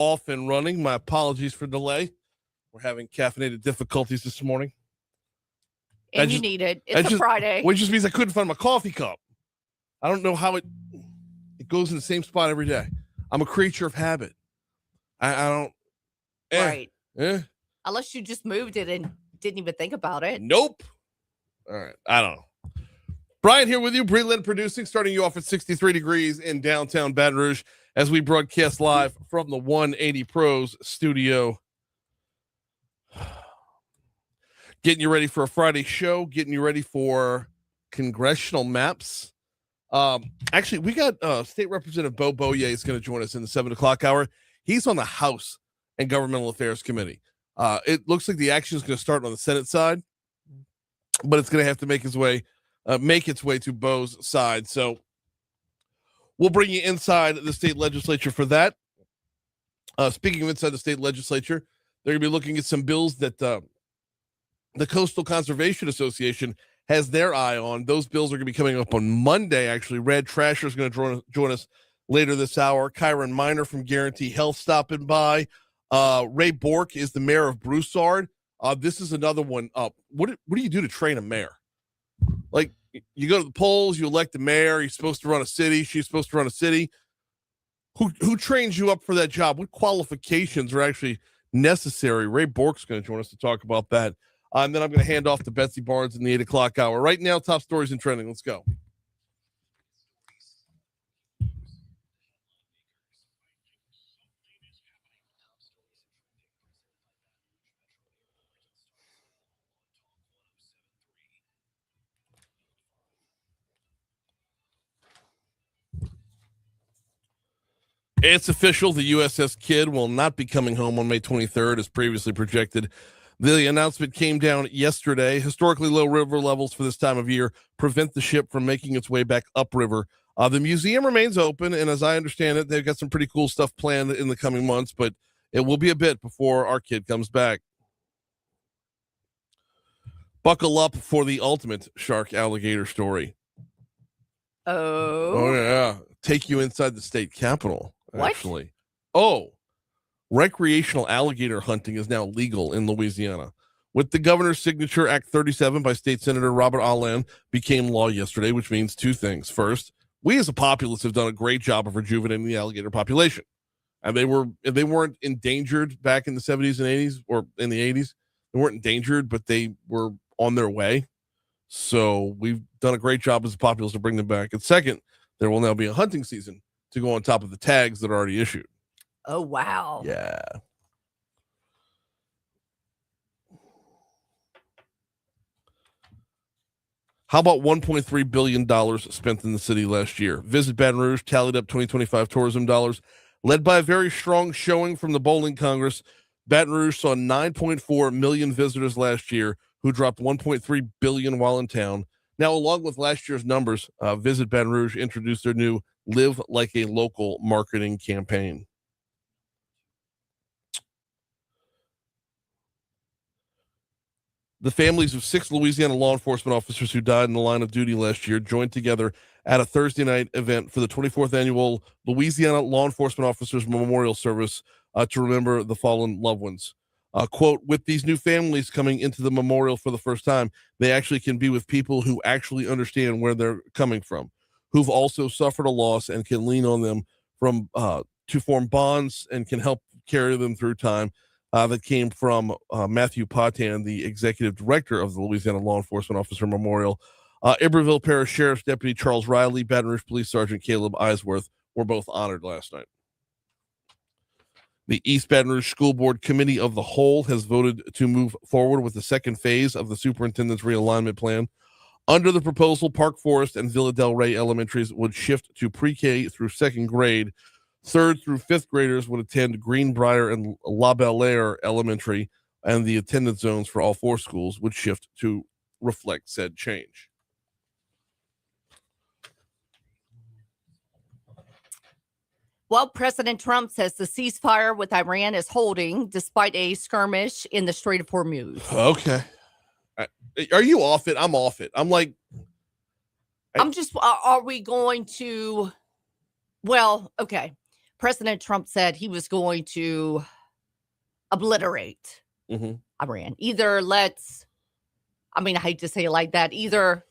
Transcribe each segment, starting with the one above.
off and running. My apologies for delay. We're having caffeinated difficulties this morning. And you need it. It's a Friday. Which just means I couldn't find my coffee cup. I don't know how it goes in the same spot every day. I'm a creature of habit. I don't. Right. Unless you just moved it and didn't even think about it. Nope. All right. I don't know. Brian here with you, Breland Producing, starting you off at 63 degrees in downtown Baton Rouge as we broadcast live from the 180 Pros studio. Getting you ready for a Friday show, getting you ready for congressional maps. Actually, we got State Representative Beau Beaullieu is going to join us in the 7 o'clock hour. He's on the House and Governmental Affairs Committee. It looks like the action is going to start on the Senate side, but it's going to have to make its way to Beau's side. So we'll bring you inside the state legislature for that. Speaking of inside the state legislature, they're going to be looking at some bills that the Coastal Conservation Association has their eye on. Those bills are going to be coming up on Monday, actually. Rad Trascher is going to join us later this hour. Kyron Miner from Guarantee Health stopping by. Ray Borque is the mayor of Broussard. This is another one. What do you do to train a mayor? Like, you go to the polls, you elect the mayor, he's supposed to run a city, she's supposed to run a city. Who trains you up for that job? What qualifications are actually necessary? Ray Bork's going to join us to talk about that. And then I'm going to hand off to Betsy Barnes in the 8 o'clock hour. Right now, top stories and trending. Let's go. It's official. The USS Kidd will not be coming home on May 23rd as previously projected. The announcement came down yesterday. Historically low river levels for this time of year prevent the ship from making its way back upriver. The museum remains open, and as I understand it, they've got some pretty cool stuff planned in the coming months, but it will be a bit before our kid comes back. Buckle up for the ultimate shark alligator story. Oh yeah. Take you inside the state capitol. What? Actually. Oh, recreational alligator hunting is now legal in Louisiana. With the governor's signature, Act 37 by State Senator Robert Haldane became law yesterday, which means two things. First, we as a populace have done a great job of rejuvenating the alligator population. And they weren't endangered back in the 70s and 80s, or in the 80s. They weren't endangered, but they were on their way. So we've done a great job as a populace to bring them back. And second, there will now be a hunting season to go on top of the tags that are already issued. Oh, wow. Yeah. How about $1.3 billion spent in the city last year? Visit Baton Rouge tallied up 2025 tourism dollars, led by a very strong showing from the Bowling Congress. Baton Rouge saw 9.4 million visitors last year, who dropped $1.3 billion while in town. Now, along with last year's numbers, Visit Baton Rouge introduced their new Live Like a Local marketing campaign. The families of 6 Louisiana law enforcement officers who died in the line of duty last year joined together at a Thursday night event for the 24th annual Louisiana Law Enforcement Officers Memorial Service to remember the fallen loved ones. Quote, with these new families coming into the memorial for the first time, they actually can be with people who actually understand where they're coming from, who've also suffered a loss and can lean on them to form bonds and can help carry them through time. That came from Matthew Potan, the executive director of the Louisiana Law Enforcement Officer Memorial. Iberville Parish Sheriff's Deputy Charles Riley, Baton Rouge Police Sergeant Caleb Eisworth were both honored last night. The East Baton Rouge School Board Committee of the Whole has voted to move forward with the second phase of the superintendent's realignment plan. Under the proposal, Park Forest and Villa Del Rey elementaries would shift to pre-K through second grade. Third through fifth graders would attend Greenbrier and La Belle Aire Elementary, and the attendance zones for all 4 schools would shift to reflect said change. Well, President Trump says the ceasefire with Iran is holding despite a skirmish in the Strait of Hormuz. Okay. Are you off it? I'm off it. I'm like... are we going to... Well, okay. President Trump said he was going to obliterate Iran. Either I hate to say it like that, either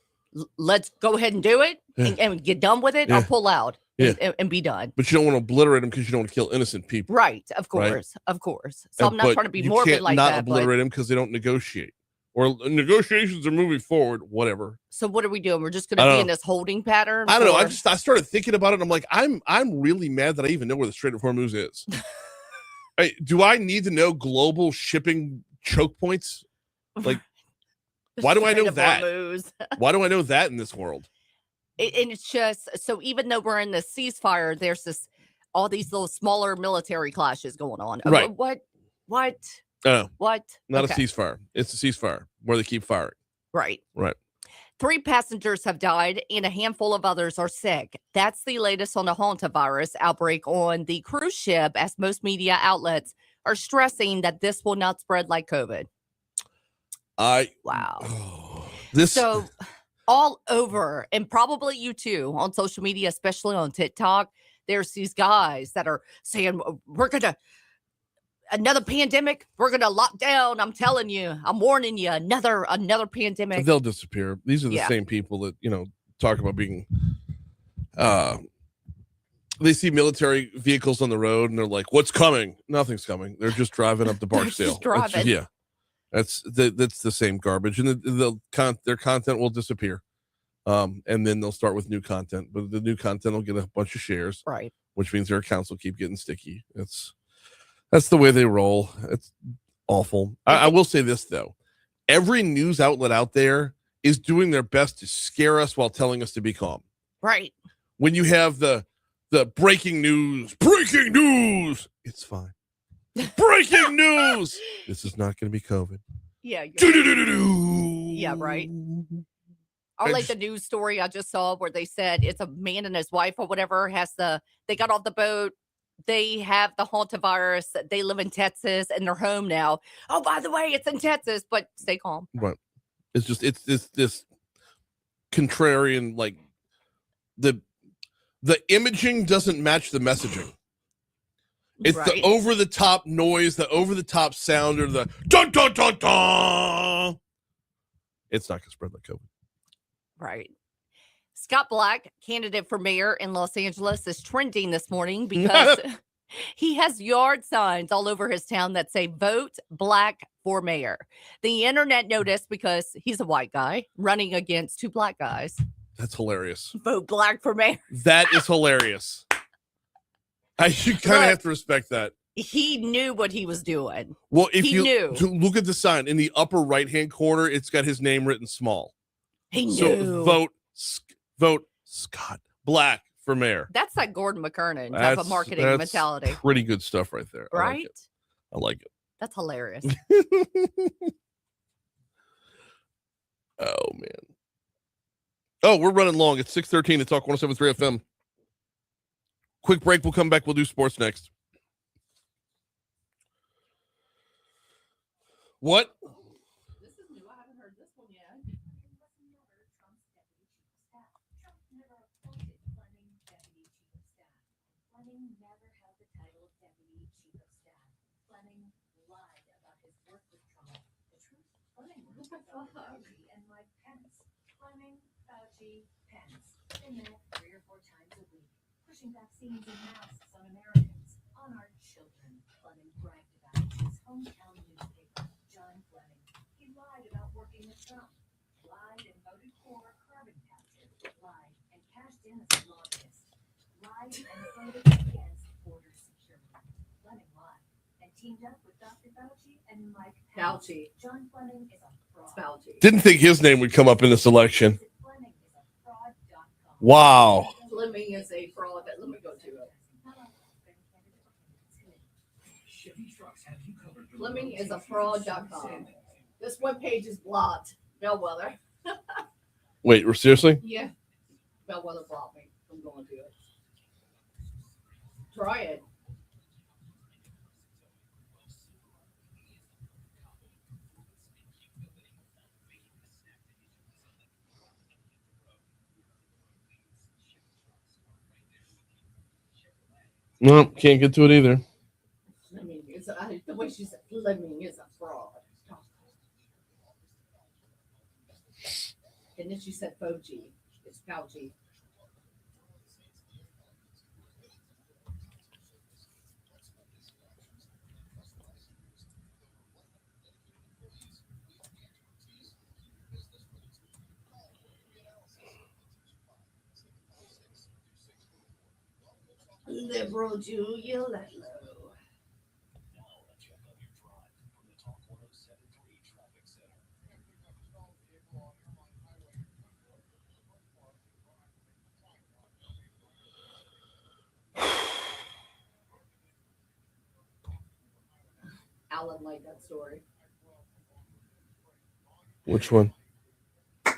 let's go ahead and do it and get done with it or pull out and be done. But you don't want to obliterate them because you don't want to kill innocent people. Right. Of course. Right? Of course. So I'm not trying to be morbid like that. You can't not obliterate them because they don't negotiate. Or negotiations are moving forward, whatever. So what are we doing? We're just going to be in this holding pattern? I don't know. I started thinking about it. And I'm like, I'm really mad that I even know where the Strait of Hormuz is. Do I need to know global shipping choke points? Like, why do I know that? Why do I know that in this world? And it's just, so even though we're in the ceasefire, there's all these little smaller military clashes going on. Right. What? What? Not a ceasefire. It's a ceasefire where they keep firing. Right. 3 passengers have died and a handful of others are sick. That's the latest on the hantavirus outbreak on the cruise ship, as most media outlets are stressing that this will not spread like COVID. So all over, and probably you too, on social media, especially on TikTok, there's these guys that are saying, another pandemic, we're going to lock down. I'm telling you, I'm warning you, another pandemic. They'll disappear. These are the same people that, talk about being, they see military vehicles on the road and they're like, what's coming? Nothing's coming. They're just driving up the Barksdale. That's the same garbage. And their content will disappear. And then they'll start with new content, but the new content will get a bunch of shares, right? Which means their accounts will keep getting sticky. That's the way they roll. It's awful. I will say this, though. Every news outlet out there is doing their best to scare us while telling us to be calm. Right. When you have the breaking news, it's fine. Breaking news. This is not going to be COVID. Yeah. Yeah, right. Or like the news story I just saw where they said it's a man and his wife or whatever they got off the boat. They have the hantavirus. They live in Texas and they're home now. Oh, by the way, it's in Texas, but stay calm. Right. It's this contrarian, like the imaging doesn't match the messaging. It's the over the top noise, the over the top sound, or the dun dun dun dun. It's not gonna spread like COVID. Right. Scott Black, candidate for mayor in Los Angeles, is trending this morning because he has yard signs all over his town that say "Vote Black for Mayor." The internet noticed because he's a white guy running against 2 black guys. That's hilarious. Vote Black for Mayor. That is hilarious. You kind of have to respect that. He knew what he was doing. Well, if you look at the sign in the upper right-hand corner, it's got his name written small. He knew. So vote Scott Black for mayor. That's like Gordon McKernan type of marketing mentality. Pretty good stuff right there. Right? I like it. That's hilarious. Oh, man. Oh, we're running long. It's 6:13 to Talk 107.3 FM. Quick break. We'll come back. We'll do sports next. What? This is new. I haven't heard this one yet. Fleming never held the title of deputy chief of staff. Fleming lied about his work with Trump. The truth, Fleming worked with Fauci and Mike Pence. Fleming, Fauci, Pence. They met 3 or 4 times a week, pushing vaccines and masks on Americans, on our children. Fleming bragged about it to his hometown newspaper, John Fleming. He lied about working with Trump. Lied and voted for carbon capture. Lied and cashed in as a lobbyist. Lied and voted against border security. Fleming lied and teamed up with Dr. Fauci and Mike Pence. Fauci. John Fleming is a fraud. Fauci. Didn't think his name would come up in this election. Wow. Fleming is a fraud. Let me go to it. Fleming is a fraud.com. This webpage is blocked. Bellwether. Wait, seriously? Yeah. Bellwether blocked me from going to it. Try it. No, can't get to it either. Fleming the way she said Fleming is a fraud. And then she said Fauci. It's Fauci. Liberal Julia Letlow. Alan liked that story. Which one? I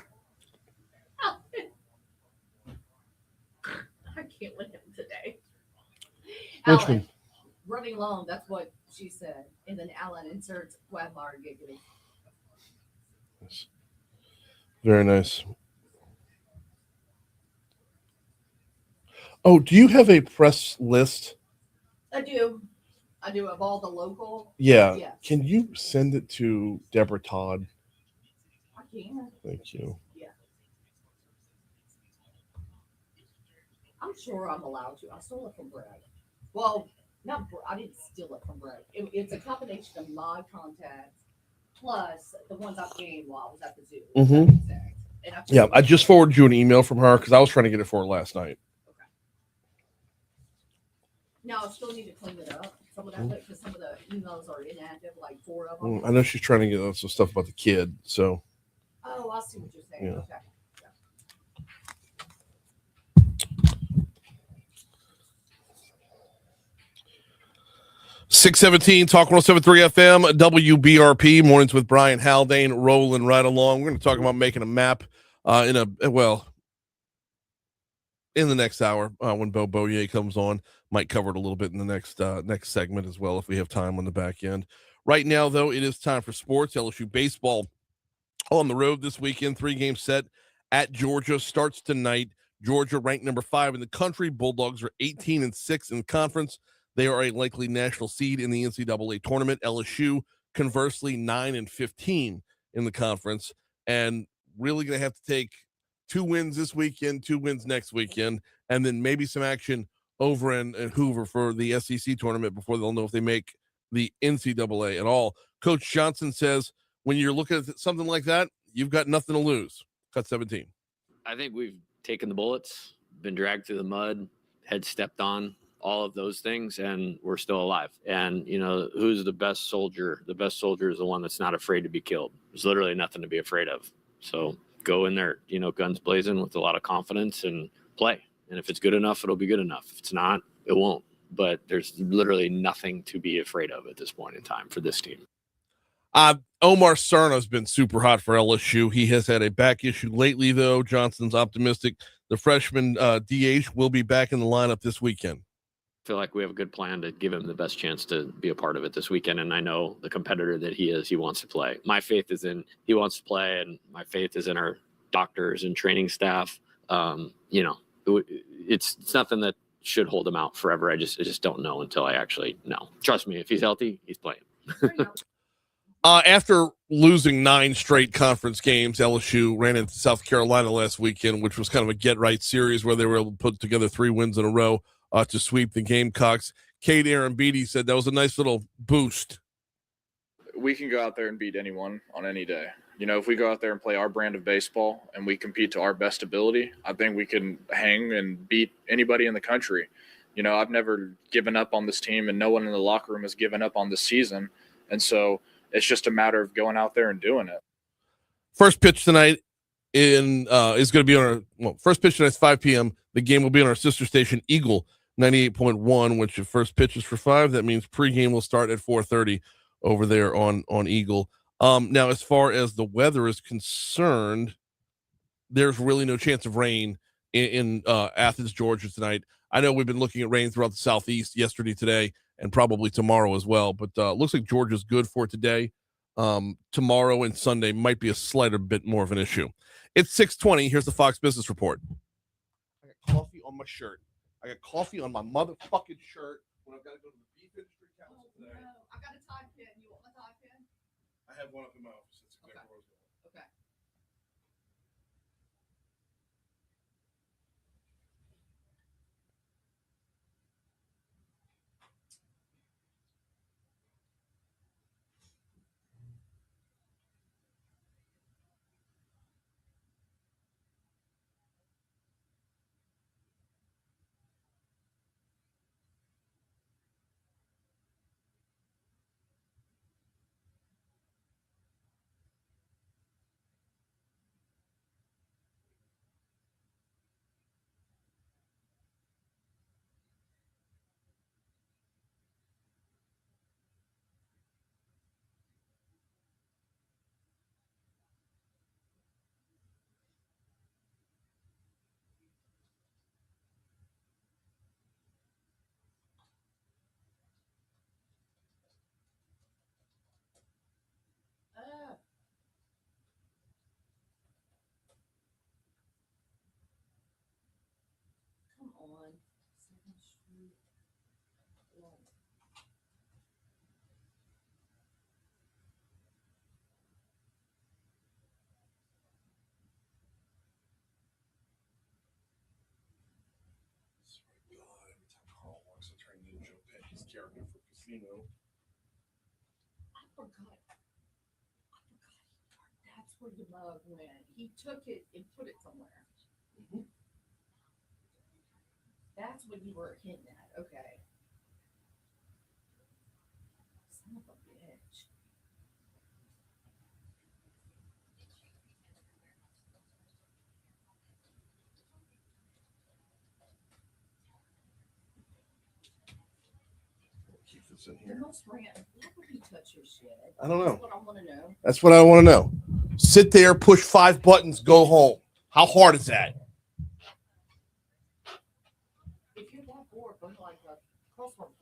can't with him today. Which Alan, one? running long, that's what she said. And then Alan inserts Quagmire giggling. Very nice. Oh, do you have a press list? I do of all the local. Yeah. Yes. Can you send it to Deborah Todd? I can. Thank you. Yeah. I'm sure I'm allowed to. I stole it from Brad. Well, I didn't steal it from Brad. It's a combination of my contacts plus the ones I gained while I was at the zoo. Mm-hmm. Yeah, I just forwarded you an email from her because I was trying to get it for her last night. Okay. Now I still need to clean it up. Some of that because some of the emails are inactive, like 4 of them. I know she's trying to get some stuff about the kid. So. Oh, I see what you're saying. Yeah. Okay. 617 Talk 107.3 FM WBRP mornings with Brian Haldane rolling right along. We're going to talk about making a map in the next hour when Beau Beaullieu comes on. Might cover it a little bit in the next segment as well if we have time on the back end. Right now, though, it is time for sports. LSU baseball on the road this weekend. 3-game set at Georgia starts tonight. Georgia ranked number 5 in the country. Bulldogs are 18-6 in the conference. They are a likely national seed in the NCAA tournament. LSU, conversely, 9-15 in the conference, and really going to have to take 2 wins this weekend, 2 wins next weekend, and then maybe some action over in Hoover for the SEC tournament before they'll know if they make the NCAA at all. Coach Johnson says when you're looking at something like that, you've got nothing to lose. Cut 17. I think we've taken the bullets, been dragged through the mud, head stepped on, all of those things, and we're still alive. And, who's the best soldier? The best soldier is the one that's not afraid to be killed. There's literally nothing to be afraid of. So go in there, guns blazing with a lot of confidence and play. And if it's good enough, it'll be good enough. If it's not, it won't. But there's literally nothing to be afraid of at this point in time for this team. Omar Cerna's been super hot for LSU. He has had a back issue lately, though. Johnson's optimistic the freshman DH will be back in the lineup this weekend. Feel like we have a good plan to give him the best chance to be a part of it this weekend. And I know the competitor that he is, he wants to play. My faith is in he wants to play, and my faith is in our doctors and training staff. It's nothing that should hold him out forever. I just don't know until I actually know. Trust me, if he's healthy, he's playing. After losing 9 straight conference games, LSU ran into South Carolina last weekend, which was kind of a get-right series where they were able to put together 3 wins in a row to sweep the Gamecocks. Kate Arambidi said that was a nice little boost. We can go out there and beat anyone on any day. If we go out there and play our brand of baseball and we compete to our best ability, I think we can hang and beat anybody in the country. I've never given up on this team, and no one in the locker room has given up on this season. And so it's just a matter of going out there and doing it. First pitch tonight is going to be on our first pitch tonight is 5 p.m. The game will be on our sister station, Eagle 98.1, which the first pitch is for 5. That means pregame will start at 4:30 over there on Eagle. Now, as far as the weather is concerned, there's really no chance of rain in Athens, Georgia tonight. I know we've been looking at rain throughout the southeast yesterday, today, and probably tomorrow as well. But looks like Georgia's good for today. Tomorrow and Sunday might be a slight bit more of an issue. It's 6:20. Here's the Fox Business Report. I got coffee on my shirt. I got coffee on my motherfucking shirt when I've got to go to the beef industry council today. I got a tie pin. You want my tie pin? I have one up in my office. That's exactly Okay. where I was going. Okay. Come on. 7th Street. Well, Every time Carl walks, I try and get Joe Pitt, his character for Casino. I forgot. That's where the mug went. He took it and put it somewhere. Mhm. That's what you were hinting at. Okay. Son of a bitch. Keep this in The here. most random. Why would he touch your shit? I don't know. That's what I want to know. That's what I want to know. Sit there, push 5 buttons, go home. How hard is that? If you're that bored, go like a crossword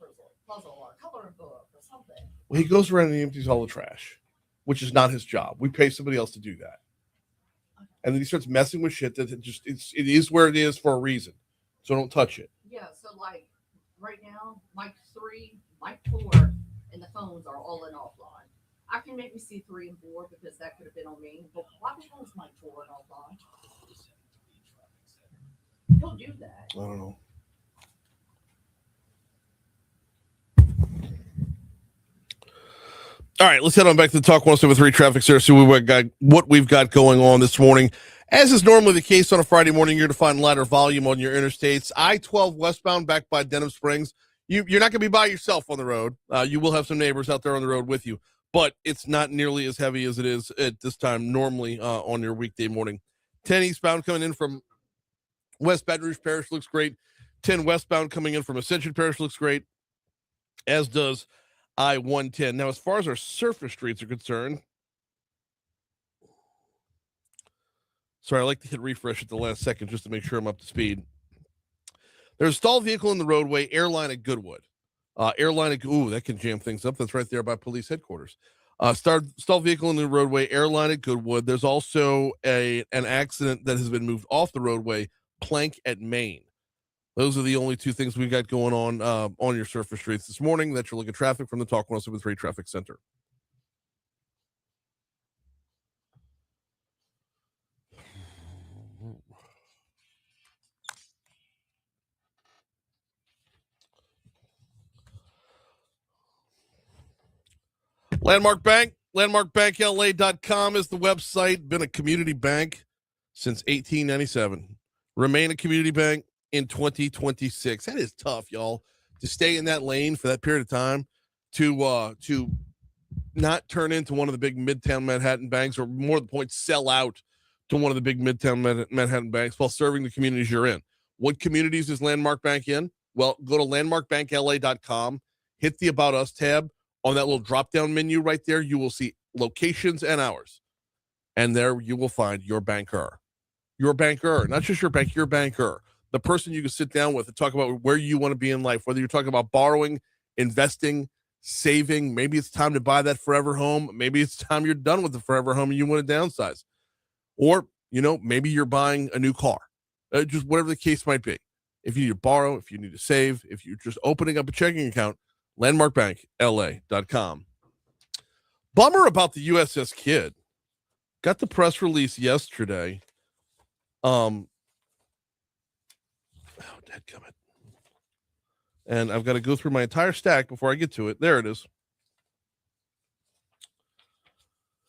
puzzle or a coloring book or something. Well, he goes around and he empties all the trash, which is not his job. We pay somebody else to do that. And then he starts messing with shit that it is where it is for a reason. So don't touch it. Yeah, so like right now, mic 3, mic 4, and the phones are all in offline. I can maybe see 3 and 4 because that could have been on me. But why the hell is mic 4 in offline? He'll do that. I don't know. All right, let's head on back to the Talk 173 Traffic Center, see what we've got going on this morning. As is normally the case on a Friday morning, you're to find lighter volume on your interstates. I-12 westbound back by Denham Springs. You're not going to be by yourself on the road. You will have some neighbors out there on the road with you, but it's not nearly as heavy as it is at this time normally on your weekday morning. 10 eastbound coming in from West Baton Rouge Parish looks great. 10 westbound coming in from Ascension Parish looks great, as does I-110. Now, as far as our surface streets are concerned, sorry, I like to hit refresh at the last second just to make sure I'm up to speed. There's a stalled vehicle in the roadway, Airline at Goodwood. That can jam things up. That's right there by police headquarters. Stalled vehicle in the roadway, Airline at Goodwood. There's also an accident that has been moved off the roadway, Plank at Maine. Those are the only 2 things we got going on your surface streets this morning. That's your look at traffic from the Talk 173 Traffic Center. Landmark Bank, landmarkbankla.com is the website. Been a community bank since 1897. Remain a community bank in 2026. That is tough, y'all, to stay in that lane for that period of time, to not turn into one of the big Midtown Manhattan banks, or more to the point, sell out to one of the big Midtown Manhattan banks while serving the communities you're in. What communities is Landmark Bank in? Well, go to landmarkbankla.com, hit the About Us tab. On that little drop-down menu right there, you will see locations and hours. And there you will find your banker. Your banker, not just your bank, your banker. The person you can sit down with and talk about where you want to be in life, whether you're talking about borrowing, investing, saving. Maybe it's time to buy that forever home. Maybe it's time you're done with the forever home and you want to downsize. Or, maybe you're buying a new car. Just whatever the case might be. If you need to borrow, if you need to save, if you're just opening up a checking account, landmarkbankla.com. Bummer about the USS Kid. Got the press release yesterday. Oh, dadgummit. And I've got to go through my entire stack before I get to it. There it is.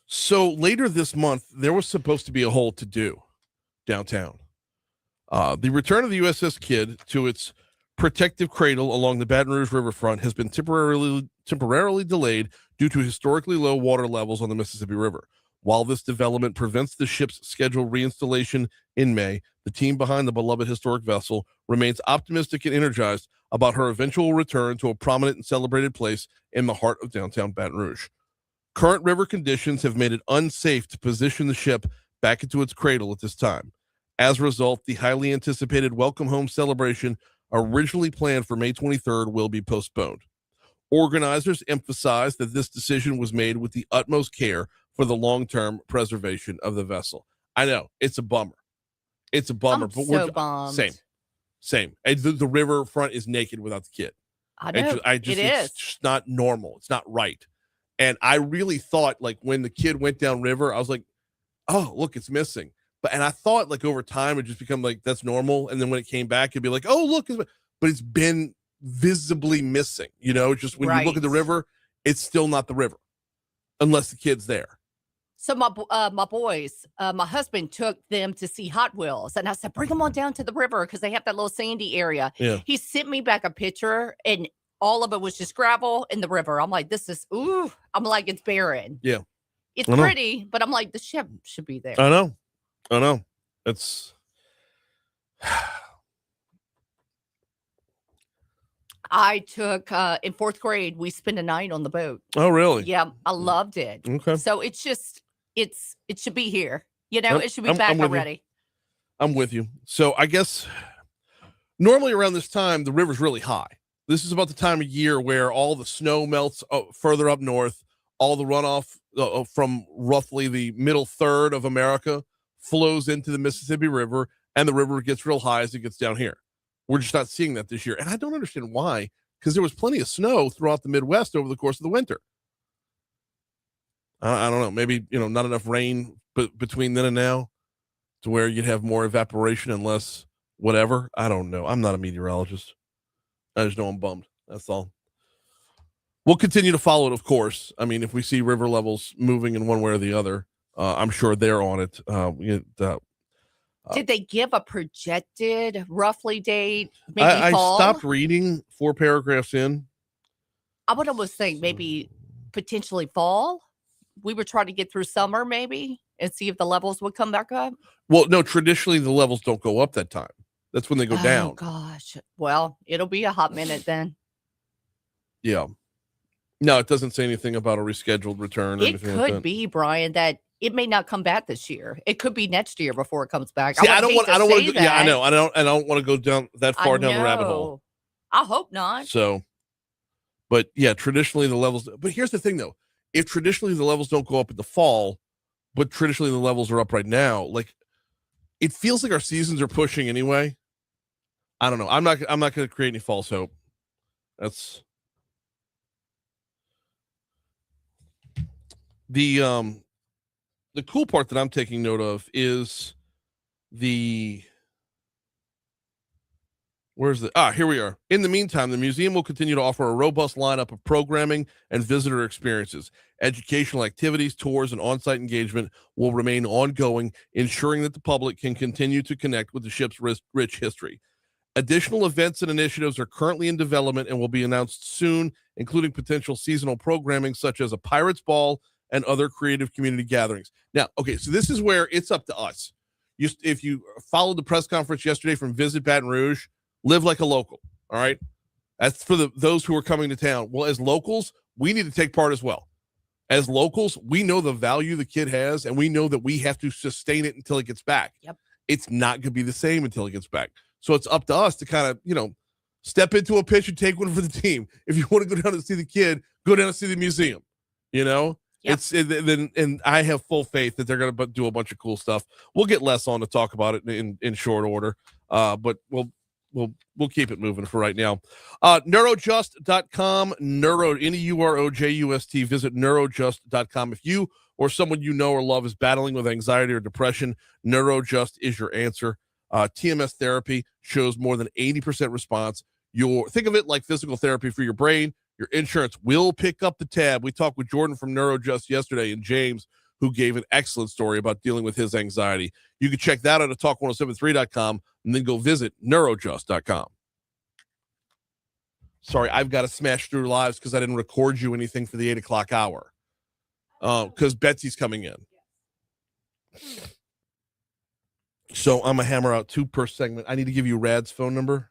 So later this month, there was supposed to be a whole to-do downtown. The return of the USS Kid to its protective cradle along the Baton Rouge riverfront has been temporarily delayed due to historically low water levels on the Mississippi River. While this development prevents the ship's scheduled reinstallation in May, the team behind the beloved historic vessel remains optimistic and energized about her eventual return to a prominent and celebrated place in the heart of downtown Baton Rouge. Current river conditions have made it unsafe to position the ship back into its cradle at this time. As a result, the highly anticipated Welcome Home celebration, originally planned for May 23rd, will be postponed. Organizers emphasize that this decision was made with the utmost care for the long-term preservation of the vessel. I know, it's a bummer. It's a bummer, but so bummed. Same. And the riverfront is naked without the kid. I know. It's just not normal. It's not right. And I really thought, like, when the kid went down river, I was like, oh, look, it's missing. And I thought, like, over time it just become like that's normal. And then when it came back, it'd be like, oh, look, but it's been visibly missing. You know, just when you look at the river, it's still not the river unless the kid's there. So my boys, my husband took them to see Hot Wheels, and I said, bring them on down to the river because they have that little sandy area. Yeah. He sent me back a picture, and all of it was just gravel in the river. I'm like, this is I'm like, it's barren. Yeah, it's pretty, but I'm like, the ship should be there. I know. It's. I took in 4th grade. We spent a night on the boat. Oh, really? Yeah, I loved it. Okay. So it's just it should be here. You know, it should be back already. I'm with you. So I guess normally around this time the river's really high. This is about the time of year where all the snow melts further up north. All the runoff from roughly the middle third of America flows into the Mississippi River, and the river gets real high as it gets down here. We're just not seeing that this year. And I don't understand why, because there was plenty of snow throughout the Midwest over the course of the winter. I don't know. Maybe, not enough rain between then and now to where you'd have more evaporation and less whatever. I don't know. I'm not a meteorologist. I just know I'm bummed. That's all. We'll continue to follow it, of course. I mean, if we see river levels moving in one way or the other, I'm sure they're on it. Did they give a projected roughly date? Maybe I fall? stopped reading 4 paragraphs in. I would almost think maybe potentially fall. We were trying to get through summer maybe and see if the levels would come back up. Well, no, traditionally the levels don't go up that time. That's when they go down. Oh, gosh. Well, it'll be a hot minute then. Yeah. No, it doesn't say anything about a rescheduled return. Or It anything like could that. be, Brian, that it may not come back this year. It could be next year before it comes back. See, I don't want to. that. Yeah, I know. I don't want to go down that far down the rabbit hole. I hope not. So, but yeah, traditionally the levels. But here's the thing, though: if traditionally the levels don't go up in the fall, but traditionally the levels are up right now, like it feels like our seasons are pushing anyway. I don't know. I'm not going to create any false hope. That's the cool part that I'm taking note of is here we are. In the meantime, the museum will continue to offer a robust lineup of programming and visitor experiences. Educational activities, tours, and on-site engagement will remain ongoing, ensuring that the public can continue to connect with the ship's rich history. Additional events and initiatives are currently in development and will be announced soon, including potential seasonal programming such as a Pirates Ball and other creative community gatherings. Now, okay, so this is where it's up to us. If you followed the press conference yesterday from Visit Baton Rouge, live like a local, all right? That's for those who are coming to town. Well, as locals, we need to take part as well. As locals, we know the value the kid has, and we know that we have to sustain it until it gets back. Yep. It's not going to be the same until it gets back. So it's up to us to kind of, step into a pitch and take one for the team. If you want to go down and see the kid, go down and see the museum, Yep. And I have full faith that they're going to do a bunch of cool stuff. We'll get Les on to talk about it in short order. But we'll we'll keep it moving for right now. Neurojust.com, Neurojust. Visit neurojust.com. If you or someone you know or love is battling with anxiety or depression, Neurojust is your answer. TMS therapy shows more than 80% response. Think of it like physical therapy for your brain. Your insurance will pick up the tab. We talked with Jordan from Neurojust yesterday and James, who gave an excellent story about dealing with his anxiety. You can check that out at talk1073.com and then go visit neurojust.com. Sorry, I've got to smash through lives because I didn't record you anything for the 8 o'clock hour. Because Betsy's coming in. So I'm going to hammer out 2 per segment. I need to give you Rad's phone number.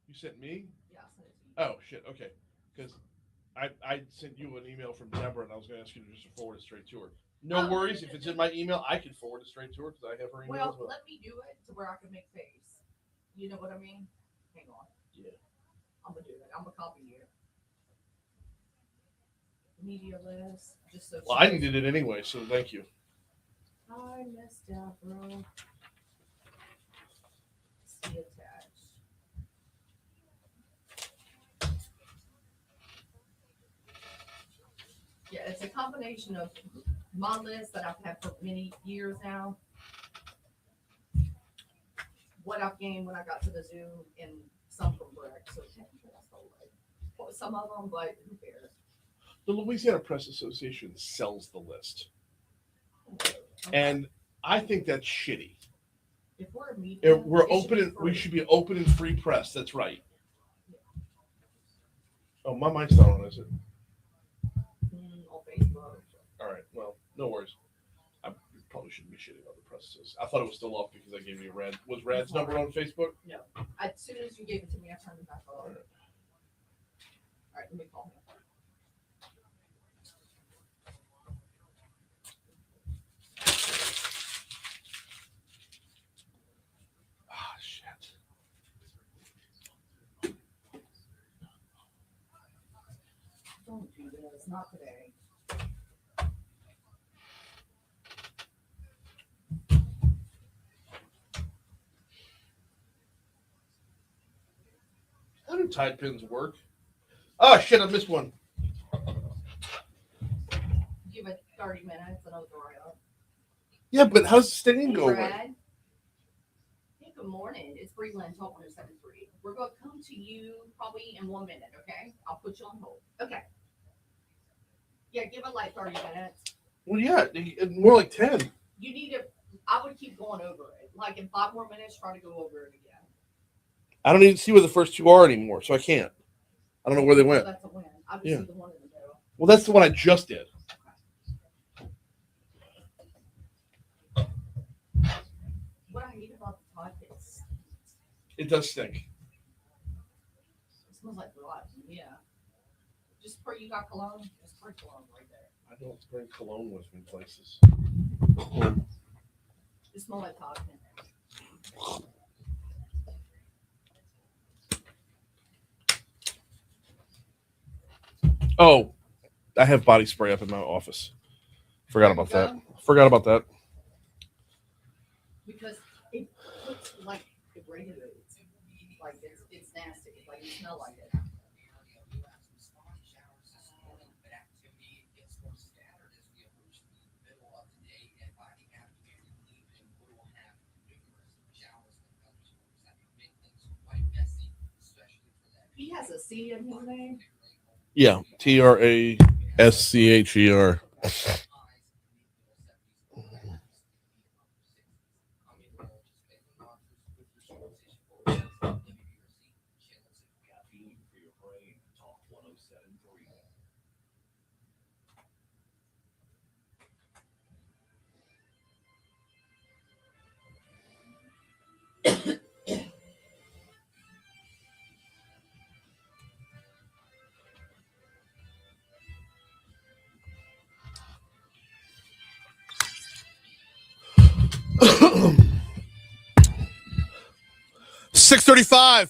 You sent me? Yeah, I sent it to you. Oh, shit. Okay. Because I sent you an email from Deborah, and I was going to ask you to just forward it straight to her. No worries. If it's in my email, I can forward it straight to her because I have her email Well, as well. let me do it to where I can make face. You know what I mean? Hang on. Yeah. I'm gonna do it. I'm gonna copy you. Media list, just so. Well, I needed it anyway, so thank you. I messed up, bro. See attached. Yeah, it's a combination of my list that I've had for many years now. What I've gained when I got to the zoo, and some from Borque. So technically I stole it. Well, some of them, but who cares? The Louisiana Press Association sells the list. Okay. And I think that's shitty. If we're a media, We're it should open be and free. we should be open and free press. That's right. Oh, my mic's not on, is it? On Facebook. All right. Well, no worries. I probably shouldn't be shitting on the press. I thought it was still off because I gave you Rad. Was Rad's number on Facebook? No. As soon as you gave it to me, I turned it back on. All right, let me call him. Ah, shit. Don't do this. Not today. How do Tide pins work? Oh, shit. I missed one. Give it 30 minutes and I'll throw it up. Yeah, but how's the stain Hey, go away? Brad. Hey, good morning. It's Breland, Talk 1073. We're going to come to you probably in 1 minute, okay? I'll put you on hold. Okay. Yeah, give it like 30 minutes. Well, yeah. More like 10. You need to, I would keep going over it. Like in 5 more minutes, try to go over it again. I don't even see where the first two are anymore, so I can't. I don't know where they went. That's a win. I just Yeah. see the one in the middle. Well, that's the one I just did. It does stink. It smells like blood. Yeah. Just spray. You got cologne? Just spray cologne right there. I don't bring cologne with me places. It smells like cotton. Oh, I have body spray up in my office. Forgot about that. Because it looks like it regulates. Like it's nasty. Like you smell like it. He has a C in his name. Yeah, Trascher. $6:35.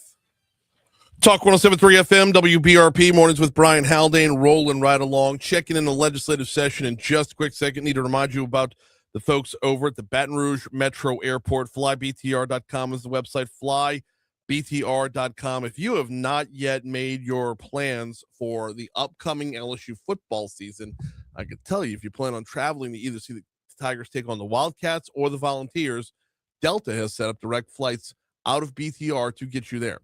Talk 107.3 FM, WBRP, mornings with Brian Haldane, rolling right along, checking in the legislative session in just a quick second. Need to remind you about the folks over at the Baton Rouge Metro Airport. FlyBTR.com is the website, FlyBTR.com. If you have not yet made your plans for the upcoming LSU football season, I can tell you, if you plan on traveling to either see the Tigers take on the Wildcats or the Volunteers, Delta has set up direct flights out of BTR to get you there.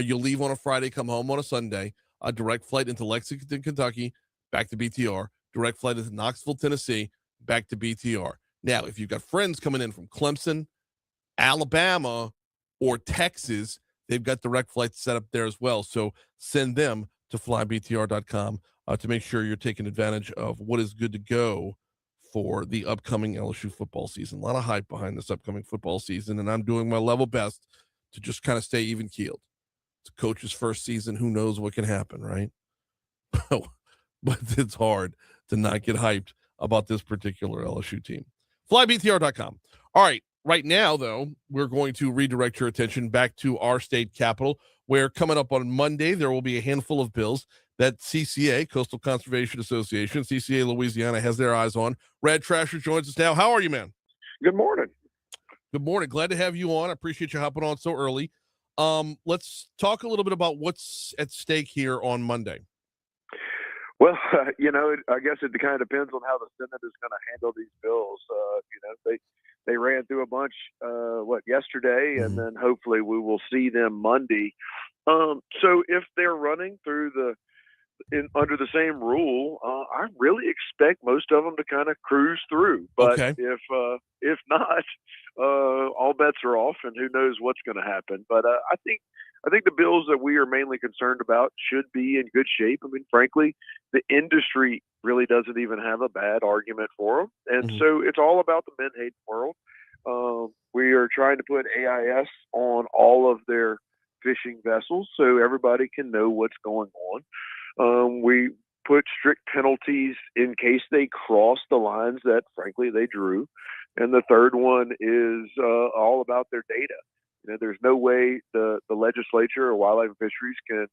You'll leave on a Friday, come home on a Sunday. A direct flight into Lexington, Kentucky, back to BTR. Direct flight into Knoxville, Tennessee, back to BTR. Now, if you've got friends coming in from Clemson, Alabama, or Texas, they've got direct flights set up there as well. So send them to flybtr.com to make sure you're taking advantage of what is good to go for the upcoming LSU football season. A lot of hype behind this upcoming football season, and I'm doing my level best to just kind of stay even keeled. It's a coach's first season. Who knows what can happen, right? But it's hard to not get hyped about this particular LSU team. FlyBTR.com. All right. Right now, though, we're going to redirect your attention back to our state capital, where coming up on Monday, there will be a handful of bills that CCA, Coastal Conservation Association, CCA Louisiana, has their eyes on. Rad Trascher joins us now. How are you, man? Good morning. Good morning. Glad to have you on. I appreciate you hopping on so early. Let's talk a little bit about what's at stake here on Monday. Well, I guess it kind of depends on how the Senate is going to handle these bills. They ran through a bunch, yesterday, and then hopefully we will see them Monday. So if they're running through under the same rule, I really expect most of them to kind of cruise through. But okay. If not, all bets are off, and who knows what's going to happen. But I think the bills that we are mainly concerned about should be in good shape. I mean, frankly, the industry really doesn't even have a bad argument for them. And so it's all about the menhaden world. We are trying to put AIS on all of their fishing vessels so everybody can know what's going on. We put strict penalties in case they cross the lines that, frankly, they drew. And the third one is all about their data. There's no way the legislature or Wildlife and Fisheries can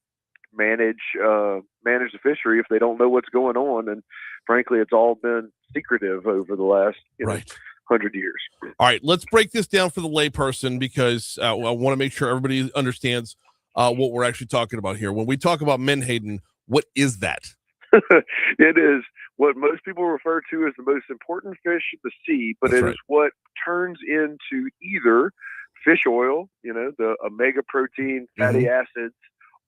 manage the fishery if they don't know what's going on. And frankly, it's all been secretive over the last 100 years. All right, let's break this down for the layperson because I want to make sure everybody understands what we're actually talking about here. When we talk about menhaden, what is that? It is what most people refer to as the most important fish of the sea, but is what turns into either fish oil, the omega protein fatty acids,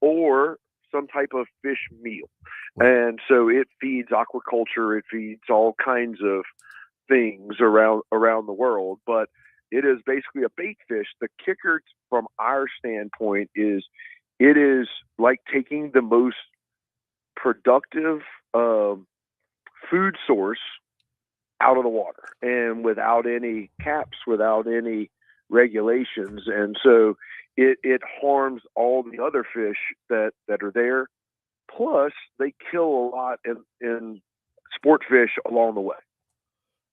or some type of fish meal. And so it feeds aquaculture, it feeds all kinds of things around the world, but it is basically a bait fish. The kicker from our standpoint is it is like taking the most productive food source out of the water and without any caps, without any regulations. And so it harms all the other fish that are there. Plus, they kill a lot in sport fish along the way.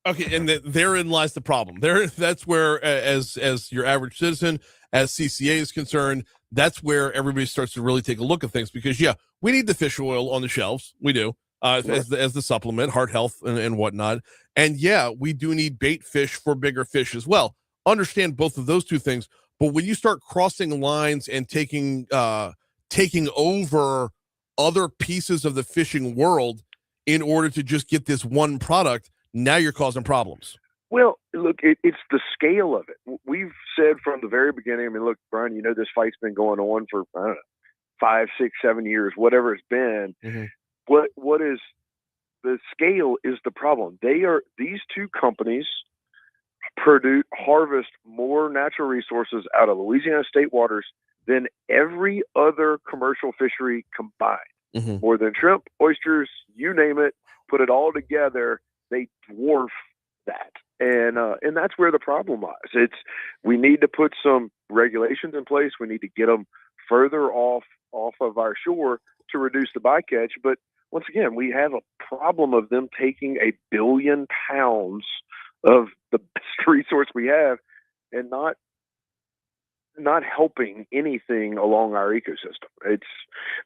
Okay, and therein lies the problem. That's where, as your average citizen, as CCA is concerned, that's where everybody starts to really take a look at things. Because we need the fish oil on the shelves, we do, as the supplement, heart health and whatnot. And we do need bait fish for bigger fish as well. Understand both of those two things, but when you start crossing lines and taking over other pieces of the fishing world in order to just get this one product, now you're causing problems. Well, look, it's the scale of it. We've said from the very beginning, I mean, look, Brian, this fight's been going on for, I don't know, 5, 6, 7 years, whatever it's been. Mm-hmm. What is the scale is the problem. These two companies harvest more natural resources out of Louisiana state waters than every other commercial fishery combined. Mm-hmm. More than shrimp, oysters, you name it, put it all together, they dwarf that. And that's where the problem lies. We need to put some regulations in place. We need to get them further off of our shore to reduce the bycatch. But once again, we have a problem of them taking 1 billion pounds of the best resource we have and not helping anything along our ecosystem. It's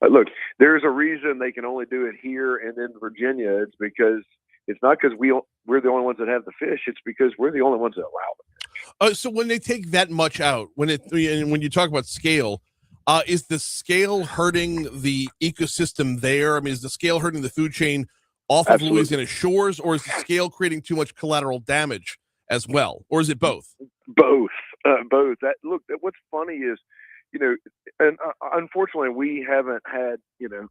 look, there's a reason they can only do it here and in Virginia. It's because it's not because we're the only ones that have the fish. It's because we're the only ones that allow it. So when they take that much out, when you talk about scale, is the scale hurting the ecosystem there? I mean, is the scale hurting the food chain off of Louisiana shores, or is the scale creating too much collateral damage as well, or is it both? Both. What's funny is, and unfortunately, we haven't had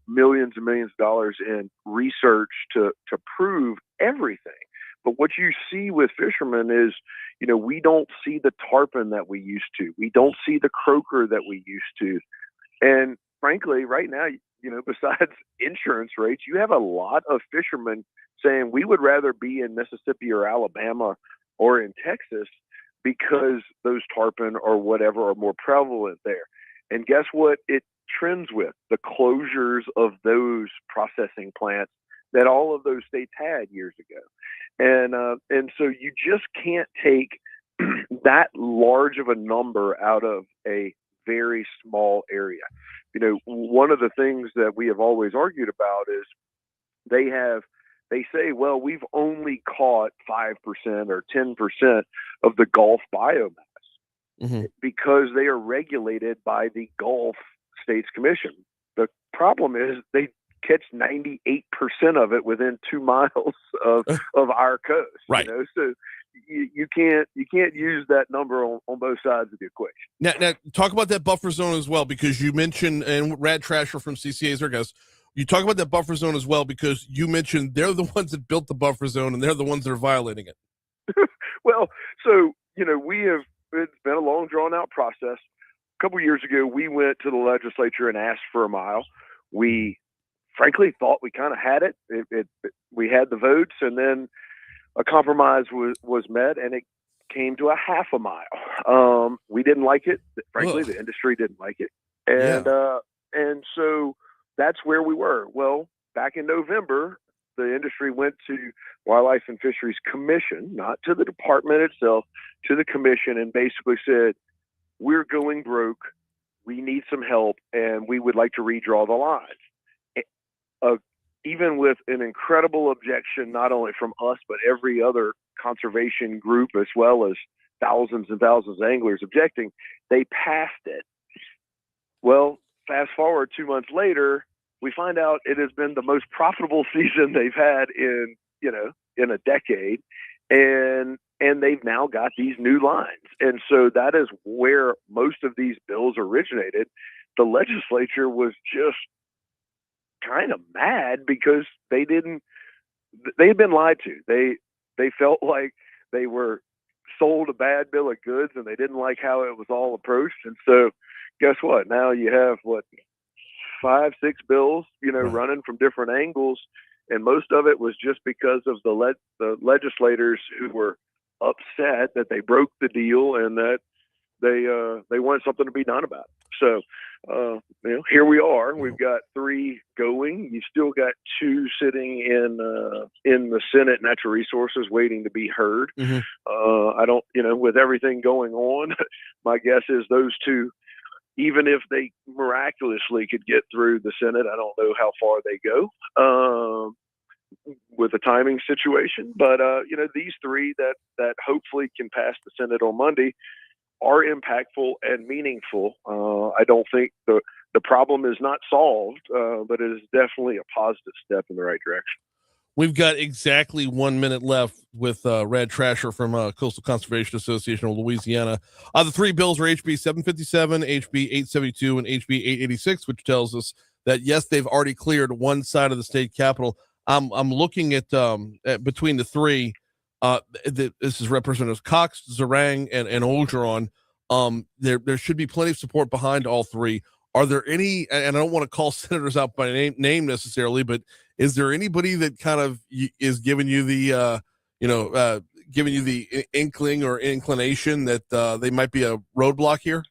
millions and millions of dollars in research to prove everything. But what you see with fishermen is, we don't see the tarpon that we used to. We don't see the croaker that we used to. And frankly, right now, besides insurance rates, you have a lot of fishermen saying we would rather be in Mississippi or Alabama or in Texas because those tarpon or whatever are more prevalent there. And guess what it trends with? The closures of those processing plants that all of those states had years ago. And so you just can't take that large of a number out of a very small area. One of the things that we have always argued about is they say, well, we've only caught 5% or 10% of the Gulf biomass because they are regulated by the Gulf States Commission. The problem is they catch 98% of it within 2 miles of our coast. Right. So you can't use that number on both sides of the equation. Now talk about that buffer zone as well, because you mentioned, and Rad Trascher from CCA is our guest. You talk about that buffer zone as well, because you mentioned they're the ones that built the buffer zone and they're the ones that are violating it. Well, so, it's been a long drawn out process. A couple of years ago, we went to the legislature and asked for a mile. We frankly thought we kind of had it. We had the votes, and then a compromise was met, and it came to a half a mile. We didn't like it. Frankly, the industry didn't like it. And so that's where we were. Well, back in November, the industry went to Wildlife and Fisheries Commission, not to the department itself, to the commission, and basically said, we're going broke. We need some help, and we would like to redraw the lines. Even with an incredible objection, not only from us, but every other conservation group, as well as thousands and thousands of anglers objecting, they passed it. Well, fast forward 2 months later, we find out it has been the most profitable season they've had in a decade. And they've now got these new lines. And so that is where most of these bills originated. The legislature was just kind of mad because they had been lied to. They felt like they were sold a bad bill of goods, and they didn't like how it was all approached. And so guess what? Now you have 5, 6 bills, running from different angles. And most of it was just because of the legislators who were upset that they broke the deal and that they wanted something to be done about it. So, here we are. We've got 3 going. You've still got 2 sitting in the Senate Natural Resources waiting to be heard. Mm-hmm. I don't, with everything going on, my guess is those 2, even if they miraculously could get through the Senate, I don't know how far they go with the timing situation. But, these 3 that hopefully can pass the Senate on Monday are impactful and meaningful. I don't think the problem is not solved, but it is definitely a positive step in the right direction. We've got exactly 1 minute left with Rad Trascher from Coastal Conservation Association of Louisiana. The 3 bills are HB 757, HB 872, and HB 886, which tells us that, yes, they've already cleared one side of the state capitol. I'm looking at between the 3. This is Representatives Cox, Zarang, and Orgeron. There should be plenty of support behind all 3. Are there any, and I don't want to call senators out by name necessarily, but is there anybody that kind of is giving you the inkling or inclination that they might be a roadblock here?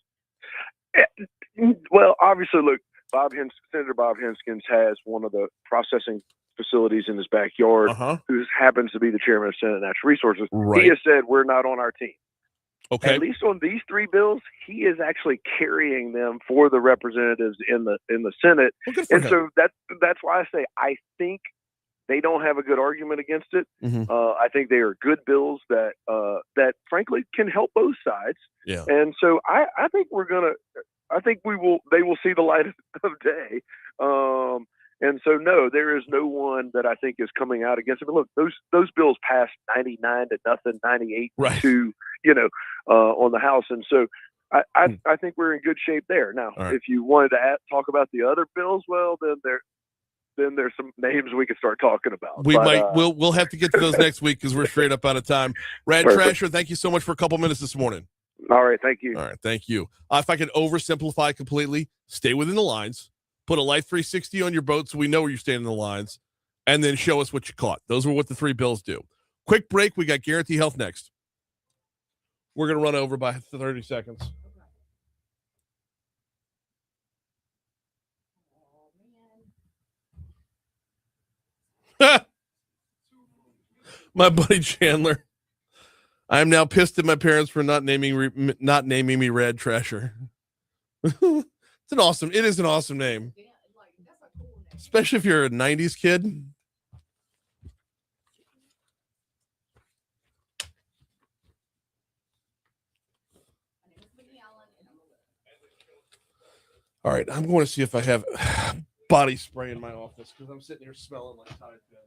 Well, obviously, look, Senator Bob Henskins has one of the processing facilities in his backyard, who happens to be the chairman of Senate Natural Resources. Right. He has said, we're not on our team. Okay. At least on these 3 bills, he is actually carrying them for the representatives in the Senate. Well, so that's why I say I think they don't have a good argument against it. Mm-hmm. I think they are good bills that frankly can help both sides. Yeah. And so I think they will see the light of day. And so, no, there is no one that I think is coming out against it. But look, those bills passed 99 to nothing, 98 right. to, on the House. And so I think we're in good shape there. Now, right. if you wanted to talk about the other bills, well, then there's some names we could start talking about. We'll have to get to those next week because we're straight up out of time. Rad Trascher, thank you so much for a couple minutes this morning. All right. Thank you. All right. Thank you. If I could oversimplify completely, stay within the lines. Put a Life 360 on your boat so we know where you stand in the lines, and then show us what you caught. Those are what the 3 bills do. Quick break. We got Guarantee Health next. We're going to run over by 30 seconds. My buddy Chandler. I am now pissed at my parents for not naming me Rad Trascher. It is an awesome name. Yeah, that's a cool name. Especially if you're a 90s kid. All right, I'm going to see if I have body spray in my office because I'm sitting here smelling like Tide Bed.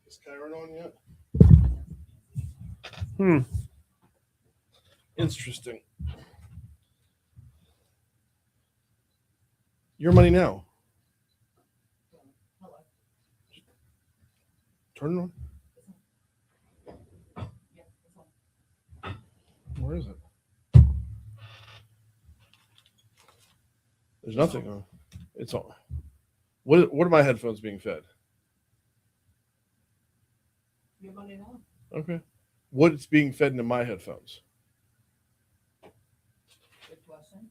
Is Kyron on yet? Interesting. Your money now. Hello. Turn it on. Yeah, it's on. Where is it? There's nothing on. It's on. What are my headphones being fed? Your money now. Okay. What is being fed into my headphones? Good question.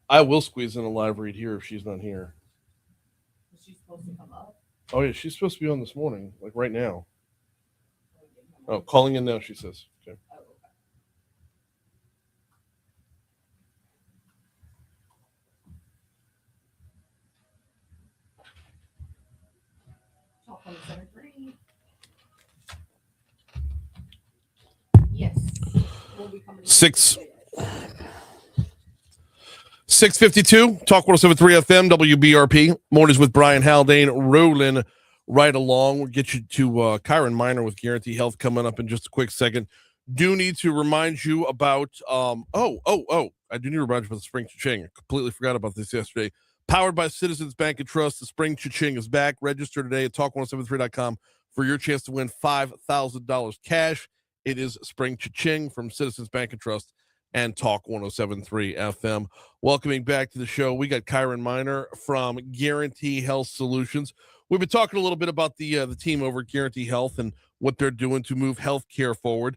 I will squeeze in a live read here if she's not here. Is she supposed to come up? Oh yeah, she's supposed to be on this morning, like right now. Oh, calling in now, she says. Okay. Oh, okay. Talk on the center three. Yes. We'll be coming in. 652, Talk 107.3 FM, WBRP. Mornings with Brian Haldane, rolling right along. We'll get you to Kyron Miner with Guarantee Health coming up in just a quick second. Do need to remind you about, I do need to remind you about the Spring Cha-Ching. I completely forgot about this yesterday. Powered by Citizens Bank and Trust, the Spring Cha-Ching is back. Register today at talk1073.com for your chance to win $5,000 cash. It is Spring Cha-Ching from Citizens Bank and Trust and Talk 107.3 FM. Welcoming back to the show, we got Kyron Miner from Guarantee Health Solutions. We've been talking a little bit about the team over at Guarantee Health and what they're doing to move healthcare forward.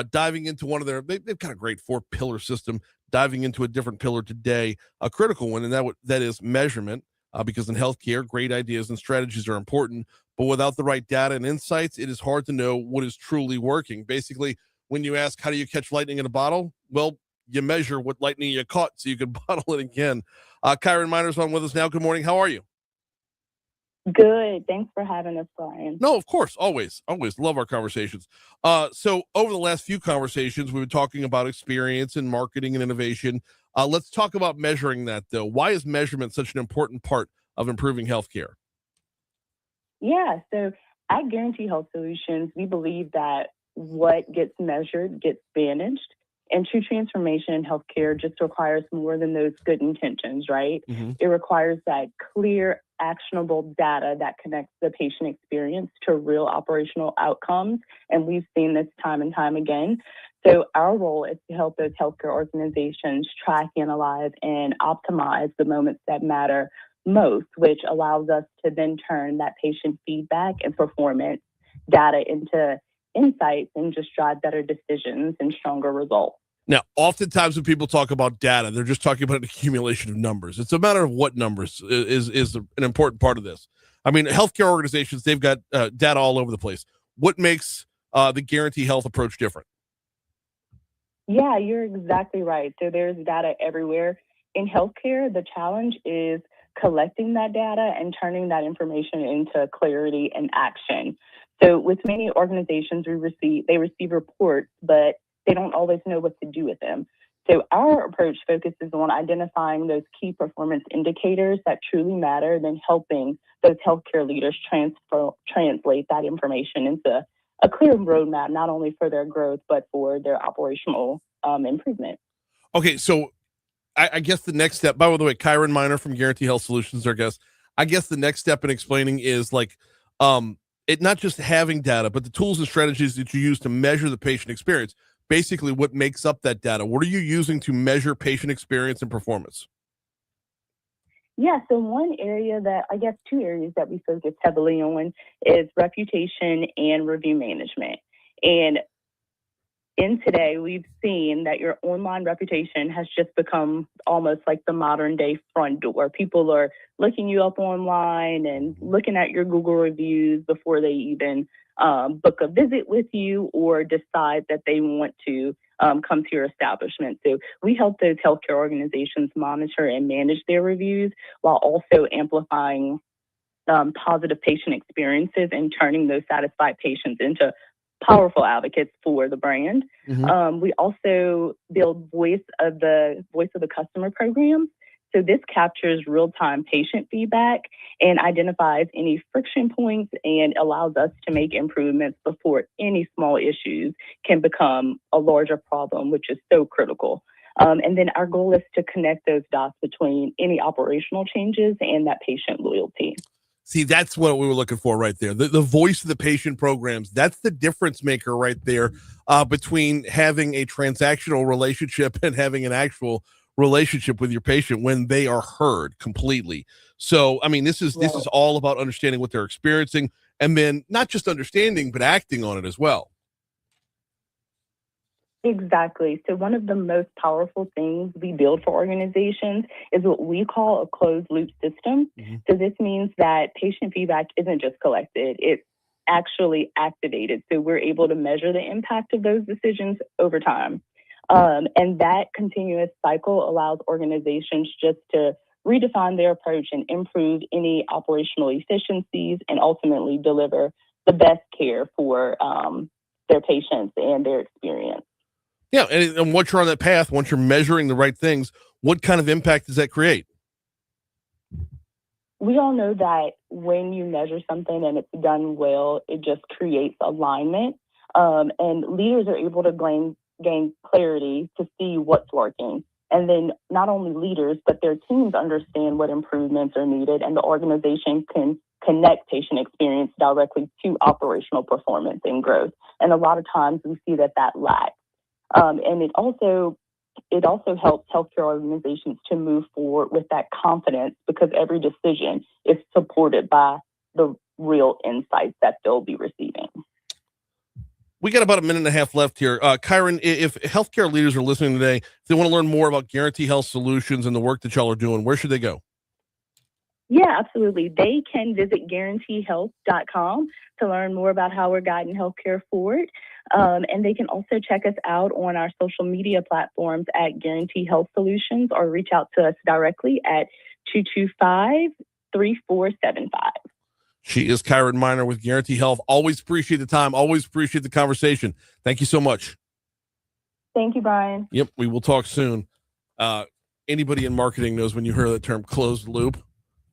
Diving into one of they've got a great 4-pillar system. Diving into a different pillar today, a critical one, and that is measurement. Because in healthcare, great ideas and strategies are important, but without the right data and insights, it is hard to know what is truly working. Basically, when you ask, how do you catch lightning in a bottle? Well, you measure what lightning you caught so you can bottle it again. Kyron Miner's on with us now. Good morning. How are you? Good. Thanks for having us, Brian. No, of course. Always love our conversations. So over the last few conversations, we've been talking about experience and marketing and innovation. Let's talk about measuring that, though. Why is measurement such an important part of improving healthcare? Yeah. So at Guarantee Health Solutions, we believe that what gets measured gets managed. And true transformation in healthcare just requires more than those good intentions, right? Mm-hmm. It requires that clear, actionable data that connects the patient experience to real operational outcomes. And we've seen this time and time again. So our role is to help those healthcare organizations track, analyze, and optimize the moments that matter most, which allows us to then turn that patient feedback and performance data into insights and just drive better decisions and stronger results. Now, oftentimes when people talk about data, they're just talking about an accumulation of numbers. It's a matter of what numbers is an important part of this. I mean, healthcare organizations, they've got data all over the place. What makes the Guarantee Health approach different? Yeah, you're exactly right. So there's data everywhere. In healthcare, the challenge is collecting that data and turning that information into clarity and action. So with many organizations, they receive reports, but they don't always know what to do with them. So our approach focuses on identifying those key performance indicators that truly matter, then helping those healthcare leaders translate that information into a clear roadmap, not only for their growth, but for their operational improvement. Okay, so I guess the next step, by the way, Kyron Miner from Guarantee Health Solutions, our guest. I guess the next step in explaining is it not just having data, but the tools and strategies that you use to measure the patient experience. Basically, what makes up that data? What are you using to measure patient experience and performance? Yeah, so one area that I guess two areas that we focus heavily on is reputation and review management. And in today, we've seen that your online reputation has just become almost like the modern day front door. People are looking you up online and looking at your Google reviews before they even book a visit with you or decide that they want to come to your establishment. So we help those healthcare organizations monitor and manage their reviews while also amplifying positive patient experiences and turning those satisfied patients into powerful advocates for the brand. We also build voice of the customer programs. So this captures real-time patient feedback and identifies any friction points and allows us to make improvements before any small issues can become a larger problem, which is so critical. And then our goal is to connect those dots between any operational changes and that patient loyalty. See, that's what we were looking for right there. The voice of the patient programs, that's the difference maker right there between having a transactional relationship and having an actual relationship with your patient when they are heard completely. So, I mean, this is all about understanding what they're experiencing and then not just understanding, but acting on it as well. Exactly. So one of the most powerful things we build for organizations is what we call a closed loop system. So this means that patient feedback isn't just collected, it's actually activated. So we're able to measure the impact of those decisions over time. And that continuous cycle allows organizations just to redefine their approach and improve any operational efficiencies and ultimately deliver the best care for their patients and their experience. Yeah, and once you're on that path, once you're measuring the right things, what kind of impact does that create? We all know that when you measure something and it's done well, it just creates alignment. And leaders are able to gain clarity to see what's working. And then not only leaders, but their teams understand what improvements are needed, and the organization can connect patient experience directly to operational performance and growth. And a lot of times we see that lacks. And it also helps healthcare organizations to move forward with that confidence because every decision is supported by the real insights that they'll be receiving. We got about a minute and a half left here. Kyron, if healthcare leaders are listening today, if they want to learn more about Guarantee Health Solutions and the work that y'all are doing, where should they go? Yeah, absolutely. They can visit guaranteehealth.com to learn more about how we're guiding healthcare forward. And they can also check us out on our social media platforms at Guarantee Health Solutions or reach out to us directly at 225-3475. She is Kyron Miner with Guarantee Health. Always appreciate the time. Always appreciate the conversation. Thank you so much. Thank you, Brian. Yep, we will talk soon. Anybody in marketing knows when you hear the term closed loop.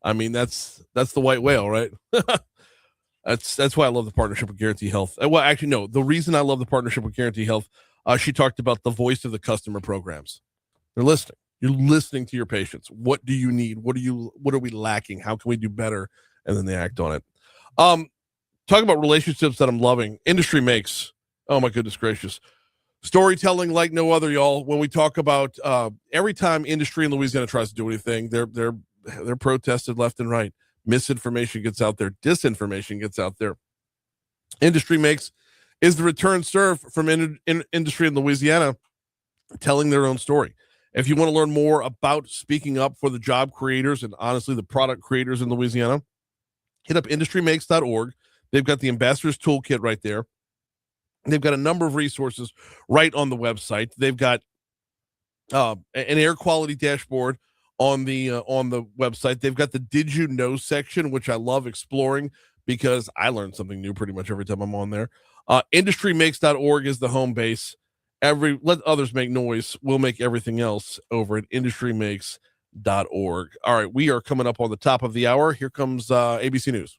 I mean, that's the white whale, right? That's why I love the partnership with Guarantee Health. Well, actually, no. The reason I love the partnership with Guarantee Health, she talked about the voice of the customer programs. They're listening. You're listening to your patients. What do you need? What are we lacking? How can we do better? And then they act on it. Talk about relationships that I'm loving. Industry makes. Oh my goodness gracious. Storytelling like no other, y'all. When we talk about every time industry in Louisiana tries to do anything, they're protested left and right. Misinformation gets out there. Disinformation gets out there. Industry Makes is the return serve from industry in Louisiana telling their own story. If you want to learn more about speaking up for the job creators and honestly the product creators in Louisiana, hit up industrymakes.org. They've got the ambassadors toolkit right there. They've got a number of resources right on the website. They've got an air quality dashboard on the website. They've got the Did You Know section, which I love exploring because I learn something new pretty much every time I'm on there. Industrymakes.org is the home base. Let others make noise. We'll make everything else over at industrymakes.org. All right, we are coming up on the top of the hour. Here comes ABC News.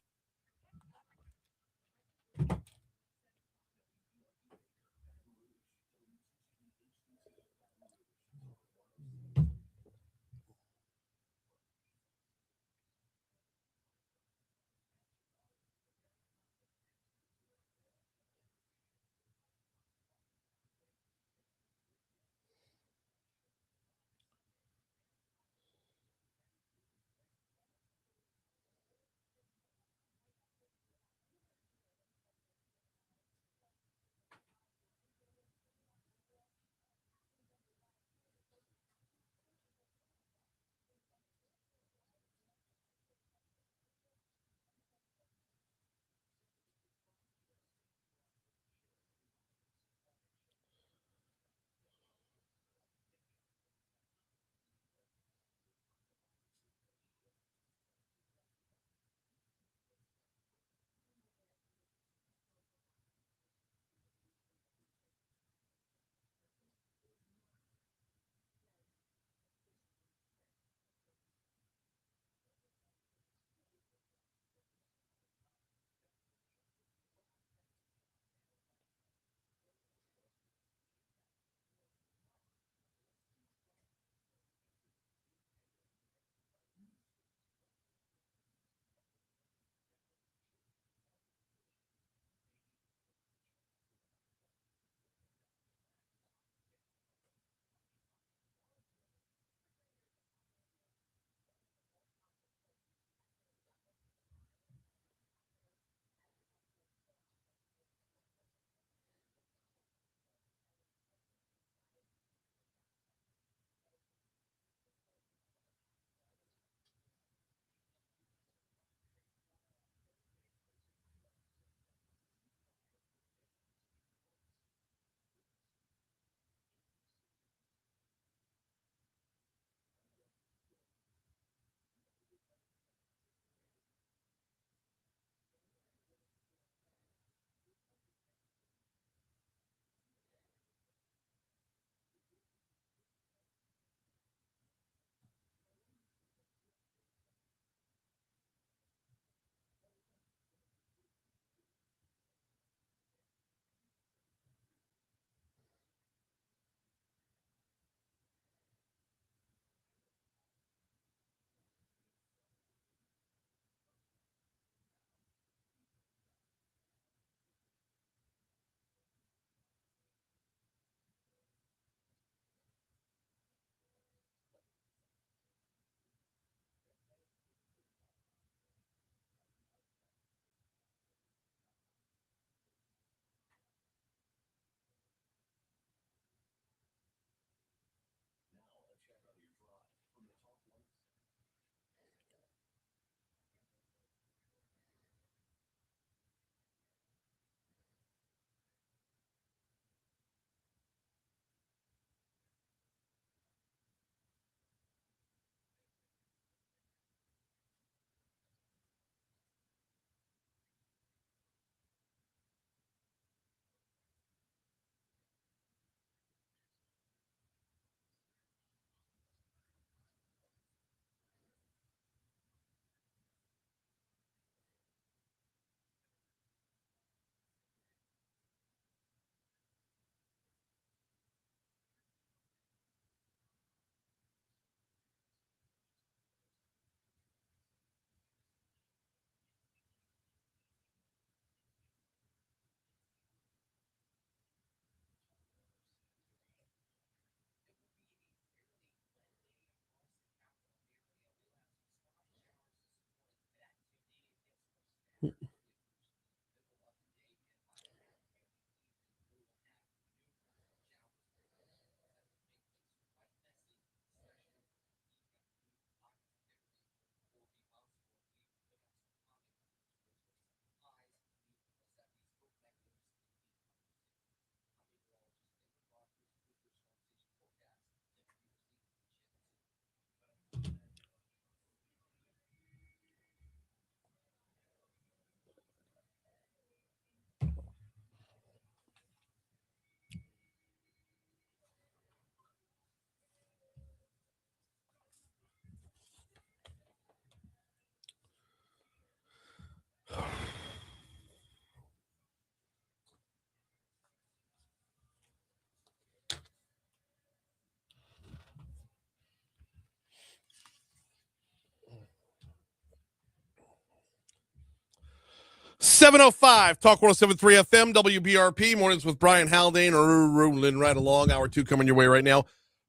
.705 Talk 107.3 FM WBRP mornings with Brian Haldane rolling right along. Hour 2 coming your way right now.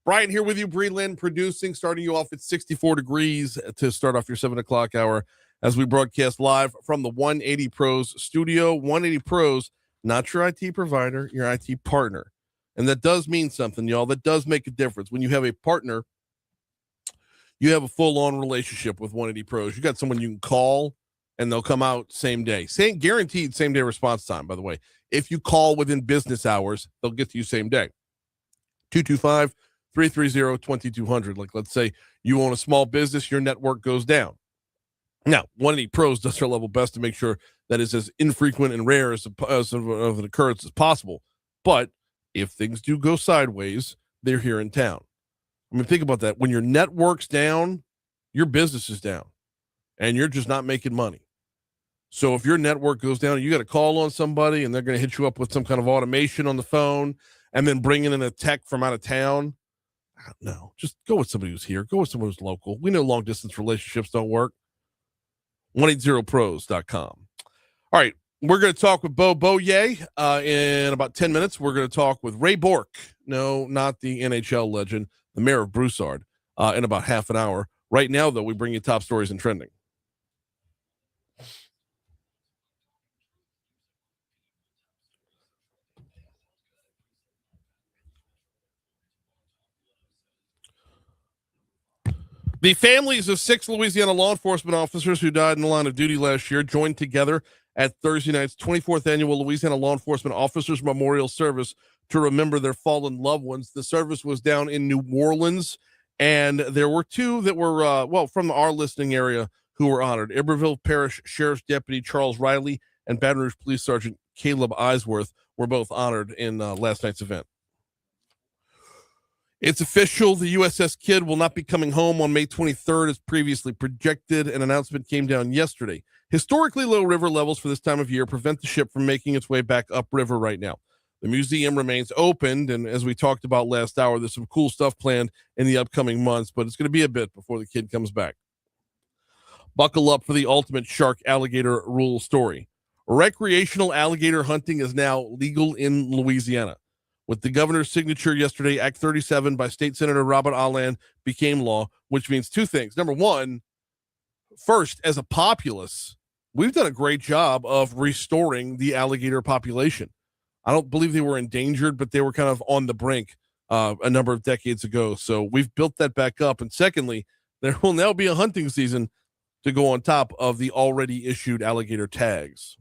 Brian here with you. Bree Lynn producing, starting you off at 64 degrees to start off your 7 o'clock hour as we broadcast live from the 180 Pros studio. 180 Pros, not your IT provider, your IT partner. And that does mean something, y'all. That does make a difference. When you have a partner, you have a full-on relationship with 180 Pros. You got someone you can call, and they'll come out same day. Guaranteed same-day response time, by the way. If you call within business hours, they'll get to you same day. 225-330-2200. Like, let's say you own a small business, your network goes down. Now, 180 Pros does their level best to make sure that is as infrequent and rare as of an occurrence as possible. But if things do go sideways, they're here in town. I mean, think about that. When your network's down, your business is down, and you're just not making money. So if your network goes down, you got to call on somebody, and they're going to hit you up with some kind of automation on the phone, and then bringing in a tech from out of town. I don't know. Just go with somebody who's here. Go with someone who's local. We know long-distance relationships don't work. 180pros.com. All right, we're going to talk with Beau Beaullieu in about 10 minutes. We're going to talk with Ray Borque. No, not the NHL legend, the mayor of Broussard, in about half an hour. Right now, though, we bring you top stories and trending. The families of 6 Louisiana law enforcement officers who died in the line of duty last year joined together at Thursday night's 24th annual Louisiana Law Enforcement Officers Memorial Service to remember their fallen loved ones. The service was down in New Orleans, and there were 2 that were, from our listening area who were honored. Iberville Parish Sheriff's Deputy Charles Riley and Baton Rouge Police Sergeant Caleb Eisworth were both honored in last night's event. It's official. The USS Kidd will not be coming home on May 23rd as previously projected. An announcement came down yesterday. Historically low river levels for this time of year prevent the ship from making its way back upriver right now. The museum remains opened, and as we talked about last hour, there's some cool stuff planned in the upcoming months, but it's going to be a bit before the Kidd comes back. Buckle up for the ultimate shark alligator rule story. Recreational alligator hunting is now legal in Louisiana. With the governor's signature yesterday, Act 37 by State Senator Robert Allen became law, which means 2 things. Number one, first, as a populace, we've done a great job of restoring the alligator population. I don't believe they were endangered, but they were kind of on the brink a number of decades ago. So we've built that back up. And secondly, there will now be a hunting season to go on top of the already issued alligator tags.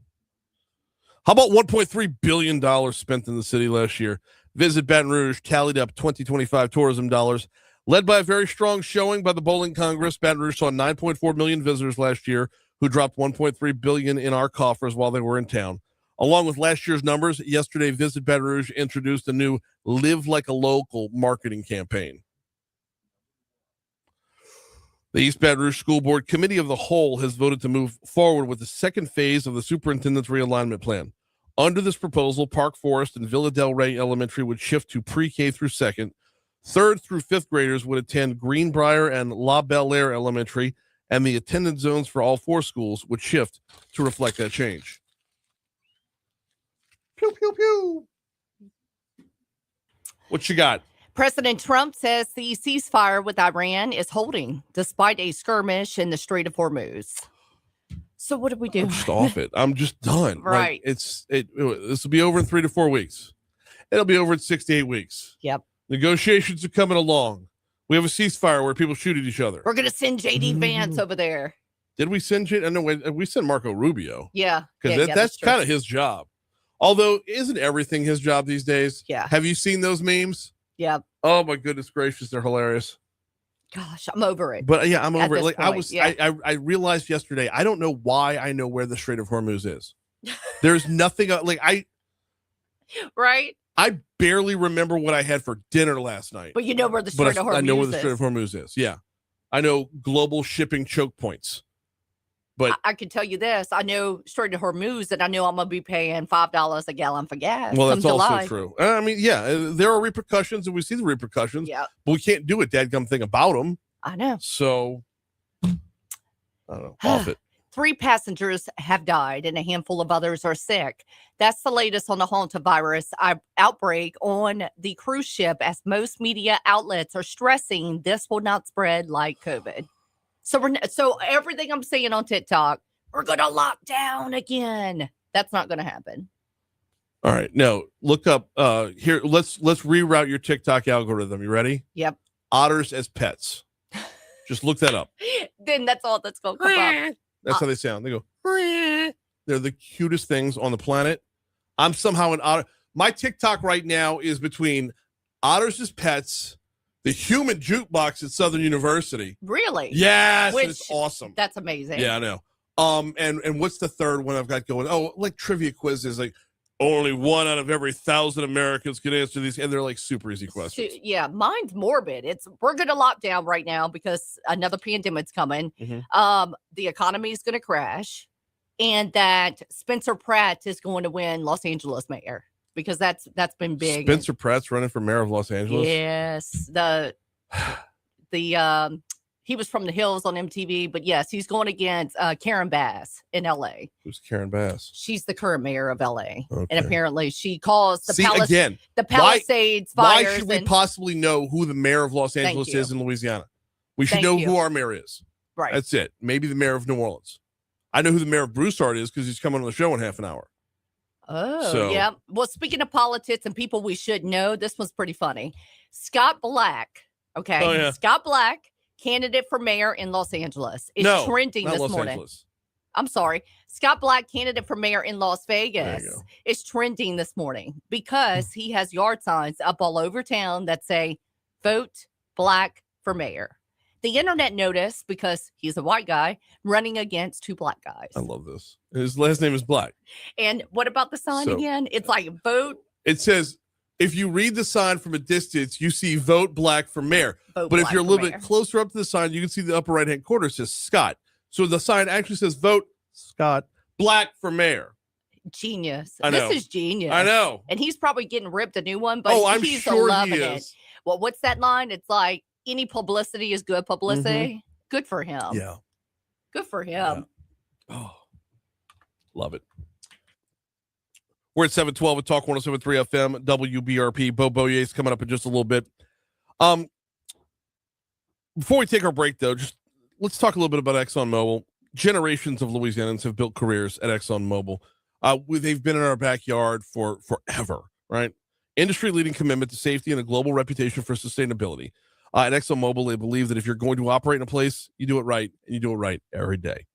How about $1.3 billion spent in the city last year? Visit Baton Rouge tallied up 2025 tourism dollars. Led by a very strong showing by the Bowling Congress, Baton Rouge saw 9.4 million visitors last year who dropped $1.3 billion in our coffers while they were in town. Along with last year's numbers, yesterday Visit Baton Rouge introduced a new Live Like a Local marketing campaign. The East Baton Rouge School Board Committee of the Whole has voted to move forward with the second phase of the superintendent's realignment plan. Under this proposal, Park Forest and Villa Del Rey Elementary would shift to pre-K through second. 3rd through 5th graders would attend Greenbrier and La Belle Aire Elementary, and the attendance zones for all 4 schools would shift to reflect that change. Pew, pew, pew. What you got? President Trump says the ceasefire with Iran is holding despite a skirmish in the Strait of Hormuz. So what do we do? I'm just off it. I'm just done. Right. Like, this will be over in 3 to 4 weeks. It'll be over in 6 to 8 weeks. Yep. Negotiations are coming along. We have a ceasefire where people shoot at each other. We're gonna send JD Vance over there. Did we send I know we sent Marco Rubio. Yeah. Because that's kind of his job. Although, isn't everything his job these days? Yeah. Have you seen those memes? Yep. Oh my goodness gracious, they're hilarious. Gosh, I'm over it. But yeah, I'm At over it. this Like point, I realized yesterday, I don't know why I know where the Strait of Hormuz is. There's nothing like Right. I barely remember what I had for dinner last night. But you know where the Strait of Hormuz is. I know where the Strait of Hormuz is. Yeah. I know global shipping choke points. But I can tell you this. I know Strait of Hormuz, and I know I'm going to be paying $5 a gallon for gas. well, that's come also July. true. I mean, yeah, there are repercussions, and we see the repercussions. Yeah. But we can't do a dadgum thing about them. I know. So, I don't know. Off it. 3 passengers have died and a handful of others are sick. That's the latest on the hantavirus outbreak on the cruise ship, as most media outlets are stressing this will not spread like COVID. So everything I'm seeing on TikTok, we're going to lock down again. That's not going to happen. All right. Now, look up here. Let's reroute your TikTok algorithm. You ready? Yep. Otters as pets. Just look that up. Then that's all that's going to come up. That's how they sound. They go, they're the cutest things on the planet. I'm somehow an otter. My TikTok right now is between otters as pets, the human jukebox at Southern University. Really? Yes, Which, it's awesome. That's amazing. Yeah, I know. And what's the third one I've got going? Oh, like trivia quizzes, like only 1 out of every 1,000 Americans can answer these, and they're like super easy questions. Yeah, mine's morbid. We're going to lock down right now because another pandemic's coming. Mhm. The economy is going to crash, and that Spencer Pratt is going to win Los Angeles mayor because that's been big. Spencer Pratt's running for mayor of Los Angeles. Yes, he was from the Hills on MTV, but yes, he's going against Karen Bass in LA. Who's Karen Bass? She's the current mayor of LA, Okay. and apparently she caused the the Palisades Why fires. should we possibly know who the mayor of Los Angeles you. is in Louisiana? We should Thank know you. who our mayor is. Right. That's it. Maybe the mayor of New Orleans. I know who the mayor of Broussard is because he's coming on the show in half an hour. Oh, So- yeah. Well, speaking of politics and people we should know, this one's pretty funny. Scott Black, okay? Oh, yeah. Scott Black, candidate for mayor in Los Angeles, is No, trending not this Los morning. Angeles. I'm sorry. Scott Black, candidate for mayor in Las There Vegas, you go. is trending this morning because he has yard signs up all over town that say, vote Black for mayor. The internet noticed because he's a white guy running against 2 black guys. I love this. His last name is Black. And what about the sign So- again? It's like, vote It says, if you read the sign from a distance, you see vote Black for mayor. vote But if Black you're a for little mayor. bit closer up to the sign, you can see the upper right-hand corner. It says Scott. So the sign actually says vote Scott Black for mayor. Genius. I know. This is genius. I know. And he's probably getting ripped a new one, but I'm he's sure loving he it. is. Well, what's that line? It's like any publicity is good publicity. Good for him. Mm-hmm. Yeah. Good for him. Yeah. Oh, love it. We're at 712 at Talk 107.3 FM, WBRP. Beau Beaullieu is coming up in just a little bit. Before we take our break, though, just let's talk a little bit about ExxonMobil. Generations of Louisianans have built careers at ExxonMobil. They've been in our backyard for forever, right? Industry-leading commitment to safety and a global reputation for sustainability. At ExxonMobil, they believe that if you're going to operate in a place, you do it right, and you do it right every day.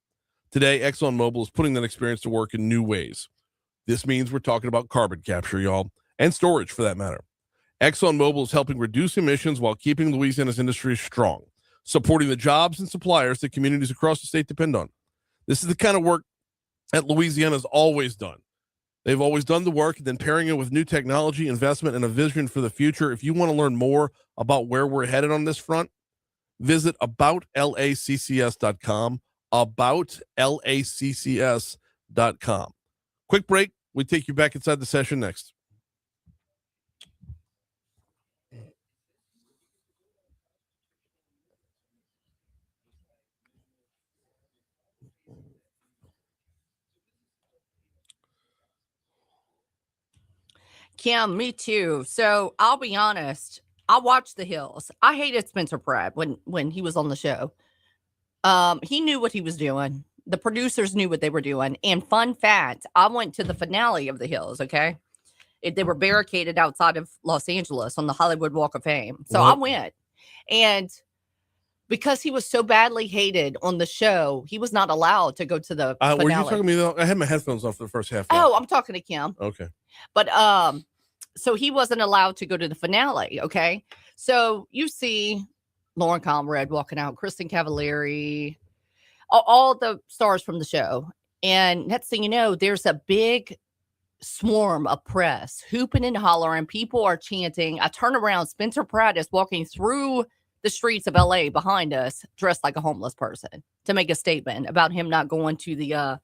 Today, ExxonMobil is putting that experience to work in new ways. This means we're talking about carbon capture, y'all, and storage for that matter. ExxonMobil is helping reduce emissions while keeping Louisiana's industry strong, supporting the jobs and suppliers that communities across the state depend on. This is the kind of work that Louisiana's always done. They've always done the work and then pairing it with new technology, investment, and a vision for the future. If you want to learn more about where we're headed on this front, visit aboutlaccs.com, aboutlaccs.com. Quick break. We take you back inside the session next. Kim, me too. So I'll be honest. I watched The Hills. I hated Spencer Pratt when he was on the show. He knew what he was doing. The producers knew what they were doing. And fun fact, I went to the finale of The Hills, okay? They were barricaded outside of Los Angeles on the Hollywood Walk of Fame. So I went. And because he was so badly hated on the show, he was not allowed to go to the finale. Were you talking to me? I had my headphones on for the first half. Oh, I'm talking to Kim. Okay. But so he wasn't allowed to go to the finale, okay? So you see Lauren Conrad walking out, Kristen Cavallari, all the stars from the show. And next thing you know, there's a big swarm of press hooping and hollering. People are chanting. I turn around. Spencer Pratt is walking through the streets of LA behind us, dressed like a homeless person, to make a statement about him not going to the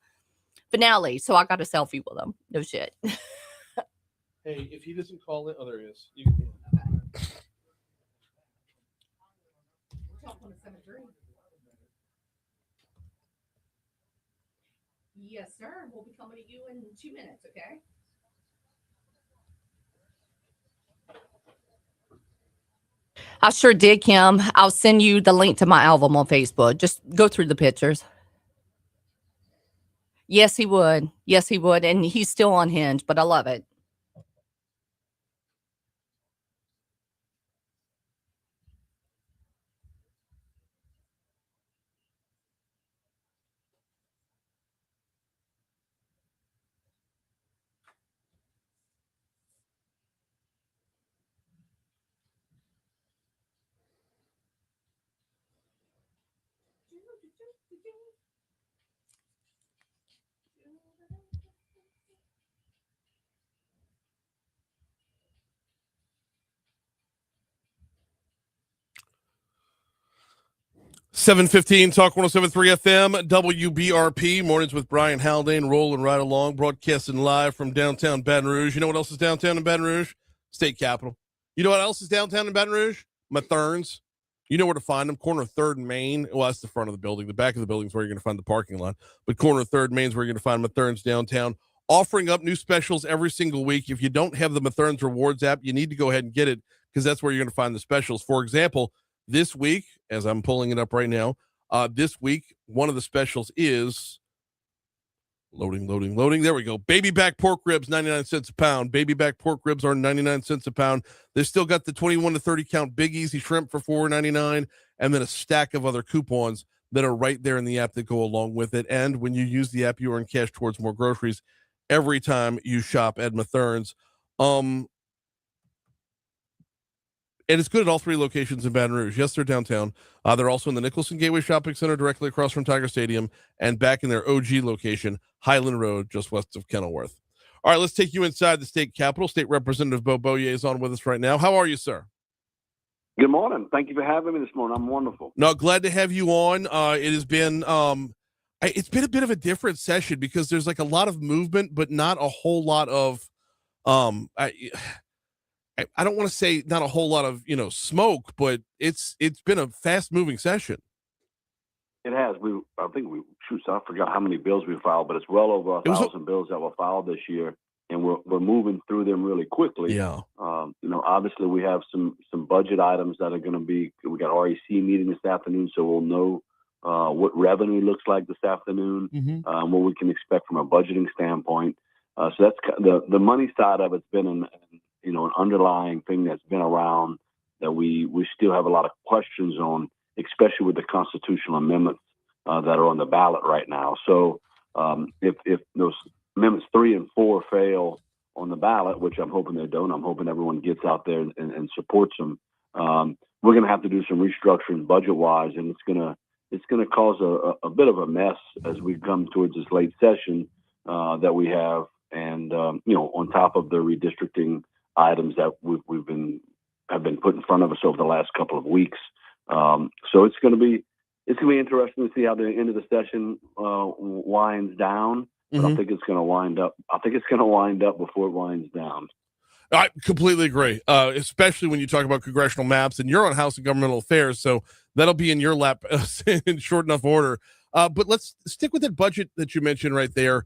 finale. So I got a selfie with him. No shit. Hey, if he doesn't call it, oh, there he is. Yes, sir. We'll be coming to you in 2 minutes, okay? I sure did, Kim. I'll send you the link to my album on Facebook. Just go through the pictures. Yes, he would. Yes, he would. And he's still on Hinge, but I love it. $7:15 Talk 107.3 FM WBRP mornings with Brian Haldane, rolling right along, broadcasting live from downtown Baton Rouge. You know what else is downtown in Baton Rouge? State Capitol. You know what else is downtown in Baton Rouge? Matherns. You know where to find them. Corner of 3rd and Main. Well, that's the front of the building. The back of the building is where you're going to find the parking lot. But corner of 3rd and Main is where you're going to find Matherns downtown, offering up new specials every single week. If you don't have the Matherns Rewards app, you need to go ahead and get it, because that's where you're going to find the specials. For example, this week, as I'm pulling it up right now, this week, one of the specials is loading. There we go. Baby back pork ribs, 99 cents a pound. Baby back pork ribs are 99 cents a pound. They've still got the 21 to 30 count Big Easy shrimp for $4.99, and then a stack of other coupons that are right there in the app that go along with it. And when you use the app, you earn cash towards more groceries every time you shop at Matherns. And it's good at all 3 locations in Baton Rouge. Yes, they're downtown. They're also in the Nicholson Gateway Shopping Center, directly across from Tiger Stadium, and back in their OG location, Highland Road, just west of Kenilworth. All right, let's take you inside the state capitol. State Representative Beau Beaulieu is on with us right now. How are you, sir? Good morning. Thank you for having me this morning. I'm wonderful. No, glad to have you on. It has been it's been a bit of a different session because there's like a lot of movement, but not a whole lot of I don't want to say not a whole lot of, smoke, but it's been a fast moving session. It has. I forgot how many bills we filed, but it's well over 1,000 bills that were filed this year, and we're moving through them really quickly. Yeah. Obviously we have some budget items that are going to be. We got REC meeting this afternoon, so we'll know what revenue looks like this afternoon, what we can expect from a budgeting standpoint. So that's the money side of it's been an underlying thing that's been around that we still have a lot of questions on, especially with the constitutional amendments that are on the ballot right now. So if those amendments 3 and 4 fail on the ballot, which I'm hoping they don't, I'm hoping everyone gets out there and supports them. We're going to have to do some restructuring budget-wise, and it's going to cause a bit of a mess as we come towards this late session that we have, and on top of the redistricting items that have been put in front of us over the last couple of weeks. So it's going to be interesting to see how the end of the session winds down. But I think it's going to wind up. I think it's going to wind up before it winds down. I completely agree, especially when you talk about congressional maps, and you're on House and Governmental Affairs, so that'll be in your lap in short enough order. But let's stick with that budget that you mentioned right there.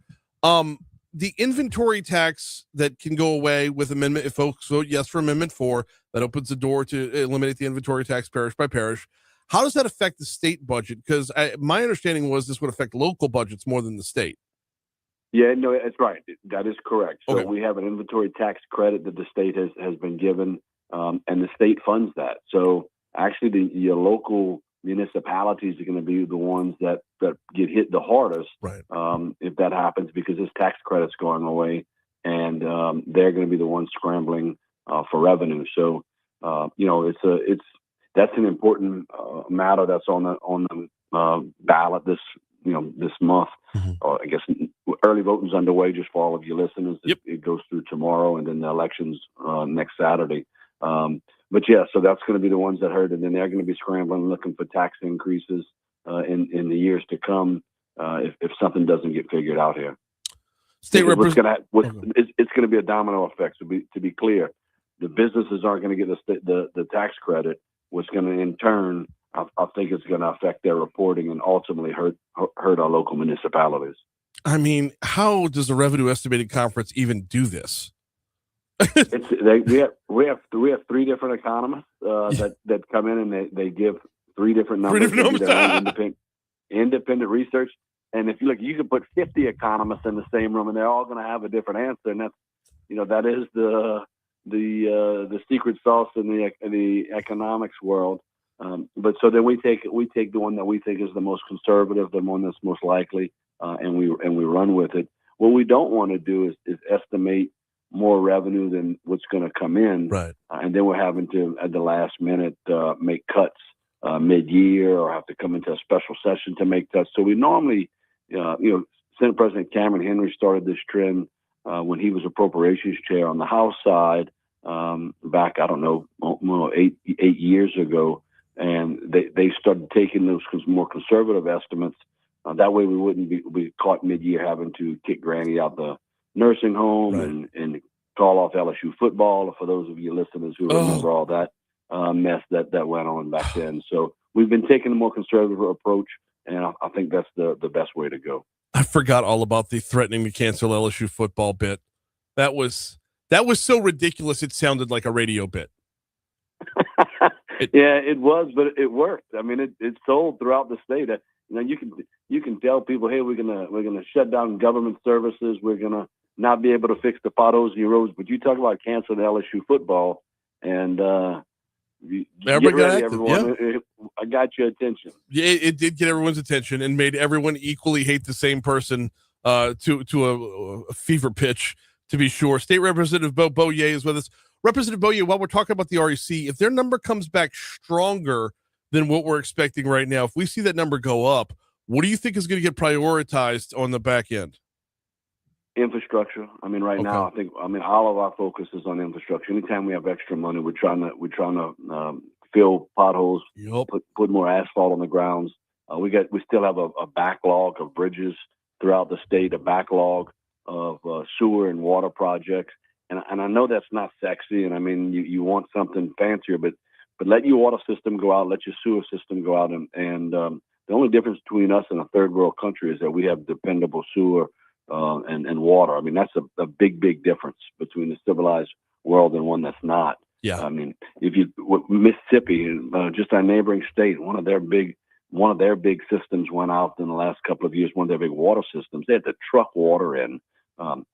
The inventory tax that can go away with amendment, if folks vote yes for Amendment 4, that opens the door to eliminate the inventory tax parish by parish. How does that affect the state budget? Because my understanding was this would affect local budgets more than the state. Yeah, no, that's right. That is correct. So Okay. we have an inventory tax credit that the state has been given, and the state funds that. So actually, your local municipalities are going to be the ones that get hit the hardest, Right. If that happens, because this tax credit's going away, and they're going to be the ones scrambling for revenue. So that's an important matter that's on the ballot this month. I guess early voting's underway just for all of you listeners. Yep. It goes through tomorrow, and then the election's next Saturday. But yeah, so that's going to be the ones that hurt, and then they're going to be scrambling, looking for tax increases in the years to come if something doesn't get figured out here. State It's representative. going to be a domino effect. So to be clear, the businesses aren't going to get the tax credit, which going to in turn, I think it's going to affect their reporting and ultimately hurt our local municipalities. I mean, how does the Revenue Estimating Conference even do this? We have three different economists that come in and they give three different numbers. Three different numbers. Independent research. And if you look, you could put 50 economists in the same room, and they're all going to have a different answer. And that is the secret sauce in the economics world. But so then we take the one that we think is the most conservative, the one that's most likely, and we run with it. What we don't want to do is estimate more revenue than what's going to come in, right? And then we're having to at the last minute make cuts mid-year, or have to come into a special session to make cuts. So we normally, Senate President Cameron Henry started this trend when he was appropriations chair on the House side back, I don't know, 8 years ago. And they started taking those more conservative estimates. That way we wouldn't be caught mid-year having to kick Granny out the nursing home, right, and call off LSU football. For those of you listeners who remember all that mess that went on back then. So we've been taking a more conservative approach, and I think that's the best way to go. I forgot all about the threatening to cancel LSU football bit. That was so ridiculous. It sounded like a radio bit. Yeah, it was, but it worked. I mean, it sold throughout the state. You can tell people, hey, we're gonna shut down government services. We're gonna not be able to fix the potholes in your roads. But you talk about canceling LSU football, and get ready, everyone. Yeah. I got your attention. Yeah, it did get everyone's attention and made everyone equally hate the same person to a fever pitch, to be sure. State Representative Beau Beaullieu is with us. Representative Beaullieu, while we're talking about the REC, if their number comes back stronger than what we're expecting right now, if we see that number go up, what do you think is going to get prioritized on the back end? Infrastructure. I mean, right now, I mean, all of our focus is on infrastructure. Anytime we have extra money, we're trying to fill potholes, put more asphalt on the grounds. We still have a backlog of bridges throughout the state, a backlog of sewer and water projects. And I know that's not sexy, and I mean, you want something fancier, but let your water system go out, let your sewer system go out, and the only difference between us and a third world country is that we have dependable sewer and water. I mean, that's a big difference between the civilized world and one that's not. Yeah. I mean, Mississippi, just our neighboring state, one of their big systems went out in the last couple of years. One of their big water systems, they had to truck water in.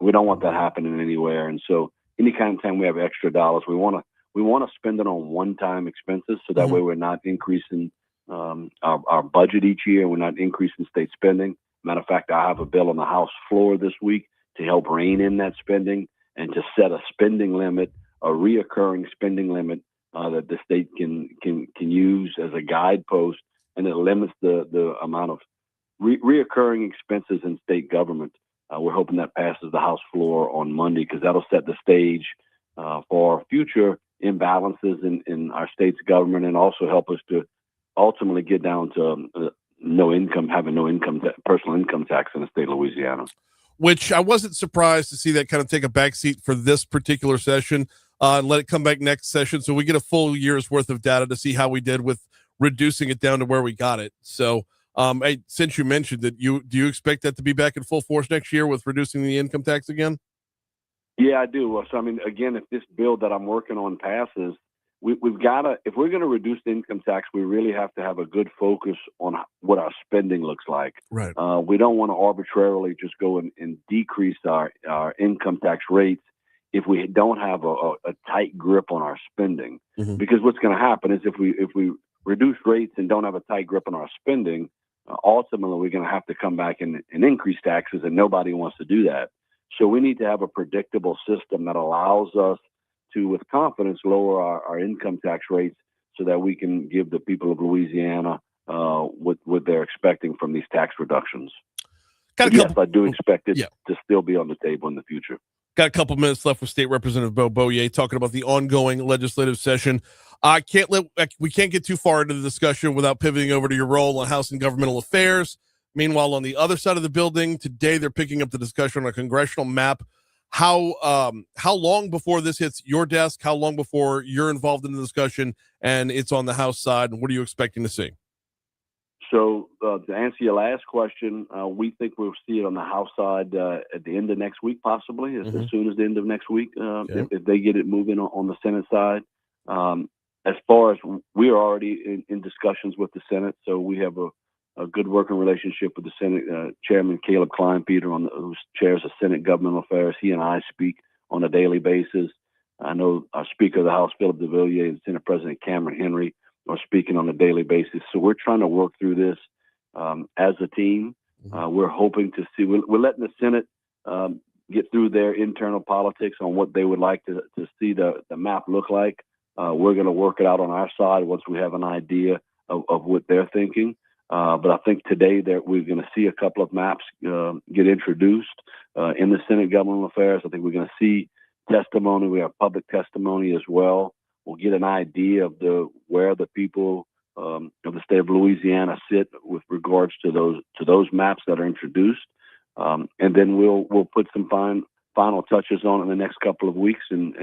We don't want that happening anywhere. And so any kind of time we have extra dollars, we want to spend it on one-time expenses. So that way we're not increasing our budget each year. We're not increasing state spending. Matter of fact, I have a bill on the House floor this week to help rein in that spending and to set a spending limit, a reoccurring spending limit that the state can use as a guidepost, and it limits the amount of reoccurring expenses in state government. We're hoping that passes the House floor on Monday, because that'll set the stage for future imbalances in our state's government, and also help us to ultimately get down to personal income tax in the state of Louisiana. Which I wasn't surprised to see that kind of take a backseat for this particular session, and let it come back next session, so we get a full year's worth of data to see how we did with reducing it down to where we got it. So since you mentioned it, do you expect that to be back in full force next year with reducing the income tax again? Yeah, I do. So, I mean, again, if this bill that I'm working on passes, we've got to, if we're going to reduce the income tax, we really have to have a good focus on what our spending looks like. Right. We don't want to arbitrarily just go and decrease our income tax rates if we don't have a tight grip on our spending. Mm-hmm. Because what's going to happen is if we reduce rates and don't have a tight grip on our spending, ultimately we're going to have to come back and increase taxes, and nobody wants to do that. So we need to have a predictable system that allows us to, with confidence, lower our income tax rates so that we can give the people of Louisiana what they're expecting from these tax reductions. Yes, I do expect it to still be on the table in the future. Got a couple minutes left with State Representative Beau Beaulieu talking about the ongoing legislative session. We can't get too far into the discussion without pivoting over to your role on House and Governmental Affairs. Meanwhile, on the other side of the building today, they're picking up the discussion on a congressional map. How long before this hits your desk? How long before you're involved in the discussion and it's on the House side? And what are you expecting to see? So to answer your last question, we think we'll see it on the House side at the end of next week, possibly as soon as the end of next week, if they get it moving on the Senate side. As far as we are already in discussions with the Senate, so we have a good working relationship with the Senate Chairman Caleb Kleinpeter, who chairs the Senate Governmental Affairs. He and I speak on a daily basis. I know our Speaker of the House, Philip de Villiers, and Senate President Cameron Henry are speaking on a daily basis. So we're trying to work through this as a team. We're hoping to see, we're letting the Senate get through their internal politics on what they would like to see the map look like. We're going to work it out on our side once we have an idea of what they're thinking. But I think today we're going to see a couple of maps get introduced in the Senate Governmental Affairs. I think we're going to see testimony. We have public testimony as well. We'll get an idea of where the people of the state of Louisiana sit with regards to those maps that are introduced, and then we'll put some final touches on it in the next couple of weeks and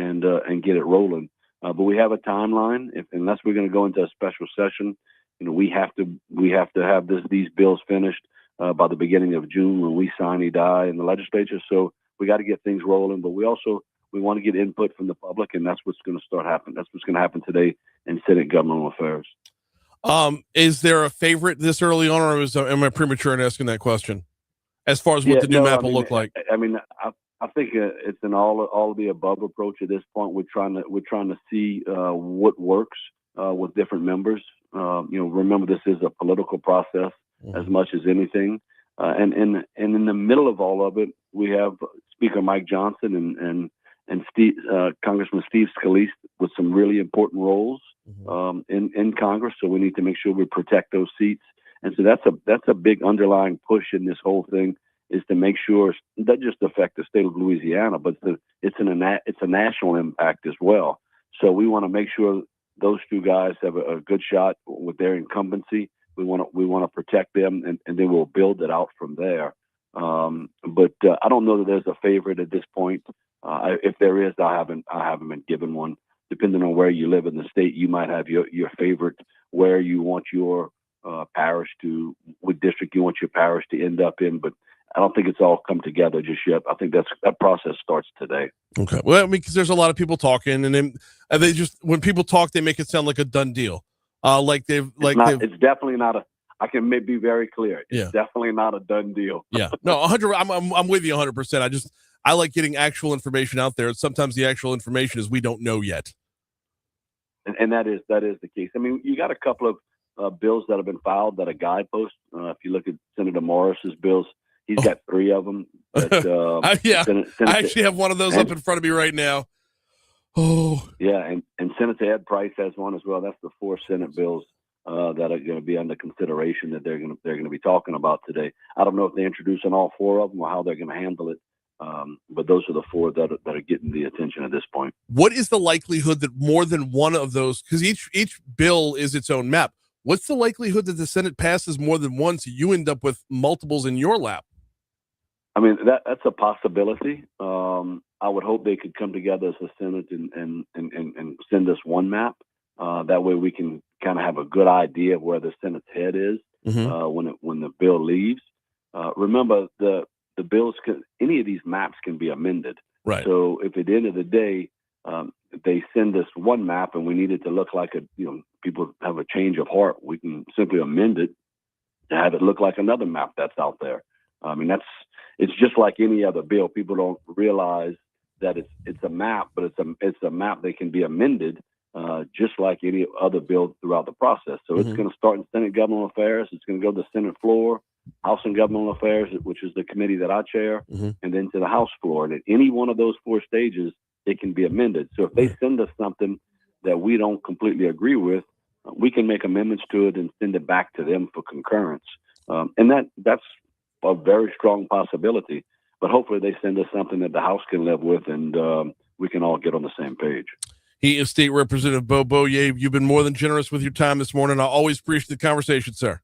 get it rolling. But we have a timeline. Unless we're going to go into a special session, we have to have these bills finished by the beginning of June when we sine die in the legislature. So we got to get things rolling. But we want to get input from the public, and that's what's going to start happening. That's what's going to happen today in Senate Governmental Affairs. Is there a favorite this early on, or am I premature in asking that question? As far as what the new map will look like, I think it's an all of the above approach at this point. We're trying to see what works with different members. Remember, this is a political process as much as anything. And in the middle of all of it, we have Speaker Mike Johnson and Congressman Steve Scalise with some really important roles in Congress. So we need to make sure we protect those seats. And so that's a big underlying push in this whole thing, is to make sure it doesn't just affect the state of Louisiana, but it's a national impact as well. So we want to make sure those two guys have a good shot with their incumbency. We want to protect them, and then we'll build it out from there. But I don't know that there's a favorite at this point. If there is, I haven't been given one. Depending on where you live in the state, you might have your favorite, where you want your parish to, what district you want your parish to end up in. But I don't think it's all come together just yet. I think that process starts today. Okay. Well, because there's a lot of people talking, and then they just, when people talk, they make it sound like a done deal. It's definitely not a. I can be very clear. It's definitely not a done deal. Yeah. No, 100. I'm with you 100%. I like getting actual information out there. Sometimes the actual information is we don't know yet. And that is the case. I mean, you got a couple of bills that have been filed that are guideposts. If you look at Senator Morris's bills, he's got 3 of them. But, Senate, I actually have one of those up in front of me right now. Oh. Yeah, and Senator Ed Price has one as well. That's the 4 Senate bills that are going to be under consideration that they're going to be talking about today. I don't know if they introduce on all 4 of them or how they're going to handle it. But those are the 4 that are getting the attention at this point. What is the likelihood that more than one of those, because each bill is its own map, what's the likelihood that the Senate passes more than one so you end up with multiples in your lap? I mean, that's a possibility. I would hope they could come together as a Senate and send us one map. That way we can kind of have a good idea of where the Senate's head is when the bill leaves. Remember, the bills any of these maps can be amended. Right. So if at the end of the day they send us one map and we need it to look like people have a change of heart. We can simply amend it to have it look like another map that's out there. I mean, it's just like any other bill. People don't realize that it's a map, but it's a map that can be amended just like any other bill throughout the process. So it's going to start in Senate Governmental Affairs. It's going to go to the Senate floor, House and Governmental Affairs, which is the committee that I chair, and then to the House floor. And at any one of those 4 stages, it can be amended. So if they send us something that we don't completely agree with, we can make amendments to it and send it back to them for concurrence. And that's a very strong possibility. But hopefully they send us something that the House can live with, and we can all get on the same page. He is State Representative Beau Beaulieu. You've been more than generous with your time this morning. I always appreciate the conversation, sir.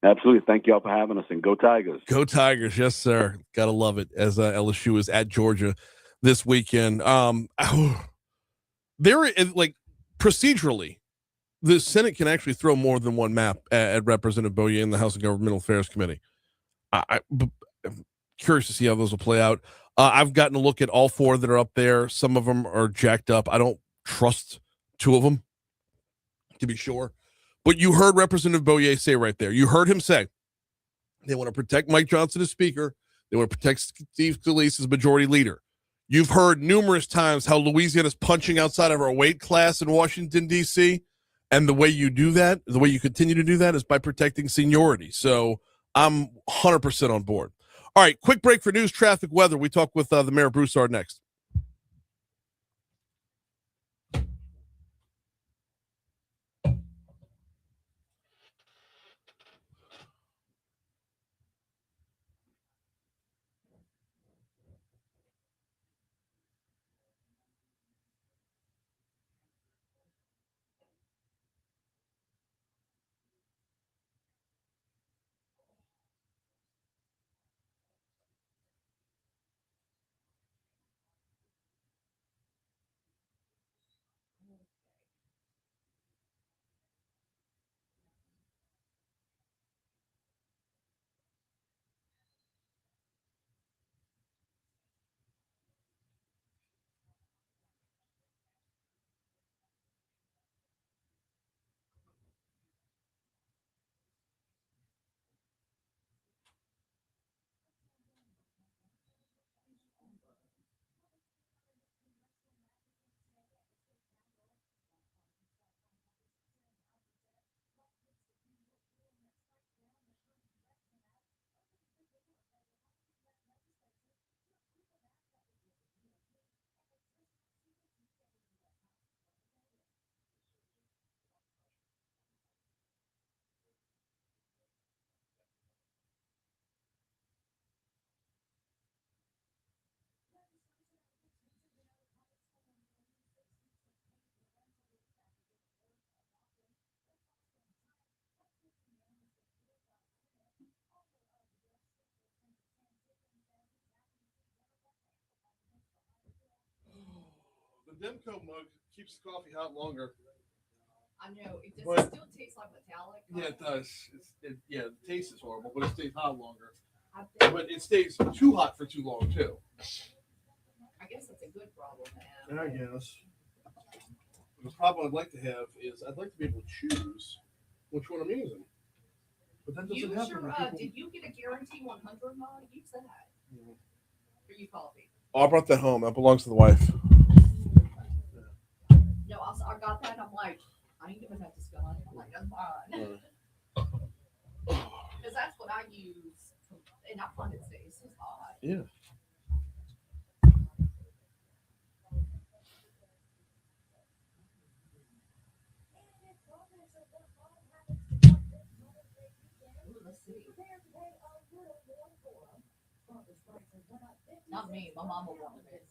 Absolutely. Thank you all for having us, and go Tigers. Go Tigers. Yes, sir. Got to love it as LSU is at Georgia this weekend. There is, like, procedurally, the Senate can actually throw more than one map at Representative Beaulieu in the House of Governmental Affairs Committee. I'm curious to see how those will play out. I've gotten a look at all 4 that are up there. Some of them are jacked up. I don't trust 2 of them, to be sure. But you heard Representative Beaulieu say right there. You heard him say they want to protect Mike Johnson as Speaker. They want to protect Steve Scalise as Majority Leader. You've heard numerous times how Louisiana is punching outside of our weight class in Washington, D.C., and the way you do that, the way you continue to do that, is by protecting seniority. So I'm 100% on board. All right, quick break for news, traffic, weather. We talk with the Mayor of Broussard next. The Demco mug keeps the coffee hot longer. I know. It does But- still taste like metallic. Yeah, it does. The taste is horrible, but it stays hot longer. I think- But it stays too hot for too long, too. I guess that's a good problem to have. I guess. The problem I'd like to have is I'd like to be able to choose which one I'm using. But that doesn't Use happen. your, when people... did you get a guarantee 100 mug? Use that. Mhm. For you coffee. Oh, I brought that home. That belongs to the wife. No, I got that. I'm like, I ain't giving that to Scott. I'm like, that's fine. Because that's what I use. And I find it stays so hot. Yeah. Ooh, let's see. Not me. My mama wanted it.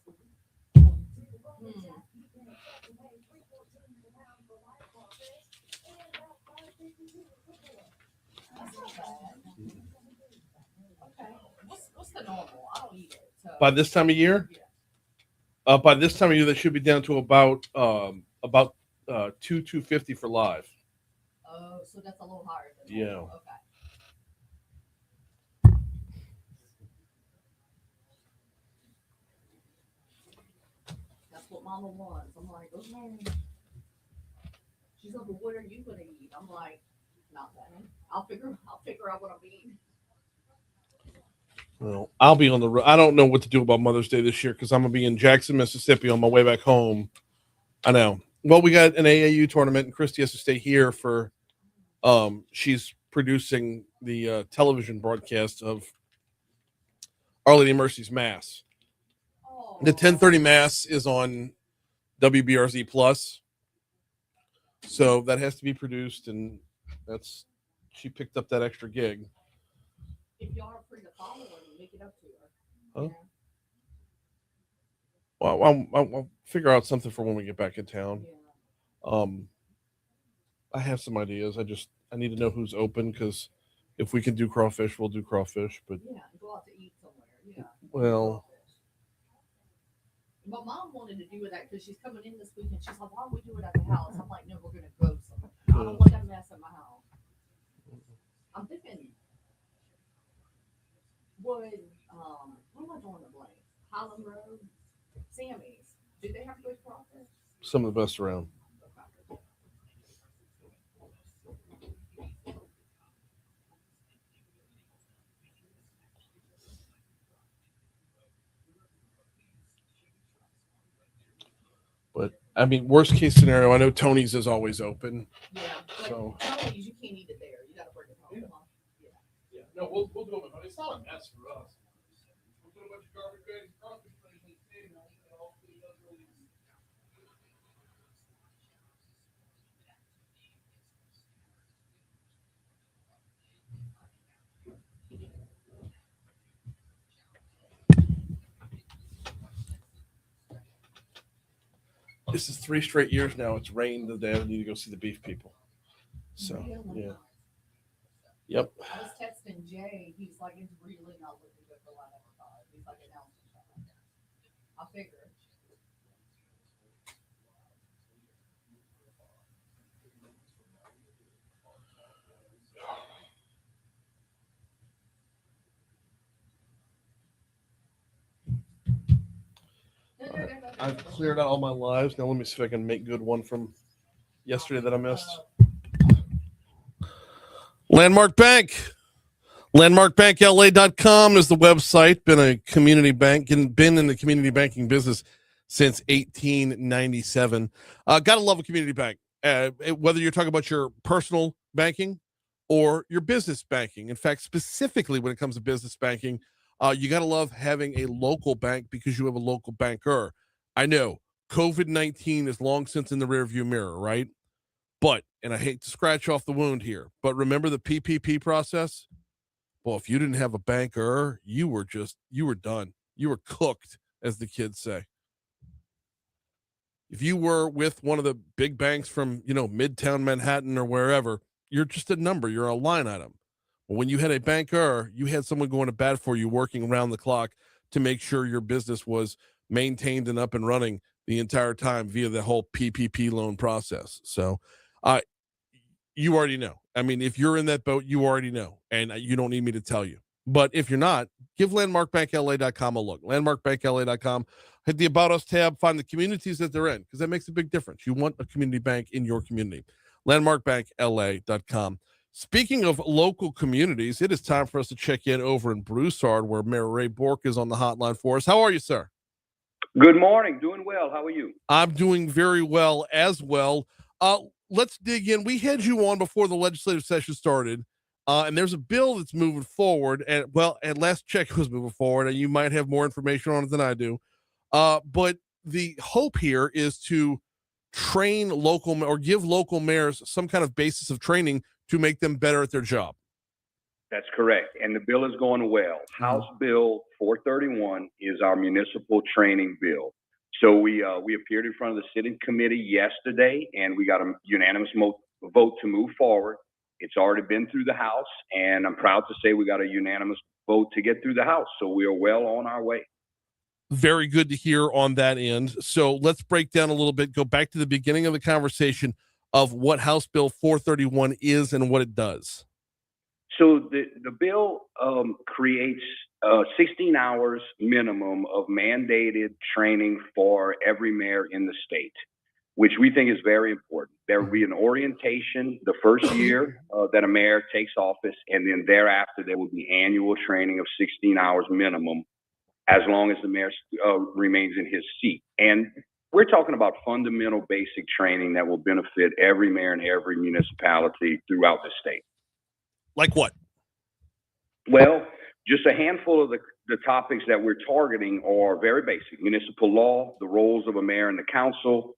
That's not bad. Okay. What's the normal? I don't eat it. So. By this time of year? Yeah. By this time of year, they should be down to about $2.50 for live. Oh, so that's a little higher than Yeah. normal. Okay. That's what what Mama wants. I'm like, okay. She's like, well, what are you gonna eat? I'm like, not that. I'll figure out what I'm eating. Well, I'll be on the road. I don't know what to do about Mother's Day this year because I'm gonna be in Jackson, Mississippi on my way back home. I know. Well, we got an AAU tournament, and Christy has to stay here for. She's producing the television broadcast of Our Lady of Mercy's Mass. Oh. The 10:30 Mass is on WBRZ Plus, so that has to be produced, and she picked up that extra gig. If y'all are free to follow her, make it up to her. Huh? Well, I'll figure out something for when we get back in town. Yeah. I have some ideas. I need to know who's open because if we can do crawfish, we'll do crawfish. But Yeah, go out to eat somewhere. Yeah. well, my mom wanted to do that because she's coming in this week, and she's like, "Why don't we do it at the house?" I'm like, "No, we're gonna go somewhere. I don't want that mess in my house." I'm thinking, what am I drawing a blank? Highland Road, Sammy's. Do they have good crawfish? some of the best around. But I mean, worst case scenario, I know Tony's is always open. Yeah. But So Tony's, you can't eat it there. You got to bring it home. Yeah. Yeah, no, we'll do it. It's not a mess for us. We'll put a bunch of garbage bags, crawfish trays on the table, and hopefully it doesn't really. This is 3 straight years now. It's rained the day I need to go see the beef people. So yeah. Yep. I was texting Jay. He's like, it's really not looking good for line number 5. He's like, announcing. I figured. I've cleared out all my lives. Now let me see if I can make good one from yesterday that I missed. Landmark Bank. LandmarkBankLA.com is the website. Been a community bank, been in the community banking business since 1897. Gotta love a community bank. Whether you're talking about your personal banking or your business banking. In fact, specifically when it comes to business banking, you gotta love having a local bank because you have a local banker. I know COVID-19 is long since in the rearview mirror, right? But, and I hate to scratch off the wound here, but remember the PPP process? Well, if you didn't have a banker, you were done. You were cooked, as the kids say. If you were with one of the big banks from, Midtown Manhattan or wherever, you're just a number. You're a line item. But when you had a banker, you had someone going to bat for you, working around the clock to make sure your business was maintained and up and running the entire time via the whole PPP loan process. So, you already know. I mean, if you're in that boat, you already know, and you don't need me to tell you. But if you're not, give LandmarkBankLA.com a look. LandmarkBankLA.com. Hit the About Us tab, find the communities that they're in, because that makes a big difference. You want a community bank in your community. LandmarkBankLA.com. Speaking of local communities, it is time for us to check in over in Broussard, where Mayor Ray Borque is on the hotline for us. How are you, sir? Good morning. Doing well. How are you? I'm doing very well as well. Let's dig in. We had you on before the legislative session started, and there's a bill that's moving forward. And at last check, it was moving forward, and you might have more information on it than I do. But the hope here is to train local or give local mayors some kind of basis of training to make them better at their job. That's correct. And the bill is going well. House Bill 431 is our municipal training bill. So we appeared in front of the sitting committee yesterday, and we got a unanimous vote to move forward. It's already been through the House, and I'm proud to say we got a unanimous vote to get through the House. So we are well on our way. Very good to hear on that end. So let's break down a little bit, go back to the beginning of the conversation of what House Bill 431 is and what it does. So the bill creates 16 hours minimum of mandated training for every mayor in the state, which we think is very important. There will be an orientation the first year that a mayor takes office, and then thereafter there will be annual training of 16 hours minimum as long as the mayor remains in his seat. And we're talking about fundamental basic training that will benefit every mayor and every municipality throughout the state. Like what? Well, just a handful of the topics that we're targeting are very basic. Municipal law, the roles of a mayor and the council,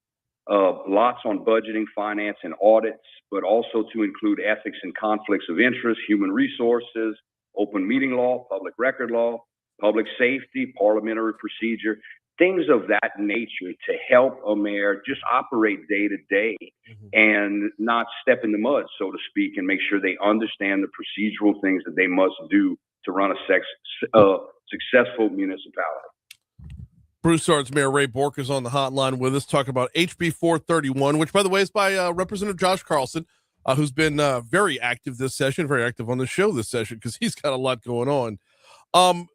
lots on budgeting, finance, and audits, but also to include ethics and conflicts of interest, human resources, open meeting law, public record law, public safety, parliamentary procedure, things of that nature to help a mayor just operate day to day and not step in the mud, so to speak, and make sure they understand the procedural things that they must do to run a successful municipality. Broussard's Mayor Ray Borque is on the hotline with us, talking about HB 431, which, by the way, is by Representative Josh Carlson, who's been very active this session, very active on the show this session, because he's got a lot going on.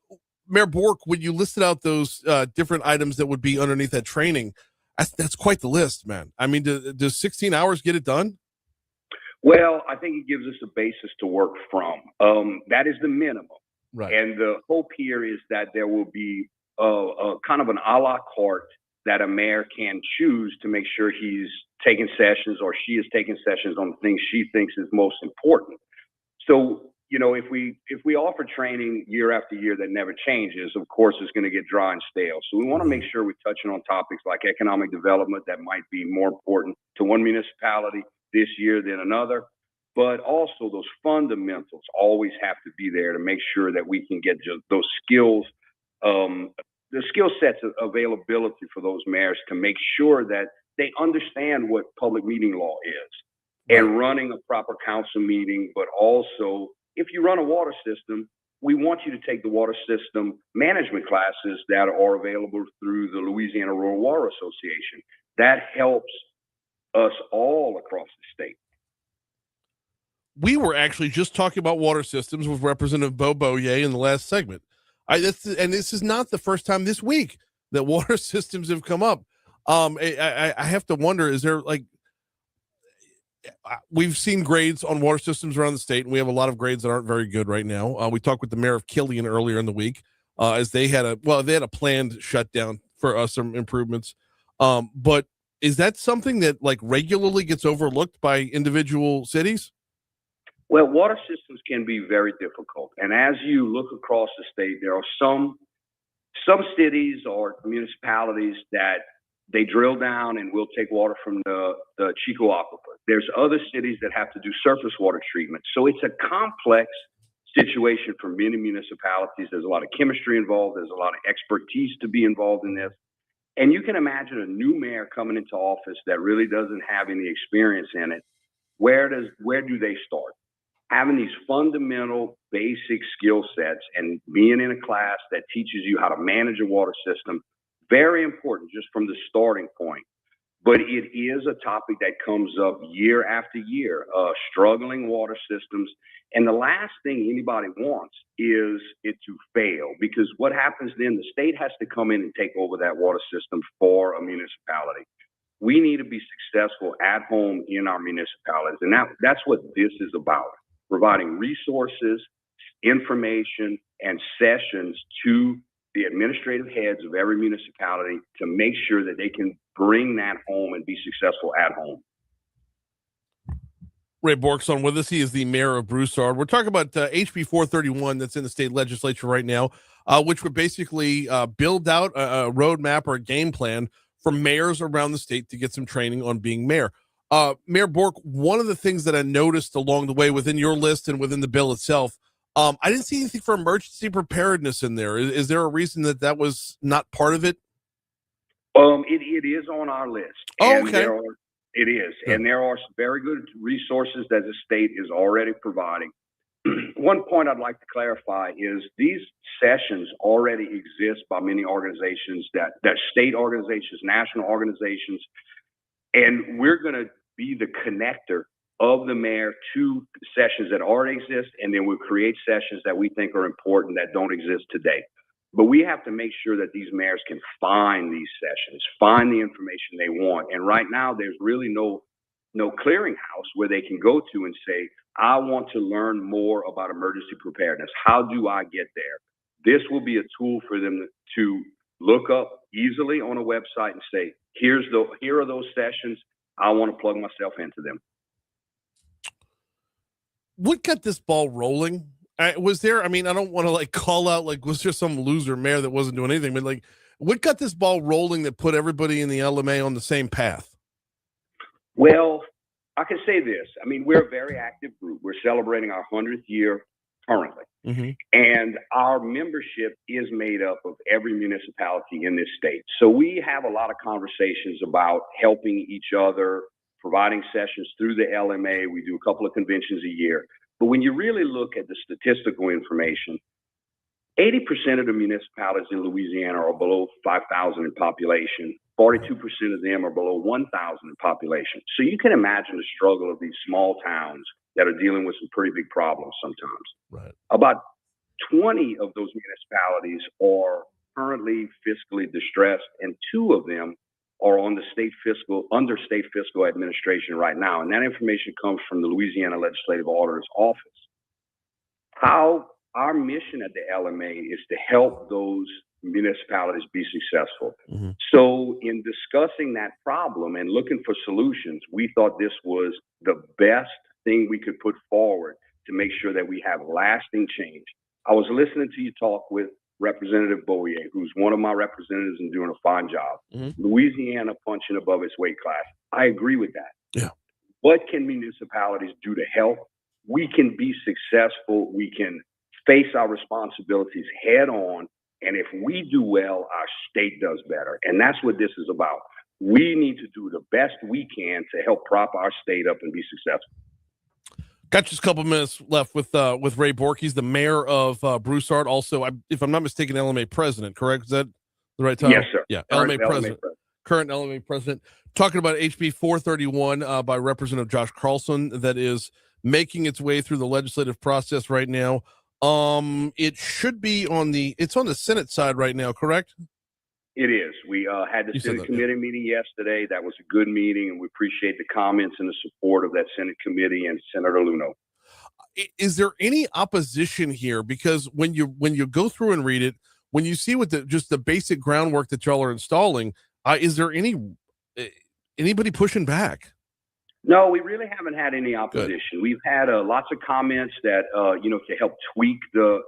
Mayor Borque, when you listed out those different items that would be underneath that training, that's quite the list, man. I mean, does 16 hours get it done? Well, I think it gives us a basis to work from. That is the minimum. Right. And the hope here is that there will be a kind of an a la carte that a mayor can choose to make sure he's taking sessions or she is taking sessions on the things she thinks is most important. So, you know, if we offer training year after year that never changes, of course, it's going to get dry and stale. So we want to make sure we're touching on topics like economic development that might be more important to one municipality this year than another. But also those fundamentals always have to be there to make sure that we can get just those skills, the skill sets of availability for those mayors to make sure that they understand what public meeting law is and running a proper council meeting. But also, if you run a water system, we want you to take the water system management classes that are available through the Louisiana Rural Water Association. That helps us all across the state. We were actually just talking about water systems with Representative Beau Beaullieu in the last segment. And this is not the first time this week that water systems have come up. I have to wonder, is there we've seen grades on water systems around the state, and we have a lot of grades that aren't very good right now. We talked with the mayor of Killian earlier in the week, as they had a planned shutdown for some improvements. But is that something that regularly gets overlooked by individual cities? Well, water systems can be very difficult. And as you look across the state, there are some cities or municipalities that they drill down and will take water from the Chico Aquifer. There's other cities that have to do surface water treatment. So it's a complex situation for many municipalities. There's a lot of chemistry involved. There's a lot of expertise to be involved in this. And you can imagine a new mayor coming into office that really doesn't have any experience in it. Where do they start? Having these fundamental basic skill sets and being in a class that teaches you how to manage a water system, very important just from the starting point. But it is a topic that comes up year after year, struggling water systems. And the last thing anybody wants is it to fail, because what happens then, the state has to come in and take over that water system for a municipality. We need to be successful at home in our municipalities. And that's what this is about. Providing resources, information, and sessions to the administrative heads of every municipality to make sure that they can bring that home and be successful at home. Ray Borque's on with us. He is the mayor of Broussard. We're talking about HB 431 that's in the state legislature right now, which would basically build out a roadmap or a game plan for mayors around the state to get some training on being mayor. Mayor Borque, one of the things that I noticed along the way within your list and within the bill itself, I didn't see anything for emergency preparedness in there. Is there a reason that was not part of it? It is on our list. Oh, okay. It is. Good. And there are some very good resources that the state is already providing. One point I'd like to clarify is these sessions already exist by many organizations, that state organizations, national organizations, and we're going to be the connector of the mayor to sessions that already exist, and then we'll create sessions that we think are important that don't exist today. But we have to make sure that these mayors can find these sessions, find the information they want. And right now, there's really no clearinghouse where they can go to and say, I want to learn more about emergency preparedness. How do I get there? This will be a tool for them to look up easily on a website and say, here are those sessions. I want to plug myself into them. What got this ball rolling? Was there, I mean, I don't want to like call out, like, was there some loser mayor that wasn't doing anything, but like, what got this ball rolling that put everybody in the LMA on the same path? Well, I can say this. I mean, we're a very active group. We're celebrating our 100th year currently. Mm-hmm. And our membership is made up of every municipality in this state. So we have a lot of conversations about helping each other, providing sessions through the LMA. We do a couple of conventions a year. But when you really look at the statistical information, 80% of the municipalities in Louisiana are below 5,000 in population. 42% of them are below 1,000 in population. So you can imagine the struggle of these small towns that are dealing with some pretty big problems sometimes. Right. About 20 of those municipalities are currently fiscally distressed, and 2 of them are on the under state fiscal administration right now. And that information comes from the Louisiana Legislative Auditor's Office. Our mission at the LMA is to help those municipalities be successful. Mm-hmm. So in discussing that problem and looking for solutions, we thought this was the best thing we could put forward to make sure that we have lasting change. I was listening to you talk with Representative Beau Beaullieu, who's one of my representatives and doing a fine job. Mm-hmm. Louisiana punching above its weight class. I agree with that. Yeah. What can municipalities do to help? We can be successful. We can face our responsibilities head on. And if we do well, our state does better. And that's what this is about. We need to do the best we can to help prop our state up and be successful. Got just a couple minutes left with Ray Borque. He's the mayor of Broussard. Also, if I'm not mistaken, LMA president, correct? Is that the right title? Yes, sir. Yeah, LMA president. Current LMA president. Talking about HB 431 by Representative Josh Carlson that is making its way through the legislative process right now. It should be on the Senate side right now, correct? It is. We had the Senate committee meeting yesterday. That was a good meeting, and we appreciate the comments and the support of that Senate committee and Senator Luno. Is there any opposition here? Because when you go through and read it, when you see what just the basic groundwork that y'all are installing, is there anybody pushing back? No, we really haven't had any opposition. Good. We've had lots of comments that to help tweak the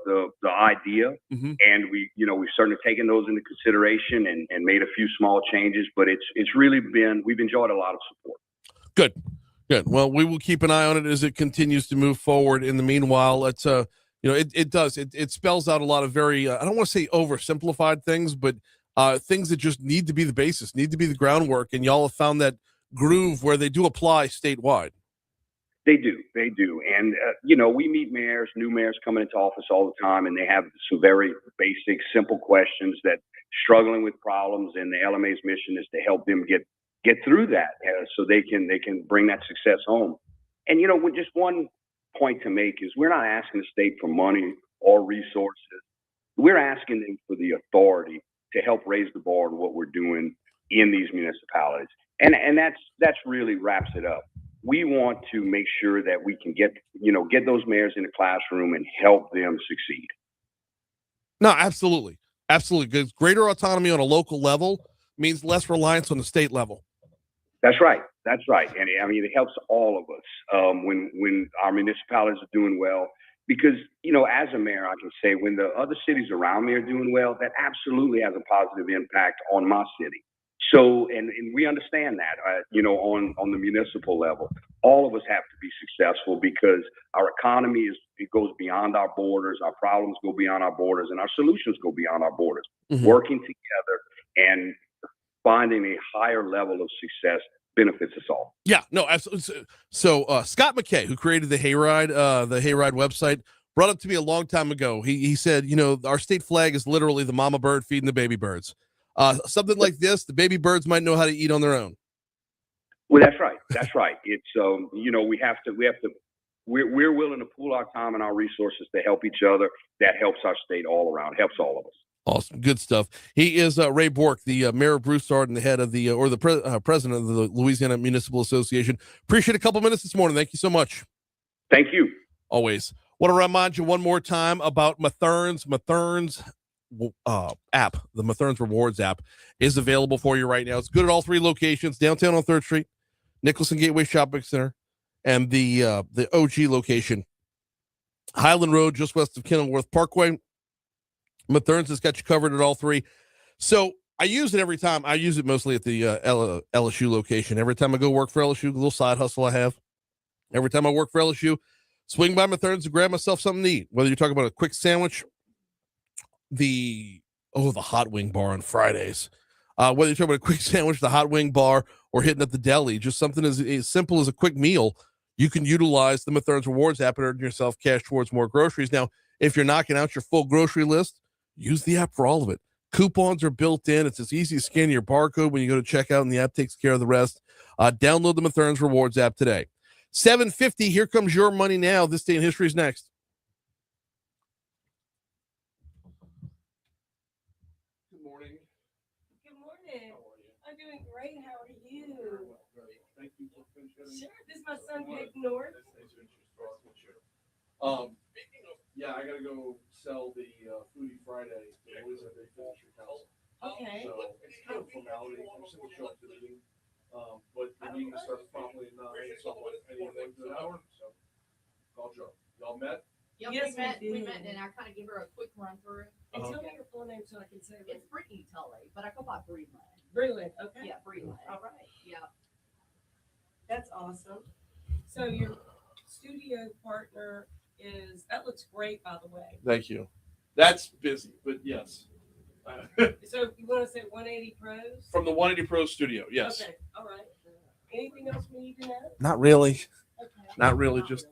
idea, mm-hmm. and we've certainly taken those into consideration and made a few small changes. But it's really we've enjoyed a lot of support. Good. Well, we will keep an eye on it as it continues to move forward. In the meanwhile, it's it spells out a lot of very I don't want to say oversimplified things, but things that just need to be the basis, need to be the groundwork, and y'all have found that groove where they do apply statewide. They do. And, we meet mayors, new mayors coming into office all the time, and they have some very basic, simple questions that struggling with problems, and the LMA's mission is to help them get through that so they can bring that success home. And, with just one point to make is we're not asking the state for money or resources. We're asking them for the authority to help raise the bar on what we're doing in these municipalities. And that's really wraps it up. We want to make sure that we can get those mayors in the classroom and help them succeed. No, absolutely. Because greater autonomy on a local level means less reliance on the state level. That's right. And I mean, it helps all of us when our municipalities are doing well. Because, as a mayor, I can say when the other cities around me are doing well, that absolutely has a positive impact on my city. So, and we understand that, on the municipal level, all of us have to be successful because our economy goes beyond our borders, our problems go beyond our borders, and our solutions go beyond our borders. Mm-hmm. Working together and finding a higher level of success benefits us all. Yeah, no, absolutely. So Scott McKay, who created the Hayride website, brought up to me a long time ago. He said, our state flag is literally the mama bird feeding the baby birds. Something like this, the baby birds might know how to eat on their own. Well, that's right. That's right. It's we're willing to pool our time and our resources to help each other. That helps our state all around. Helps all of us. Awesome, good stuff. He is Ray Borque, the mayor of Broussard and the head of the president of the Louisiana Municipal Association. Appreciate a couple minutes this morning. Thank you so much. Thank you. Always. Want to remind you one more time about Mathern's app. The Mathern's Rewards app is available for you right now. It's good at all three locations: downtown on 3rd Street, Nicholson Gateway Shopping Center, and the OG location, Highland Road, just west of Kenilworth Parkway. Mathern's has got you covered at all three. So I use it every time. I use it mostly at the LSU location. Every time I go work for LSU, a little side hustle I have. Every time I work for LSU, swing by Mathern's to grab myself something to eat. Whether you're talking about a quick sandwich, the hot wing bar on Fridays. Whether you're talking about a quick sandwich, the hot wing bar, or hitting at the deli, just something as simple as a quick meal, you can utilize the Mathern's Rewards app and earn yourself cash towards more groceries. Now, if you're knocking out your full grocery list, use the app for all of it. Coupons are built in. It's as easy as scanning your barcode when you go to checkout, and the app takes care of the rest. Download the Mathern's Rewards app today. 7:50, here comes your money now. This Day in History is next. Good morning. Good morning. I'm doing great. How are you? Thank you. Sure. This is my son, Peg North. Yeah, I gotta go sell the Foodie Friday. Always a big industry council. Okay. So it's kind of formality. I'm just gonna show up to the meeting. But the meeting starts promptly at 9, so I need a good hour. So call Joe. Y'all met? Yep, Yes, we we met, did. and I kind of give her a quick run through. And tell me your full name so I can say It's Brittany Tully, but I go by Breland. Breland. Okay. Yeah, Breland. All right. Yeah. That's awesome. So your studio partner that looks great, by the way. Thank you. That's busy, but yes. So you want to say 180 Pros? From the 180 Pro studio, yes. Okay. All right. Anything else we need to know? Not really. Okay. Not really. Just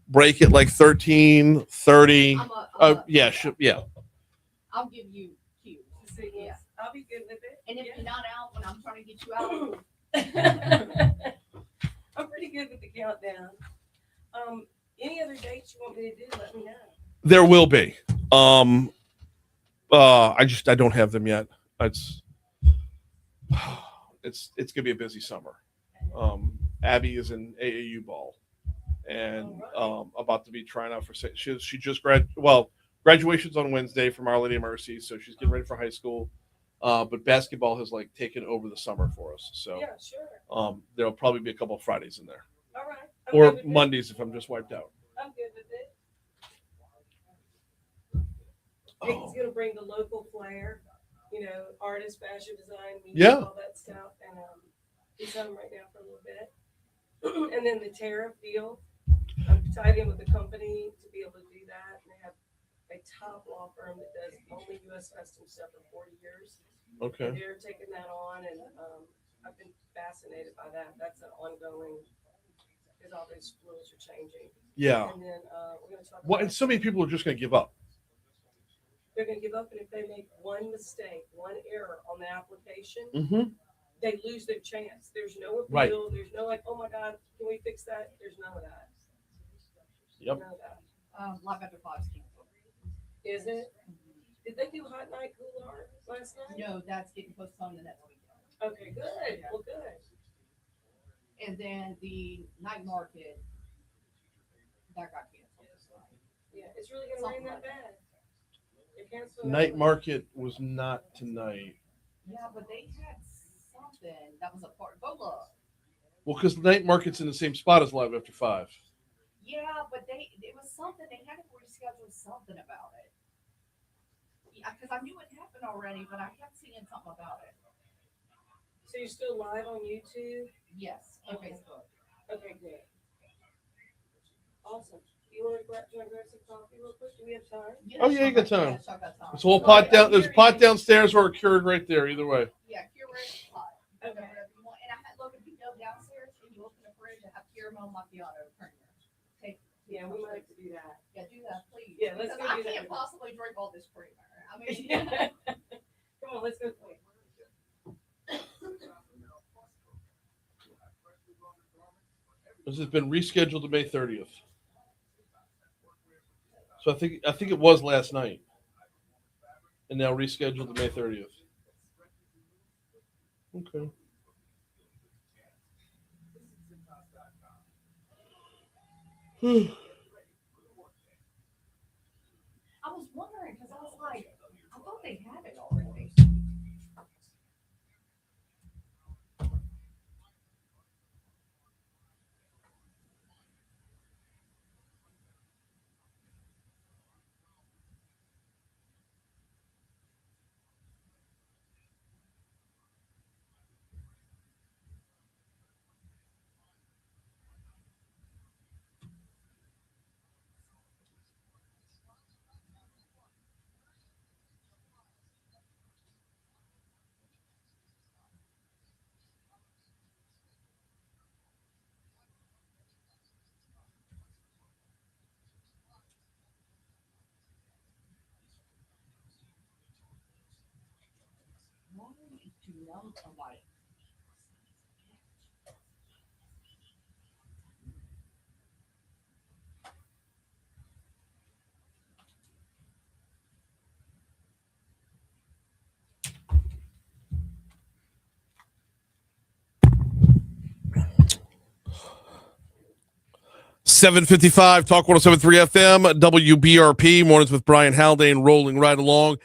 break it like 13, 30. Yeah. I'll give you cues. See, yes. I'll be good with it. And if Yeah. you're not out when I'm trying to get you out, I'm pretty good with the countdown. Any other dates you want me to do, let me know. There will be. I don't have them yet. It's gonna be a busy summer. Abby is in AAU ball, and about to be trying out for. She just graduation's on Wednesday from Our Lady of Mercy, so she's getting ready for high school. But basketball has taken over the summer for us. So Yeah, sure. There'll probably be a couple of Fridays in there, All right. or Mondays if I'm just wiped out. I'm good with it. It's gonna bring the local flair, artist, fashion design, media, all that stuff, and he's on right now for a little bit. And then the tariff deal, I'm tied in with the company to be able to do that. And they have a top law firm that does only U.S. custom stuff for 40 years. Okay. And they're taking that on, and I've been fascinated by that. That's an ongoing, because all these rules are changing. Yeah. And then we're going to talk Well, about, and so many people are just going to give up. they're going to give up, and if they make one mistake, one error on the application, Mm-hmm. they lose their chance. There's no appeal. Right. There's no oh my God, can we fix that? There's none of that. Yep. None of that. Live after 5's canceled. Is it? Did they do Hot Night Cool Art last night? No, that's getting postponed the next weekend. Okay, good. Well, good. And then the night market, that got canceled. Yeah, it's really going to rain that bad. They're canceling Night it. market was not tonight. Yeah, but they had something that was a part. Go look. Well, because night market's in the same spot as Live After 5. Yeah, but it was something. They had to reschedule something about it. Yeah, because I knew it happened already, but I kept seeing something about it. So you're still live on YouTube? Yes, on Okay. Facebook. Okay, good. Awesome. You want to grab some coffee real quick? Do we have time? Oh, yeah, you got time. Yes, I got time. There's a little pot down. There's a pot downstairs or a Keurig right there. Either way. Yeah, Keurig pot. Okay. Whatever you want. And I had look if you go downstairs and you open the fridge and have caramel macchiato creamer. Take. Yeah, we might have to do that. Yeah, do that, please. Yeah, let's Because go I do that. can't possibly drink all this creamer. I mean, Come on, let's go quick. This has been rescheduled to May 30th. So I think it was last night, and now rescheduled to May 30th. Okay. I was wondering because I was like, I thought they had it already. Why do you know somebody? $7:55, Talk 107.3 FM, WBRP, mornings with Brian Haldane, rolling right along.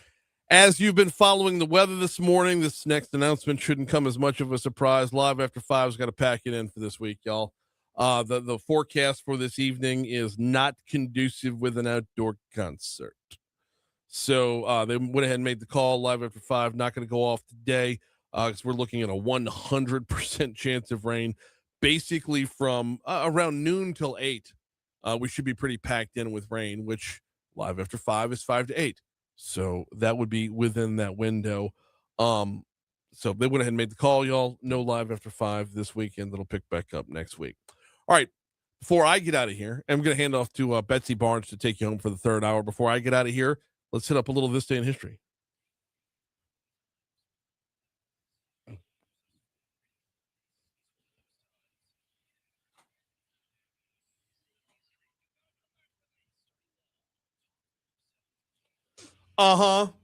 As you've been following the weather this morning, this next announcement shouldn't come as much of a surprise. Live After 5's got to pack it in for this week, y'all. The forecast for this evening is not conducive with an outdoor concert. So they went ahead and made the call. Live After 5, not going to go off today because we're looking at a 100% chance of rain. Basically from around noon till 8, we should be pretty packed in with rain, which Live After 5 is 5 to 8. So that would be within that window. So they went ahead and made the call, y'all. No Live After 5 this weekend. It'll pick back up next week. All right. Before I get out of here, I'm going to hand off to Betsy Barnes to take you home for the third hour. Before I get out of here, let's hit up a little This Day in History. All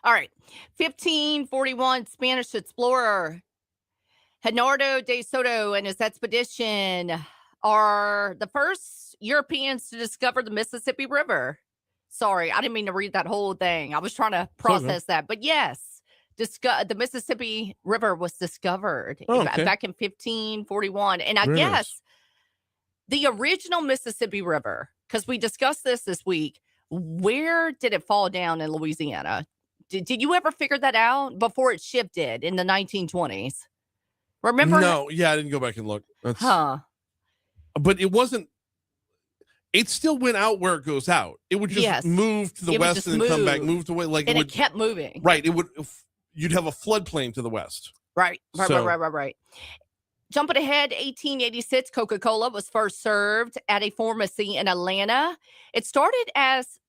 right. 1541, Spanish explorer Hernando de Soto and his expedition are the first Europeans to discover the Mississippi River. Sorry, I didn't mean to read that whole thing. I was trying to process that. But yes, the Mississippi River was discovered back in 1541. And I guess the original Mississippi River, because we discussed this week, where did it fall down in Louisiana? Did you ever figure that out before it shifted in the 1920s? Remember? No, yeah, I didn't go back and look. But it wasn't. It still went out where it goes out. It would just move to the west and then come back, move away. Like and it kept moving. Right. It would. You'd have a floodplain to the west. Right. Jumping ahead, 1886, Coca-Cola was first served at a pharmacy in Atlanta. It started as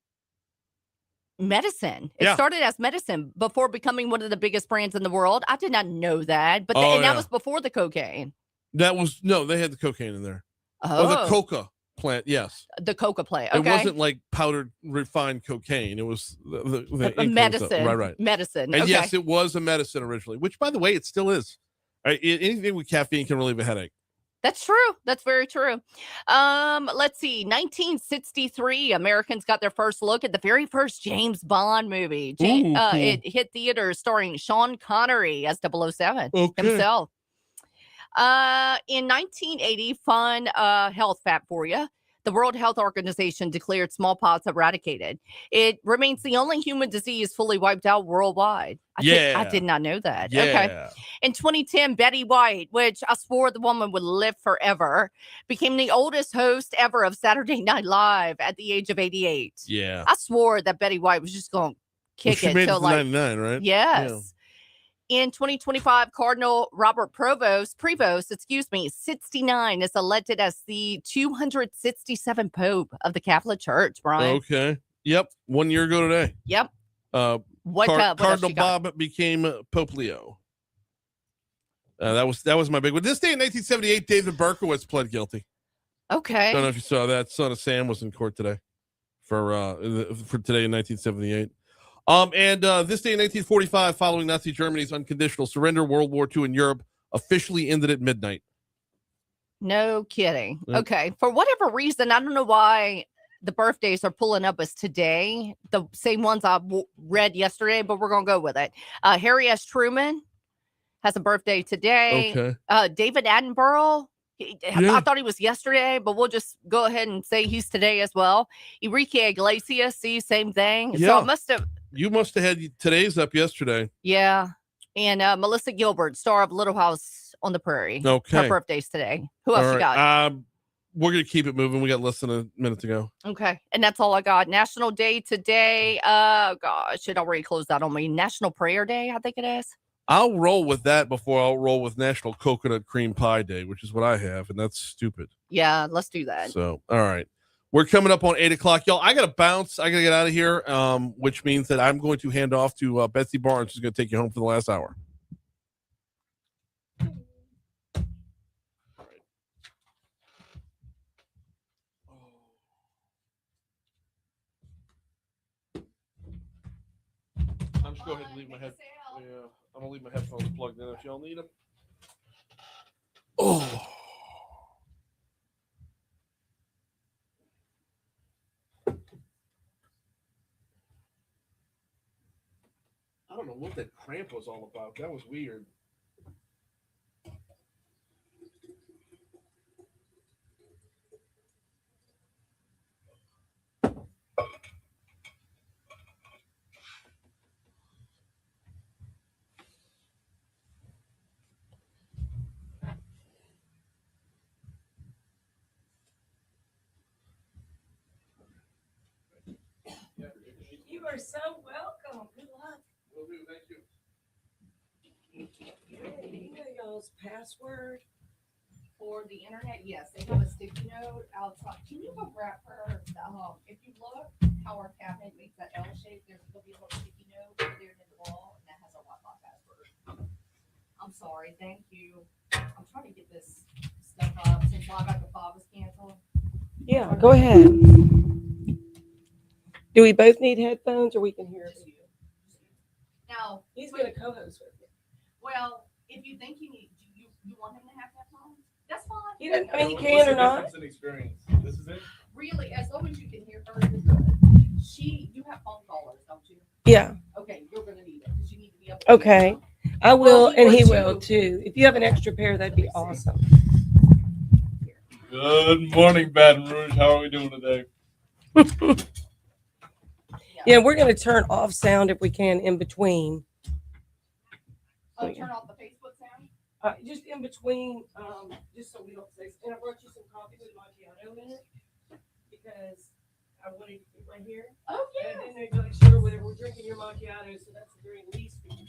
medicine. It started as medicine before becoming one of the biggest brands in the world. I did not know that, but that was before the cocaine. They had the cocaine in there. Oh, the coca plant. Yes, the coca plant. Okay. It wasn't like powdered refined cocaine. It was the medicine. Right. Medicine. And yes, it was a medicine originally, which, by the way, it still is. Anything with caffeine can relieve a headache. That's true. That's very true. Let's see. 1963, Americans got their first look at the very first James Bond movie. It hit theaters starring Sean Connery as 007 himself. In 1980, fun health fact for you. The World Health Organization declared smallpox eradicated. It remains the only human disease fully wiped out worldwide. I did not know that. Yeah. Okay. In 2010, Betty White, which I swore the woman would live forever, became the oldest host ever of Saturday Night Live at the age of 88. Yeah. I swore that Betty White was just going to kick it till like 99, right? Yes. Yeah. In 2025, Cardinal Robert Prevost, 69, is elected as the 267th Pope of the Catholic Church, Brian. Okay. Yep. 1 year ago today. Yep. Cardinal Bob became Pope Leo. That was my big one. This day in 1978, David Berkowitz pled guilty. Okay. Don't know if you saw that. Son of Sam was in court today for today in 1978. And this day in 1945, following Nazi Germany's unconditional surrender, World War II in Europe officially ended at midnight. No kidding. Yep. Okay. For whatever reason, I don't know why the birthdays are pulling up as today, the same ones I read yesterday, but we're going to go with it. Harry S. Truman has a birthday today. Okay. David Attenborough, Yeah. I thought he was yesterday, but we'll just go ahead and say he's today as well. Enrique Iglesias, see, same thing. Yeah. So You must have had today's up yesterday. yeah. And Melissa Gilbert, star of Little House on the Prairie. Okay. Her birthday's today. Who else All you right. got? We're going to keep it moving. We got less than a minute to go. Okay. And that's all I got. National Day today. Gosh, it already closed out on me. National Prayer Day, I think it is. I'll roll with that before I'll roll with National Coconut Cream Pie Day, which is what I have, and that's stupid. Yeah, let's do that. So, all right. We're coming up on 8 o'clock. Y'all, I got to bounce. I got to get out of here, which means that I'm going to hand off to Betsy Barnes, who's going to take you home for the last hour. I'm just going to go ahead and leave my I'm going to leave my headphones plugged in if y'all need them. Oh. I don't know what that cramp was all about. That was weird. You are so welcome. Good luck. Will do. Thank you. You know y'all's password? For the internet, yes, they have a sticky note outside. Can you go grab her? If you look how our cabinet makes that L shape, there's going to be a little sticky note over there in the wall, and that has our Wi-Fi password. I'm sorry. Thank you. I'm trying to get this stuff up since Live After 5 was canceled. Yeah, go ahead. Do we both need headphones or we can hear Just you? you. Now, He's going to co-host with me. well, if you think you need, you want him to have headphones? That's fine. He doesn't, I mean, you can or not. Experience. This is it. Really, as long as you can hear her, you're good. You have phone callers, don't you? Yeah. Okay, you're gonna need it because you need to be able to Okay. hear her. I will, Well, he and he would will too. If you have an extra pair, that'd be awesome. Good morning, Baton Rouge. How are we doing today? Yeah, we're going to turn off sound if we can in between. Oh, turn off the Facebook sound? Just in between, just so we don't say. And I brought you some coffee with macchiato in it because I wanted to keep right here. Oh, And yeah. then they'd be like, sugar, whatever. We're drinking your macchiato, so that's the very least we can.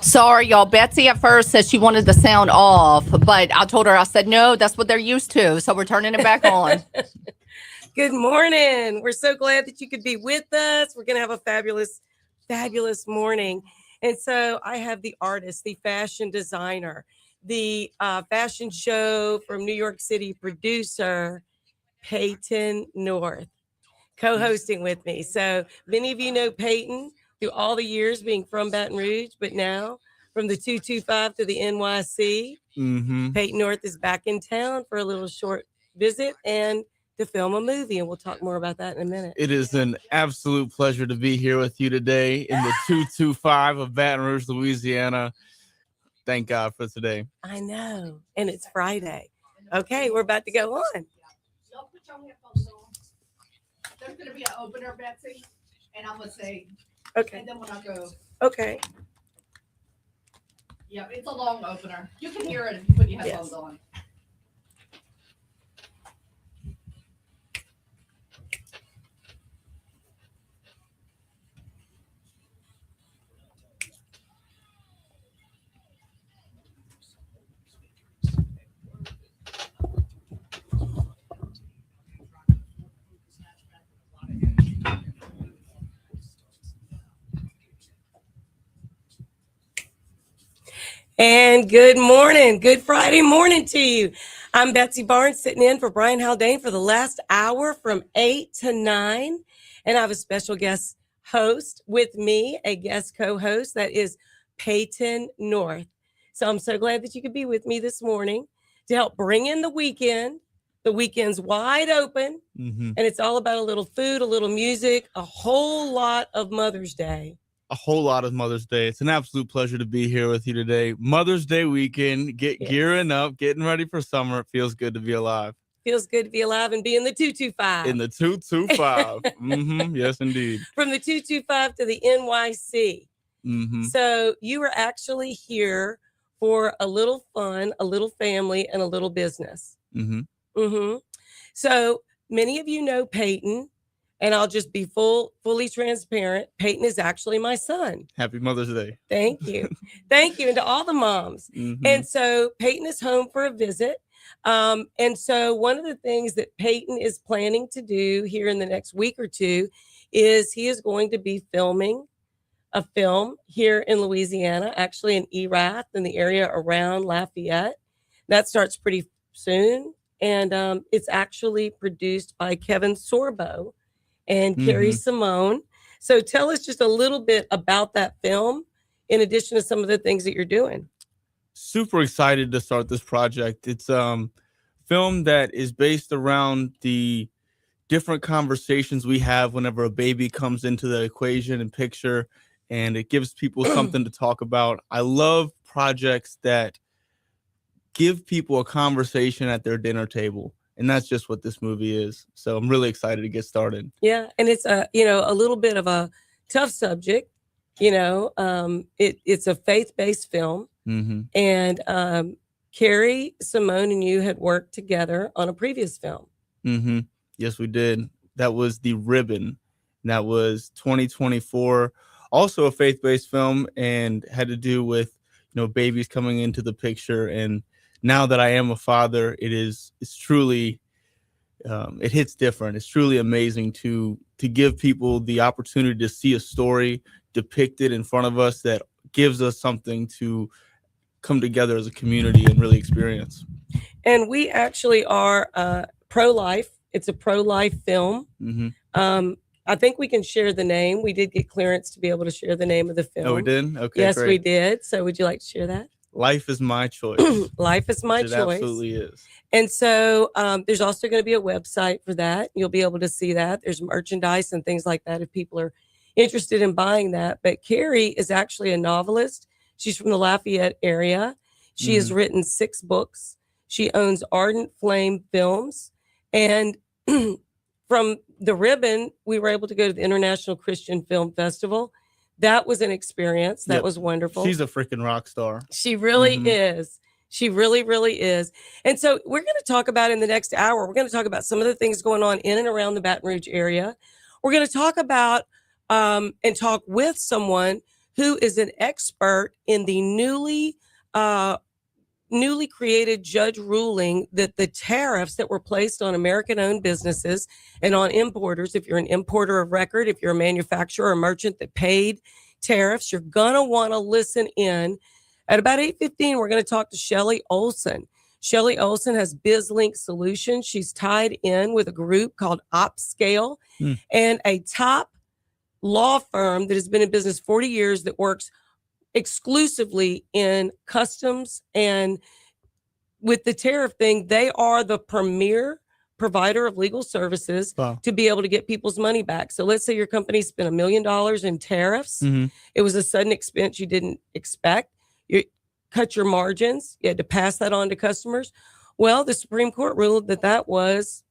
Sorry, y'all. Betsy at first said she wanted the sound off, but I told her, I said, no, that's what they're used to. So we're turning it back on. Good morning. We're so glad that you could be with us. We're going to have a fabulous, fabulous morning. And so I have the artist, the fashion designer, the fashion show from New York City producer, Peyton North, co-hosting with me. So many of you know Peyton through all the years being from Baton Rouge, but now from the 225 to the NYC, Peyton North is back in town for a little short visit and to film a movie. And we'll talk more about that in a minute. It is an absolute pleasure to be here with you today in the 225 of Baton Rouge, Louisiana. Thank God for today. I know. And it's Friday. Okay, we're about to go on. Y'all put your headphones on. There's going to be an opener, Betsy, and I'm going to say, okay. And then when I go, okay. Yeah, it's a long opener. You can hear it if you put your headphones on. And good morning. Good Friday morning to you. I'm Betsy Barnes sitting in for Brian Haldane for the last hour from 8 to 9. And I have a special guest host with me, a guest co-host that is Peyton North. So I'm so glad that you could be with me this morning to help bring in the weekend. The weekend's wide open and it's all about a little food, a little music, a whole lot of Mother's Day. A whole lot of Mother's Day. It's an absolute pleasure to be here with you today. Mother's Day weekend, gearing up, getting ready for summer. It feels good to be alive. Feels good to be alive and be in the 225. In the 225. Yes, indeed. From the 225 to the NYC. So you were actually here for a little fun, a little family, and a little business. So many of you know Peyton. And I'll just be fully transparent. Peyton is actually my son. Happy Mother's Day. Thank you. Thank you. And to all the moms. And so Peyton is home for a visit. And so one of the things that Peyton is planning to do here in the next week or two is he is going to be filming a film here in Louisiana, actually in Erath, in the area around Lafayette. That starts pretty soon. And it's actually produced by Kevin Sorbo and Carrie Simone. So tell us just a little bit about that film, in addition to some of the things that you're doing. Super excited to start this project. It's film that is based around the different conversations we have whenever a baby comes into the equation and picture, and it gives people something to talk about. I love projects that give people a conversation at their dinner table. And that's just what this movie is. So I'm really excited to get started. Yeah. And it's a little bit of a tough subject, it's a faith-based film. And Carrie, Simone, and you had worked together on a previous film. Yes, we did. That was The Ribbon. That was 2024. Also a faith-based film and had to do with, babies coming into the picture. And now that I am a father, it's truly, it hits different. It's truly amazing to give people the opportunity to see a story depicted in front of us that gives us something to come together as a community and really experience. And we actually are pro-life. It's a pro-life film. I think we can share the name. We did get clearance to be able to share the name of the film. Oh, we did? Okay, yes, great. we did. So would you like to share that? Life is my choice. Life is my choice. It absolutely is. And so there's also going to be a website for that. You'll be able to see that. There's merchandise and things like that if people are interested in buying that. But Carrie is actually a novelist. She's from the Lafayette area. She has written 6 books. She owns Ardent Flame Films. And from The Ribbon, we were able to go to the International Christian Film Festival. That was an experience. That was wonderful. She's a freaking rock star. She really is. She really, really is. And so we're going to talk about in the next hour, we're going to talk about some of the things going on in and around the Baton Rouge area. We're going to talk about and talk with someone who is an expert in the newly created judge ruling that the tariffs that were placed on American-owned businesses and on importers, if you're an importer of record, if you're a manufacturer or merchant that paid tariffs, you're going to want to listen in. At about 8:15, we're going to talk to Shelly Olson. Shelly Olson has BizLink Solutions. She's tied in with a group called OpScale and a top law firm that has been in business 40 years that works exclusively in customs. And with the tariff thing, they are the premier provider of legal services to be able to get people's money back. So let's say your company spent $1 million in tariffs. It was a sudden expense you didn't expect. You cut your margins. You had to pass that on to customers. Well, the Supreme Court ruled that that was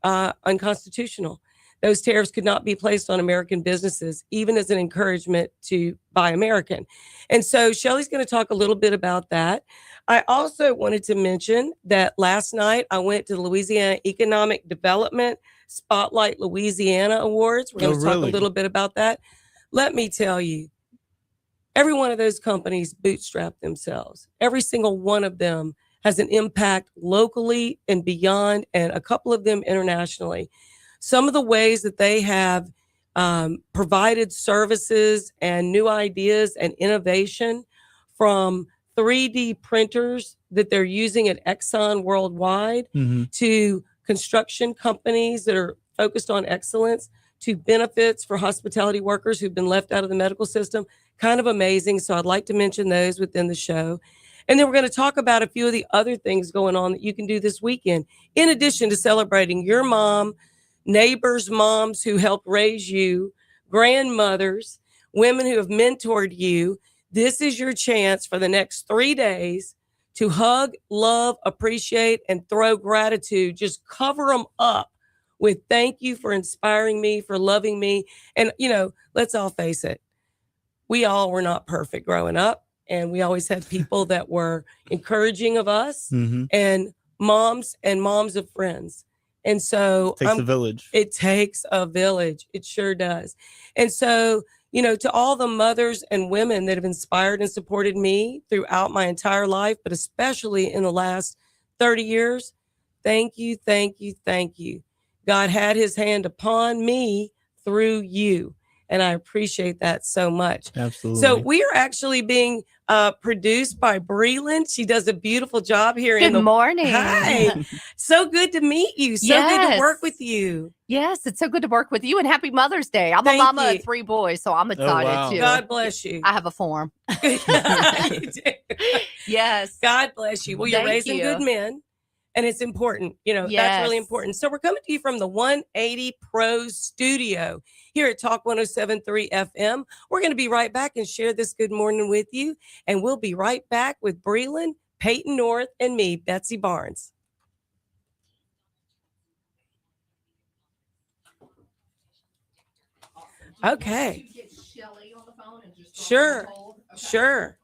unconstitutional. Those tariffs could not be placed on American businesses, even as an encouragement to buy American. And so Shelley's going to talk a little bit about that. I also wanted to mention that last night I went to the Louisiana Economic Development Spotlight Louisiana Awards. We're going to talk a little bit about that. Let me tell you, every one of those companies bootstrap themselves. Every single one of them has an impact locally and beyond, and a couple of them internationally. Some of the ways that they have provided services and new ideas and innovation, from 3D printers that they're using at Exxon worldwide to construction companies that are focused on excellence, to benefits for hospitality workers who've been left out of the medical system. Kind of amazing. So I'd like to mention those within the show. And then we're going to talk about a few of the other things going on that you can do this weekend, in addition to celebrating your mom, neighbors' moms who helped raise you, grandmothers, women who have mentored you. This is your chance for the next 3 days to hug, love, appreciate, and throw gratitude. Just cover them up with thank you for inspiring me, for loving me. And, you know, let's all face it. We all were not perfect growing up, and we always had people that were encouraging of us and moms of friends. And so it takes a village. It takes a village. It sure does. And so, you know, to all the mothers and women that have inspired and supported me throughout my entire life, but especially in the last 30 years, thank you, thank you, thank you. God had his hand upon me through you. And I appreciate that so much. Absolutely. So we are actually being produced by Breland. She does a beautiful job here. Good morning. Hi. So good to meet you. So good to work with you. Yes, it's so good to work with you, and happy Mother's Day. I'm a mama of 3 boys, so I'm excited too. God bless you. I have a form. Yes. God bless you. Well, you're raising good men. And it's important, you know, that's really important. So we're coming to you from the 180 Pros studio here at Talk 107.3 FM. We're going to be right back and share this good morning with you. And we'll be right back with Breland, Peyton North, and me, Betsy Barnes. Okay. Sure. Sure.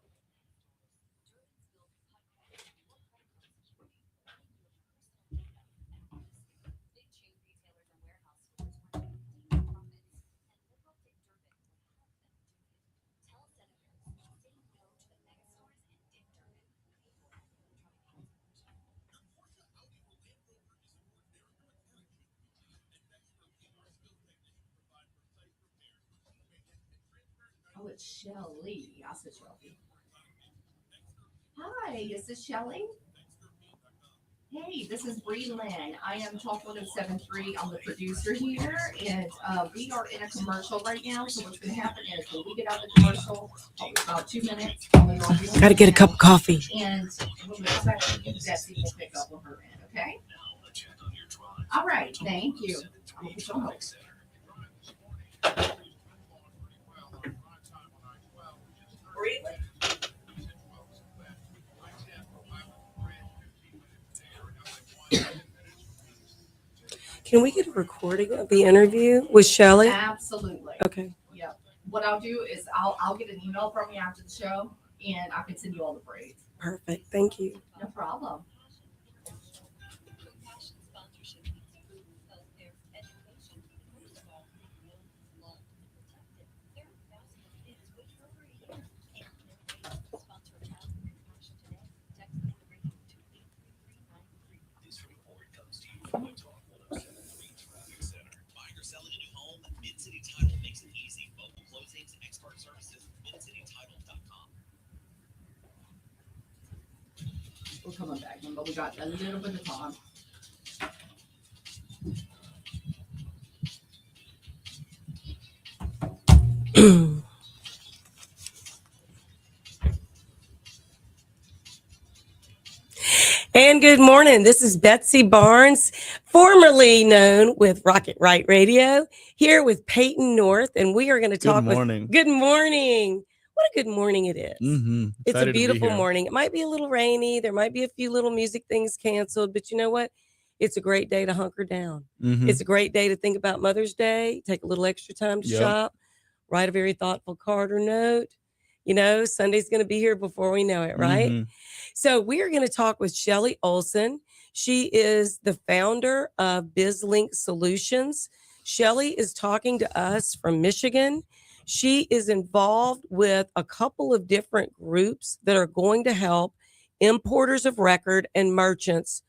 Oh, it's Shelly. I said Shelby. Hi, is this Shelly? Hey, this is Breland. I am Talk 107.3. I'm the producer here, and we are in a commercial right now. So what's going to happen is when we get out of the commercial, about 2 minutes. Got to get a cup of coffee. And we'll Betsy will pick up on her end, okay? All right, thank you. I'm going to put you on hold. Can we get a recording of the interview with Shelly? Absolutely. Okay. Yep. What I'll do is I'll get an email from you after the show, and I can send you all the braids. Perfect. Thank you. No problem. We're coming back, but we got a little bit of time. And good morning. This is Betsy Barnes, formerly known with Rocket Right Radio, here with Peyton North, and we are going to talk Good morning. Good morning. What a good morning it is. It's a Excited to be beautiful here. morning. It might be a little rainy. There might be a few little music things canceled, but you know what? It's a great day to hunker down. It's a great day to think about Mother's Day, take a little extra time to shop, write a very thoughtful card or note. You know, Sunday's going to be here before we know it, right? So we are going to talk with Shelly Olson. She is the founder of BizLink Solutions. Shelly is talking to us from Michigan. She is involved with a couple of different groups that are going to help importers of record and merchants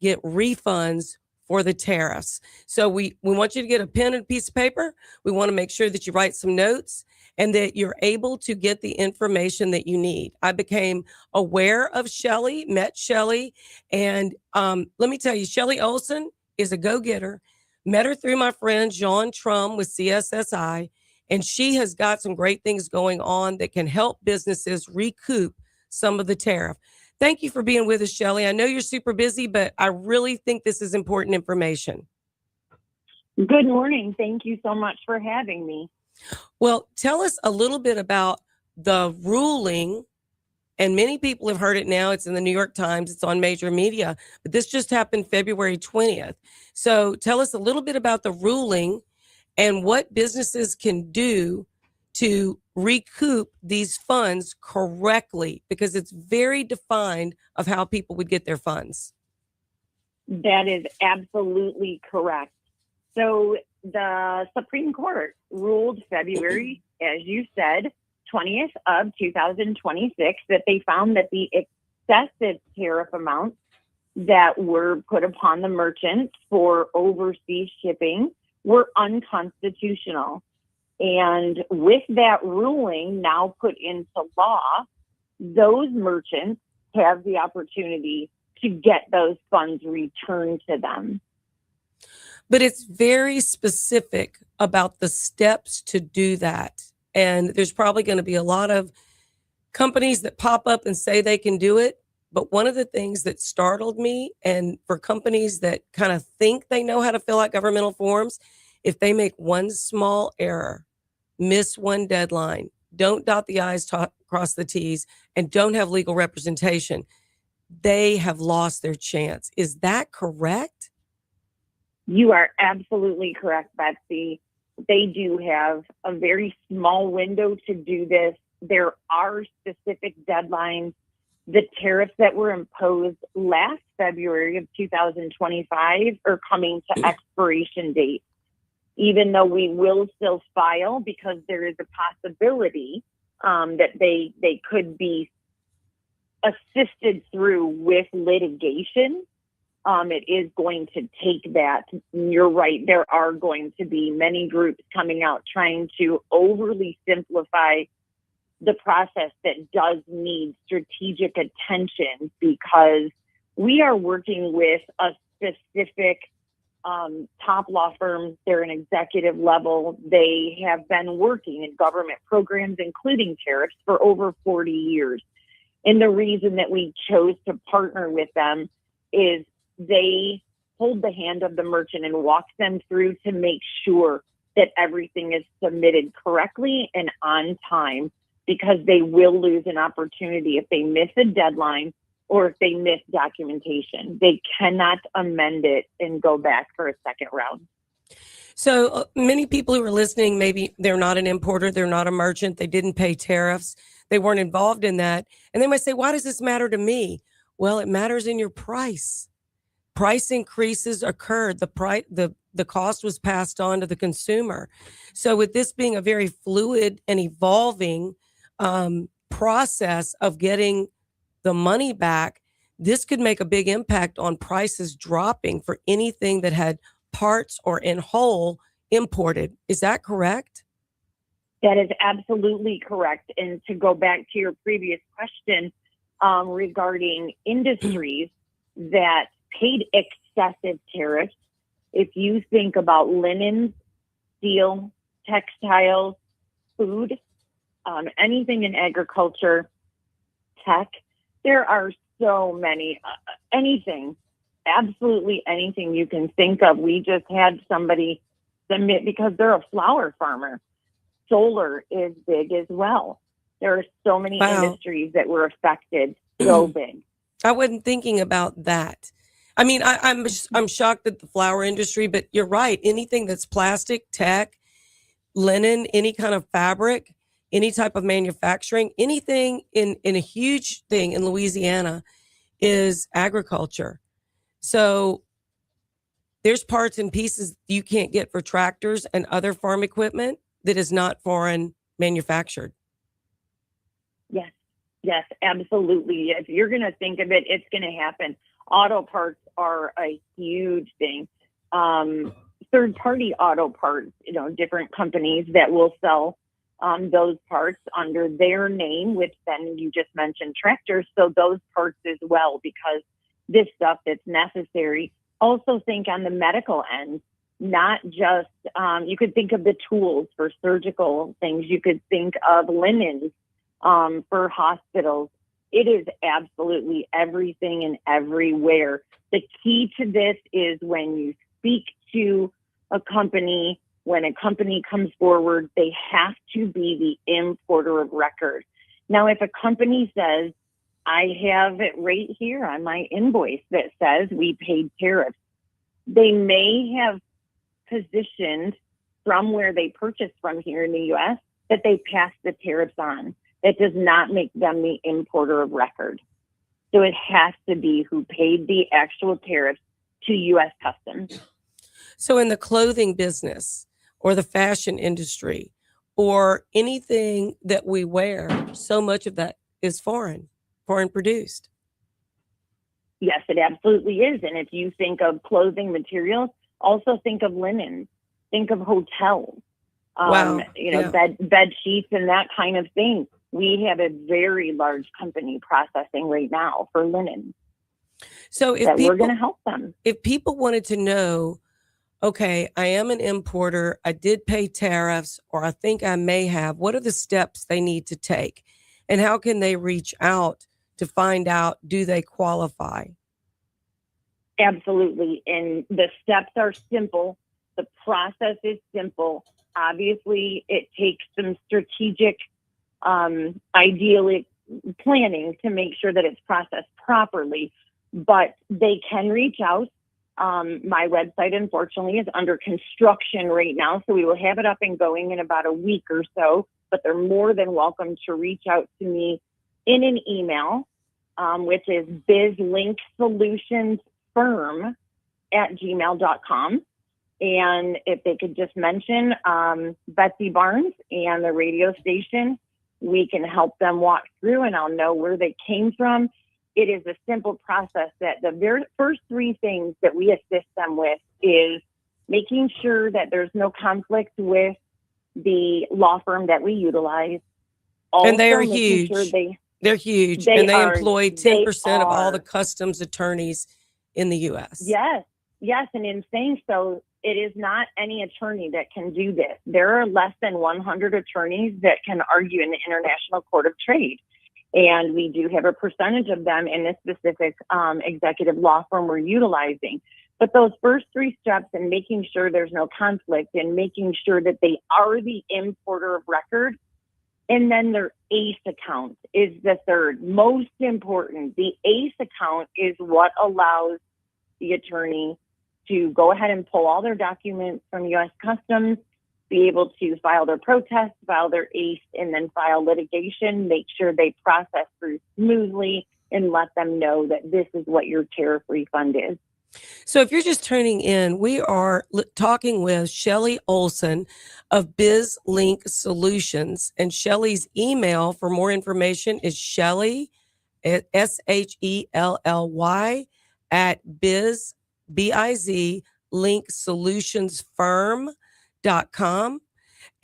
get refunds for the tariffs. So we want you to get a pen and a piece of paper. We want to make sure that you write some notes and that you're able to get the information that you need. I became aware of Shelly, met Shelly, and let me tell you, Shelly Olson is a go-getter. Met her through my friend John Trum with CSSI, and she has got some great things going on that can help businesses recoup some of the tariff. Thank you for being with us, Shelly. I know you're super busy, but I really think this is important information. Good morning. Thank you so much for having me. Well, tell us a little bit about the ruling, and many people have heard it now. It's in the New York Times. It's on major media, but this just happened February 20th. So tell us a little bit about the ruling and what businesses can do to recoup these funds correctly, because it's very defined of how people would get their funds. That is absolutely correct. So the Supreme Court ruled February, as you said, 20th of 2026, that they found that the excessive tariff amounts that were put upon the merchants for overseas shipping were unconstitutional. And with that ruling now put into law, those merchants have the opportunity to get those funds returned to them. But it's very specific about the steps to do that. And there's probably going to be a lot of companies that pop up and say they can do it. But one of the things that startled me, and for companies that kind of think they know how to fill out governmental forms, if they make one small error, miss one deadline, don't dot the I's, cross the T's, and don't have legal representation, they have lost their chance. Is that correct? You are absolutely correct, Betsy. They do have a very small window to do this. There are specific deadlines. The tariffs that were imposed last February of 2025 are coming to expiration date. Even though we will still file, because there is a possibility that they could be assisted through with litigation. It is going to take that. You're right. There are going to be many groups coming out trying to overly simplify the process that does need strategic attention, because we are working with a specific top law firm. They're an executive level. They have been working in government programs, including tariffs, for over 40 years. And the reason that we chose to partner with them is they hold the hand of the merchant and walk them through to make sure that everything is submitted correctly and on time, because they will lose an opportunity if they miss a deadline or if they miss documentation. They cannot amend it and go back for a second round. So many people who are listening, maybe they're not an importer, they're not a merchant, they didn't pay tariffs, they weren't involved in that. And they might say, why does this matter to me? Well, it matters in your price. Price increases occurred. The cost was passed on to the consumer. So with this being a very fluid and evolving process of getting the money back, this could make a big impact on prices dropping for anything that had parts or in whole imported. Is that correct? That is absolutely correct. And to go back to your previous question regarding industries that paid excessive tariffs, if you think about linens, steel, textiles, food, anything in agriculture, tech, there are so many, anything, absolutely anything you can think of. We just had somebody submit because they're a flower farmer. Solar is big as well. There are so many industries that were affected, so big. I wasn't thinking about that. I mean, I'm shocked at the flower industry, but you're right. Anything that's plastic, tech, linen, any kind of fabric, any type of manufacturing, anything in a huge thing in Louisiana is agriculture. So there's parts and pieces you can't get for tractors and other farm equipment that is not foreign manufactured. Yes, absolutely. If you're going to think of it, it's going to happen. Auto parts are a huge thing. Third-party auto parts, different companies that will sell those parts under their name, which then you just mentioned tractors. So those parts as well, because this stuff that's necessary. Also think on the medical end, not just, you could think of the tools for surgical things. You could think of linens for hospitals. It is absolutely everything and everywhere. The key to this is when you speak to a company, when a company comes forward, they have to be the importer of record. Now, if a company says, I have it right here on my invoice that says we paid tariffs, they may have positioned from where they purchased from here in the U.S. that they passed the tariffs on. That does not make them the importer of record. So it has to be who paid the actual tariffs to U.S. Customs. So in the clothing business or the fashion industry or anything that we wear, so much of that is foreign produced. Yes, it absolutely is. And if you think of clothing materials, also think of linens, think of hotels, bed sheets and that kind of thing. We have a very large company processing right now for linen. So we're going to help them. If people wanted to know, okay, I am an importer, I did pay tariffs, or I think I may have, what are the steps they need to take? And how can they reach out to find out, do they qualify? Absolutely. And the steps are simple. The process is simple. Obviously, it takes some strategic, ideally planning to make sure that it's processed properly, but they can reach out. My website, unfortunately, is under construction right now, so we will have it up and going in about a week or so, but they're more than welcome to reach out to me in an email, which is bizlinkssolutionsfirm@gmail.com. And if they could just mention Betsy Barnes and the radio station, we can help them walk through and I'll know where they came from. It is a simple process that the very first three things that we assist them with is making sure that there's no conflict with the law firm that we utilize. Also, and they are huge. They're huge. And they employ 10% of all the customs attorneys in the U.S. Yes. And in saying so, it is not any attorney that can do this. There are less than 100 attorneys that can argue in the International Court of Trade. And we do have a percentage of them in this specific executive law firm we're utilizing. But those first three steps in making sure there's no conflict and making sure that they are the importer of record, and then their ACE account is the third. Most important, the ACE account is what allows the attorney to go ahead and pull all their documents from U.S. Customs, be able to file their protest, file their ACE, and then file litigation, make sure they process through smoothly, and let them know that this is what your tariff refund is. So if you're just tuning in, we are talking with Shelly Olson of BizLink Solutions, and Shelly's email for more information is Shelly, SHELLY, at BizLinkSolutionsFirm.com.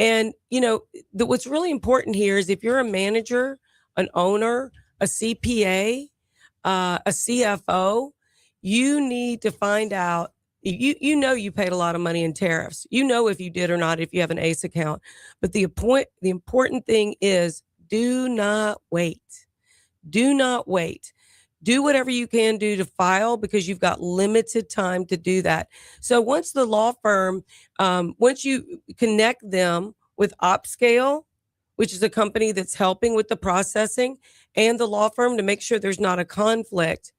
And, what's really important here is if you're a manager, an owner, a CPA, a CFO, you need to find out. You paid a lot of money in tariffs. If you did or not, if you have an ACE account. But the important thing is do not wait. Do not wait. Do whatever you can do to file because you've got limited time to do that. So once the law firm, once you connect them with Opscale, which is a company that's helping with the processing, and the law firm to make sure there's not a conflict,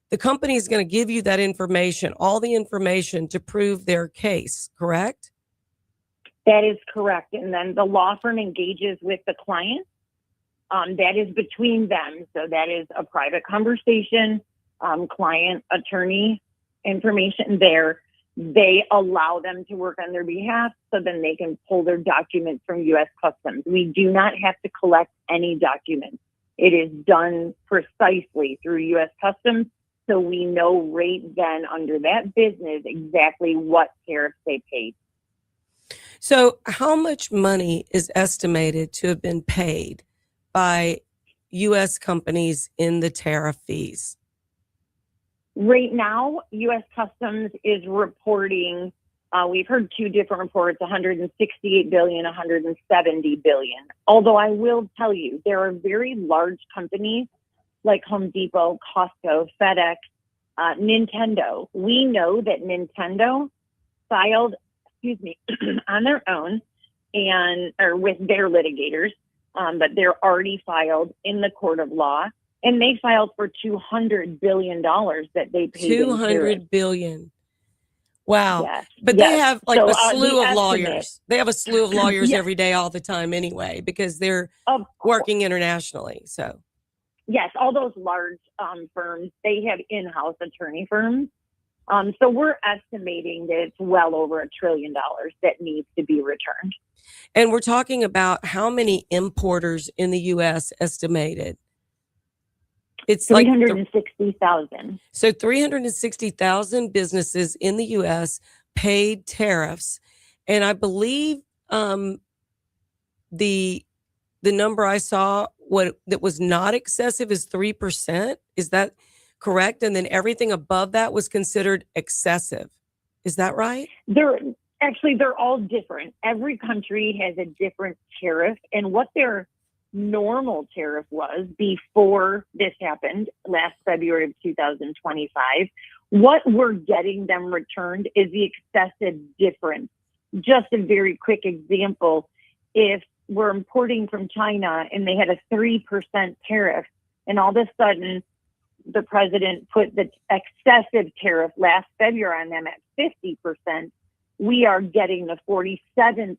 the company is going to give you that information, all the information to prove their case, correct? That is correct. And then the law firm engages with the client. That is between them. So that is a private conversation, client attorney information there. They allow them to work on their behalf so then they can pull their documents from U.S. Customs. We do not have to collect any documents. It is done precisely through U.S. Customs. So we know right then under that business exactly what tariffs they paid. So how much money is estimated to have been paid by U.S. companies in the tariff fees? Right now, U.S. Customs is reporting, we've heard two different reports, 168 billion, 170 billion. Although I will tell you, there are very large companies like Home Depot, Costco, FedEx, Nintendo. We know that Nintendo filed, on their own or with their litigators, but they're already filed in the court of law, and they filed for $200 billion that they paid. $200 billion. Wow. Yes. But yes. they have like so, a slew of estimate, lawyers. They have a slew of lawyers yes. every day, all the time anyway, because they're working internationally. So yes, all those large firms, they have in-house attorney firms. So we're estimating that it's well over $1 trillion that needs to be returned. And we're talking about how many importers in the U.S. estimated? It's 360,000. So 360,000 businesses in the U.S. paid tariffs. And I believe the number I saw that was not excessive is 3%. Is that correct? And then everything above that was considered excessive. Is that right? They're all different. Every country has a different tariff, and what their normal tariff was before this happened last February of 2025. What we're getting them returned is the excessive difference. Just a very quick example, if we're importing from China and they had a 3% tariff, and all of a sudden the president put the excessive tariff last February on them at 50%, we are getting the 47%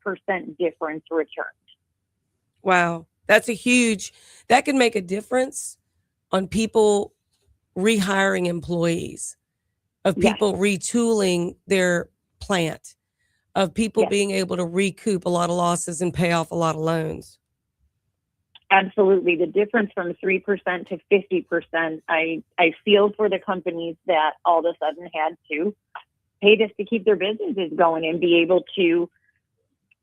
difference returned. Wow. That's that can make a difference on people rehiring employees, of people retooling their plant, of people being able to recoup a lot of losses and pay off a lot of loans. Absolutely. The difference from 3% to 50%, I feel for the companies that all of a sudden had to pay this to keep their businesses going and be able to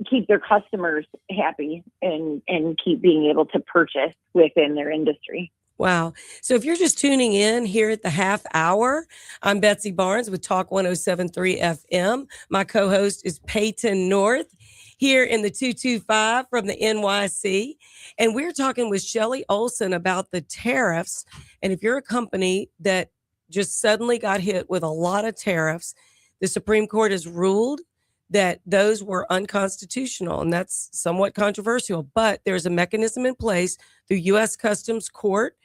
keep their customers happy and keep being able to purchase within their industry. Wow. So if you're just tuning in here at the half hour, I'm Betsy Barnes with Talk 107.3 FM. My co-host is Peyton North here in the 225 from the NYC. And we're talking with Shelly Olson about the tariffs. And if you're a company that just suddenly got hit with a lot of tariffs, the Supreme Court has ruled that those were unconstitutional, and that's somewhat controversial, but there's a mechanism in place through U.S. Customs Court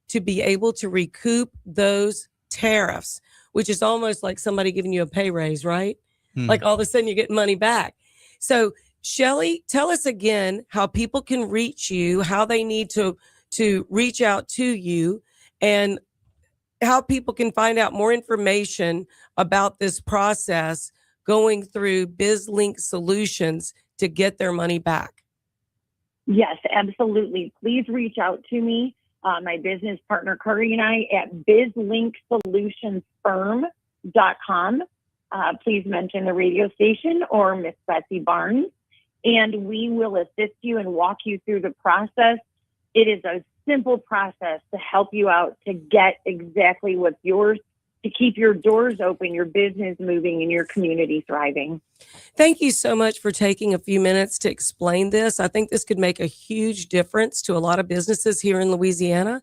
to be able to recoup those tariffs, which is almost like somebody giving you a pay raise, right? Like all of a sudden you're getting money back. So Shelly, tell us again how people can reach you, how they need to reach out to you, and how people can find out more information about this process going through BizLink Solutions to get their money back. Yes, absolutely. Please reach out to me, my business partner, Curry, and I at bizlinksolutionsfirm.com. Please mention the radio station or Miss Betsy Barnes. and we will assist you and walk you through the process. It is a simple process to help you out to get exactly what's yours, to keep your doors open, your business moving, and your community thriving. Thank you so much for taking a few minutes to explain this. I think this could make a huge difference to a lot of businesses here in Louisiana,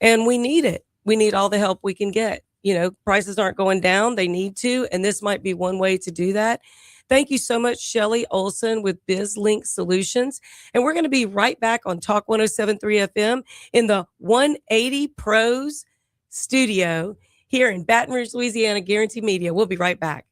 and we need it. We need all the help we can get. You know, prices aren't going down. They need to, and this might be one way to do that. Thank you so much, Shelly Olson with BizLink Solutions. And we're going to be right back on Talk 107.3 FM in the 180 Pros studio here in Baton Rouge, Louisiana, Guarantee Media. We'll be right back.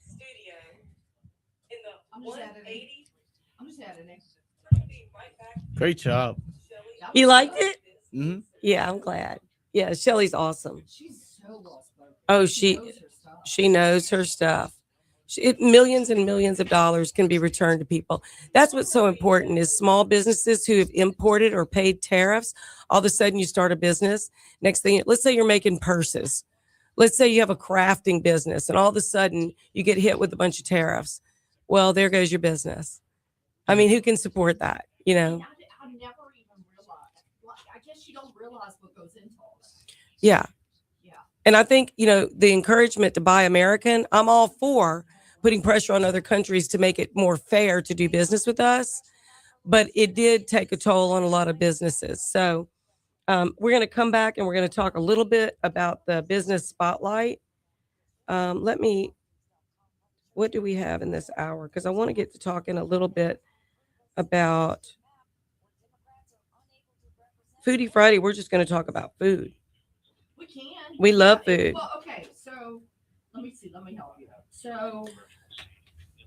Studio in the 180. I'm just adding it. Great job. You liked it? Mm-hmm. Yeah, I'm glad. Yeah, Shelly's awesome. She's so well spoken. Oh, she knows her stuff. Millions and millions of dollars can be returned to people. That's what's so important is small businesses who have imported or paid tariffs. All of a sudden you start a business. Next thing, let's say you're making purses. Let's say you have a crafting business and all of a sudden you get hit with a bunch of tariffs. Well, there goes your business. I mean, who can support that? You know? I never even realized. I guess you don't realize what goes into all that. Yeah. And I think, you know, the encouragement to buy American, I'm all for putting pressure on other countries to make it more fair to do business with us. But it did take a toll on a lot of businesses. So we're going to come back and we're going to talk a little bit about the business spotlight. What do we have in this hour? Because I want to get to talking a little bit about Foodie Friday. We're just going to talk about food. We can. We love food. Well, okay, so let me see. Let me help you. So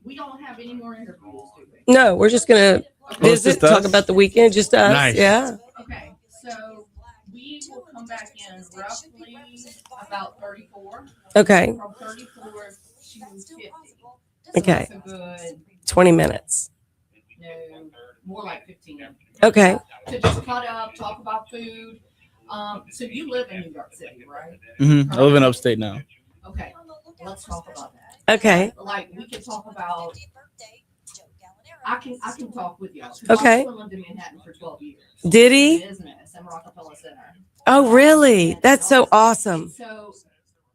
we don't have any more interviews, do we? No, we're just going to visit, talk about the weekend, just us. Nice. Yeah. Okay, so we will come back in roughly about 34. Okay. From 34 to 50. Okay. So that's a good 20 minutes. No, more like 15. Okay. To just cut up, talk about food. So you live in New York City, right? Mm-hmm. I live in upstate now. Okay, let's talk about that. Okay. Like we can talk about. I can talk with y'all. Okay. I lived in Manhattan for 12 years. Did he? Business in Rockefeller Center. Oh, really? That's so awesome. So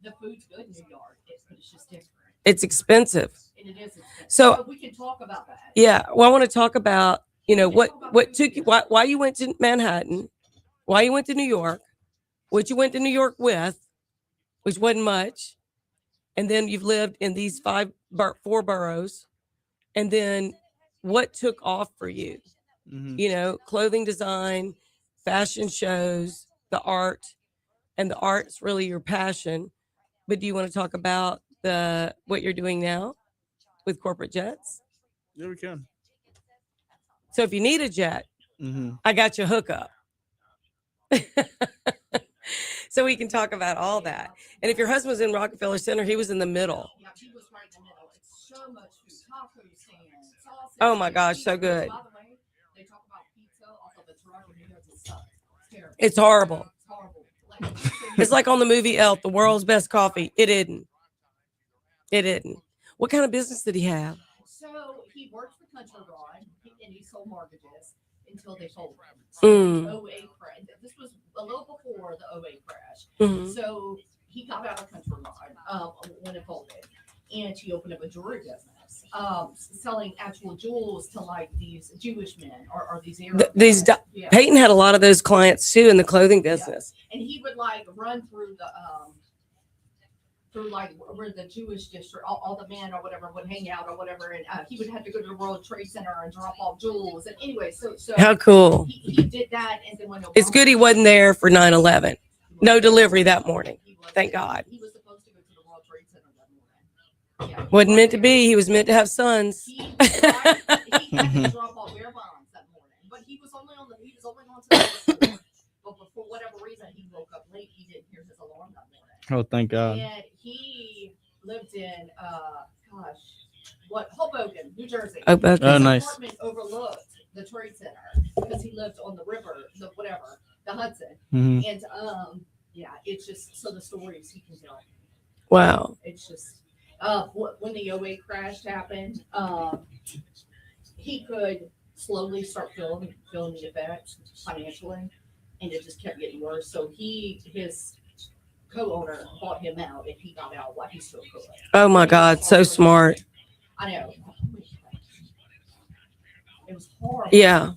the food's good in New York, but it's just different. It's expensive. And it is expensive. So we can talk about that. Yeah. Well, I want to talk about, you know, what took you, why you went to Manhattan, why you went to New York, what you went to New York with, which wasn't much. And then you've lived in these four boroughs. And then what took off for you? Mm-hmm. You know, clothing design, fashion shows, the art, and the art's really your passion. But do you want to talk about what you're doing now with corporate jets? Yeah, we can. So if you need a jet, Mm-hmm. I got your hookup. So we can talk about all that. And if your husband was in Rockefeller Center, he was in the middle. Yeah, he was right in the middle. It's so much food. Taco stands, sausage. Oh my gosh, so good. By the way, they talk about pizza off of a truck and it sucks. It's terrible. It's horrible. It's horrible. It's like on the movie Elf, the world's best coffee. It isn't. It isn't. What kind of business did he have? So he worked for Country Rod and he sold mortgages until they sold them. Mm. The 08 crash. This was a little before the 08 crash. Mhm. So he got out of Country Rod when it folded, and he opened up a jewelry business, selling actual jewels to like these Jewish men or these Arab guys. Yeah. Peyton had a lot of those clients too in the clothing business. And he would like run through the through like where the Jewish district, all the men or whatever would hang out or whatever, and he would have to go to the World Trade Center and drop off jewels. And anyway, so How cool. He did that, and then when It's good he wasn't there for 9/11. No delivery that morning. Thank God. He was supposed to go to the World Trade Center that morning. Yeah. Wasn't meant to be. He was meant to have sons. He had to drop off bear bonds that morning, but he was only on to but for whatever reason he woke up late. He didn't hear his alarm that morning. Oh, thank God. And he lived in Hoboken, New Jersey. Hoboken. Oh, nice. His apartment overlooked the Trade Center. because he lived on the river, the Hudson. Mhm. And yeah, it's just so the stories he can tell. Wow. It's just when the '08 crash happened, he could slowly start feeling the effects financially, and it just kept getting worse. So his co-owner bought him out, and he got out while he still could. Oh my God, so smart. I know. It was horrible. Yeah.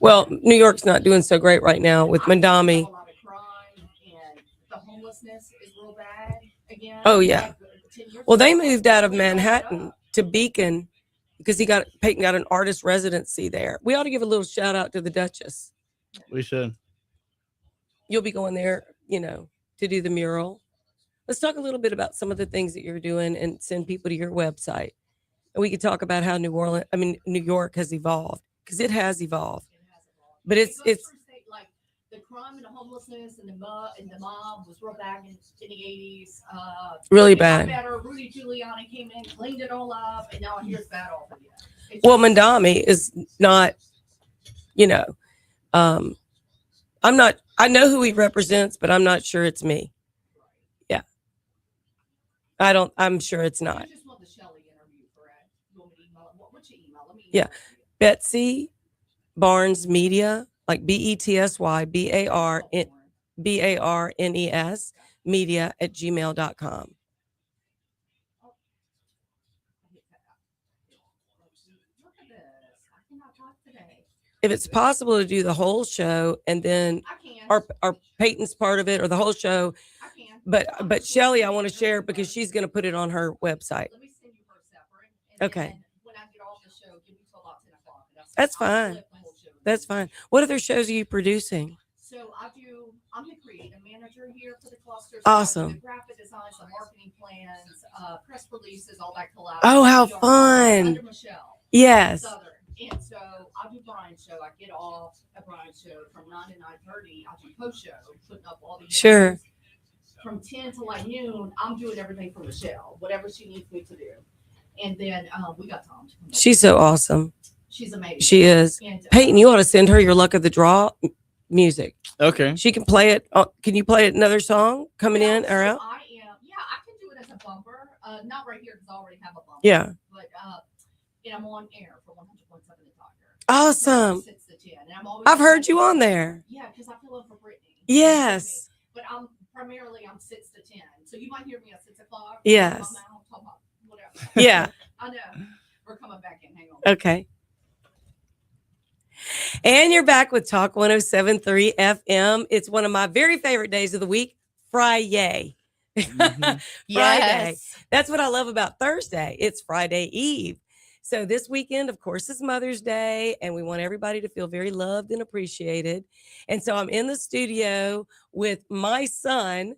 Well, New York's not doing so great right now with Mandami. A lot of crime, and the homelessness is real bad again. Oh yeah. Like 10 years Well, they ago, moved out of we brought it Manhattan up. to Beacon because Peyton got an artist residency there. We ought to give a little shout out to the Duchess. We should. You'll be going there, to do the mural. Let's talk a little bit about some of the things that you're doing and send people to your website. And we could talk about how New York has evolved, because it has evolved. But it's like the crime and the homelessness and the mob was real bad in the '80s. Really it got bad. Better. Rudy Giuliani came in, cleaned it all up, and now here's bad all again. Well, Mandami is not, I know who he represents, but I'm not sure it's me. Yeah. I'm sure it's not. You just want the Shelley interview, correct? You want me to email it? What's your email? Let me Yeah. Betsy Barnes Media, like BETSY BARNES media @gmail.com. Look at this. I cannot talk today. If it's possible to do the whole show and then our Peyton's part of it or the whole show, but Shelly, I want to share because she's going to put it on her website. Let me send you her separate. And Okay. then when I get off the show, give me till about 10 o'clock. That's fine. That's fine. What other shows are you producing? So I'm the creative manager here for the cluster. So Awesome. I do the graphic designs, the marketing plans, press releases, all that collab. Oh, how PR, fun. Under Michelle. Yes. Southern. And so I do Brian's show. I get off at Brian's show from 9 to 9:30. I do post show, putting up all the Sure. interviews. From 10 to like noon, I'm doing everything for Michelle, whatever she needs me to do. And then we got Tom. to come back. She's so awesome. She's amazing. She is. And, Peyton, you ought to send her your Luck of the Draw music. Okay. She can play it. Can you play another song coming in or out? I can do it as a bumper. Not right here because I already have a bumper. Yeah. But and I'm on air for 100.7 The Talker. Awesome. 6 to 10. And I'm always I've heard you on there. Yeah, because I fill in for Brittany. Yes. But I'm 6 to 10. So you might hear me at 6 o'clock. Yes. Whatever. Yeah. I know. We're coming back in. Hang on. Okay. And you're back with Talk 107.3 FM. It's one of my very favorite days of the week, Friday. Friday. Yes. That's what I love about Thursday. It's Friday Eve. So this weekend, of course, is Mother's Day, and we want everybody to feel very loved and appreciated. And so I'm in the studio with my son,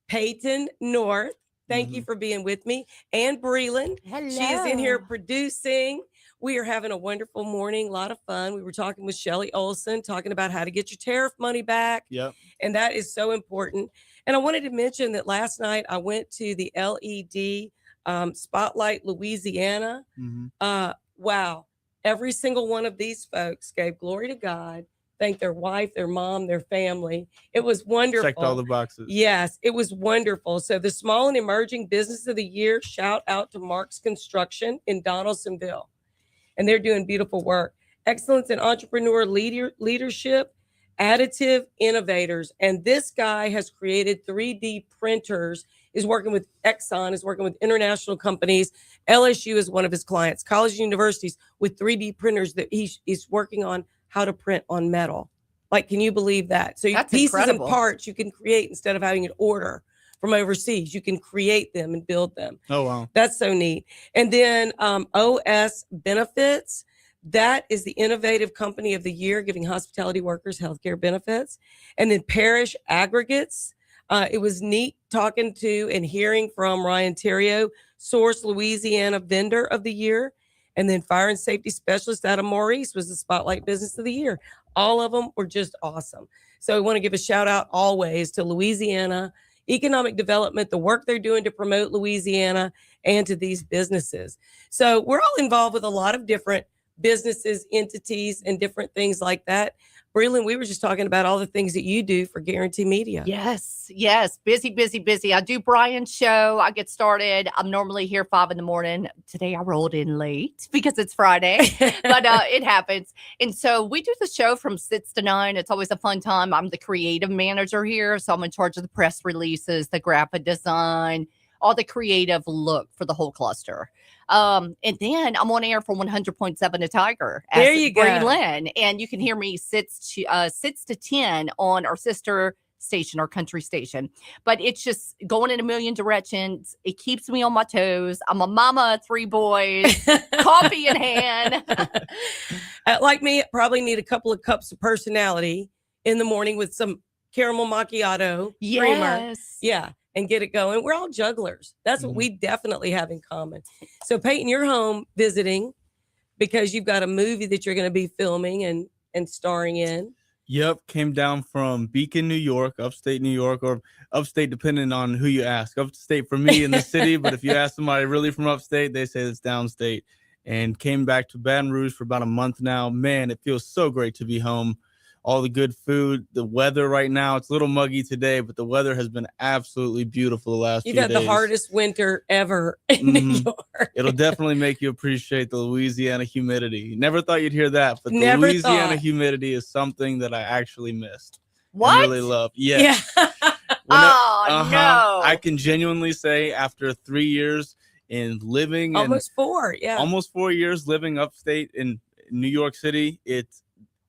Peyton North. Thank you for being with me. And Breland. Hello. She is in here producing. We are having a wonderful morning, a lot of fun. We were talking with Shelly Olson, talking about how to get your tariff money back. Yep. And that is so important. And I wanted to mention that last night I went to the LED Spotlight Louisiana. Wow. Every single one of these folks gave glory to God, thanked their wife, their mom, their family. It was wonderful. Checked all the boxes. Yes, it was wonderful. So the Small and Emerging Business of the Year, shout out to Mark's Construction in Donaldsonville. And they're doing beautiful work. Excellence in entrepreneur leadership, additive innovators. And this guy has created 3D printers, is working with Exxon, is working with international companies. LSU is one of his clients, colleges and universities with 3D printers that he's working on how to print on metal. Like, can you believe that? So That's pieces incredible. and parts you can create instead of having an order from overseas. You can create them and build them. Oh, wow. That's so neat. And then OS Benefits, that is the Innovative Company of the Year, giving hospitality workers healthcare benefits. And then Parish Aggregates. It was neat talking to and hearing from Ryan Terrio, Source Louisiana Vendor of the Year. And then Fire and Safety Specialist out of Maurice was the Spotlight Business of the Year. All of them were just awesome. So we want to give a shout out always to Louisiana economic development, the work they're doing to promote Louisiana, and to these businesses. So we're all involved with a lot of different businesses, entities, and different things like that. Breland, we were just talking about all the things that you do for Guarantee Media. Yes. Busy, busy, busy. I do Brian's show. I get started. I'm normally here 5 a.m. Today I rolled in late because it's Friday, but it happens. And so we do the show from 6 to 9. It's always a fun time. I'm the creative manager here. So I'm in charge of the press releases, the graphic design, all the creative look for the whole cluster. And then I'm on air for 100.7 The Tiger. There you go. Breland, and you can hear me 6 to 10 on our sister station, our country station. But it's just going in a million directions. It keeps me on my toes. I'm a mama of 3 boys, coffee in hand. Like me, probably need a couple of cups of personality in the morning with some caramel macchiato creamer. Yeah. And get it going. We're all jugglers. That's what we definitely have in common. So Peyton, you're home visiting because you've got a movie that you're going to be filming and starring in. Yep. Came down from Beacon, New York, upstate New York, or upstate, depending on who you ask. Upstate for me in the city, but if you ask somebody really from upstate, they say it's downstate. And came back to Baton Rouge for about a month now. Man, it feels so great to be home. All the good food, the weather right now. It's a little muggy today, but the weather has been absolutely beautiful the last few days. You've had the hardest winter ever in New York. It'll definitely make you appreciate the Louisiana humidity. Never thought you'd hear that, but the Louisiana humidity is something that I actually missed. What? I really love. Yes. Yeah. No. I can genuinely say after 3 years in living almost 4 years living upstate in New York City,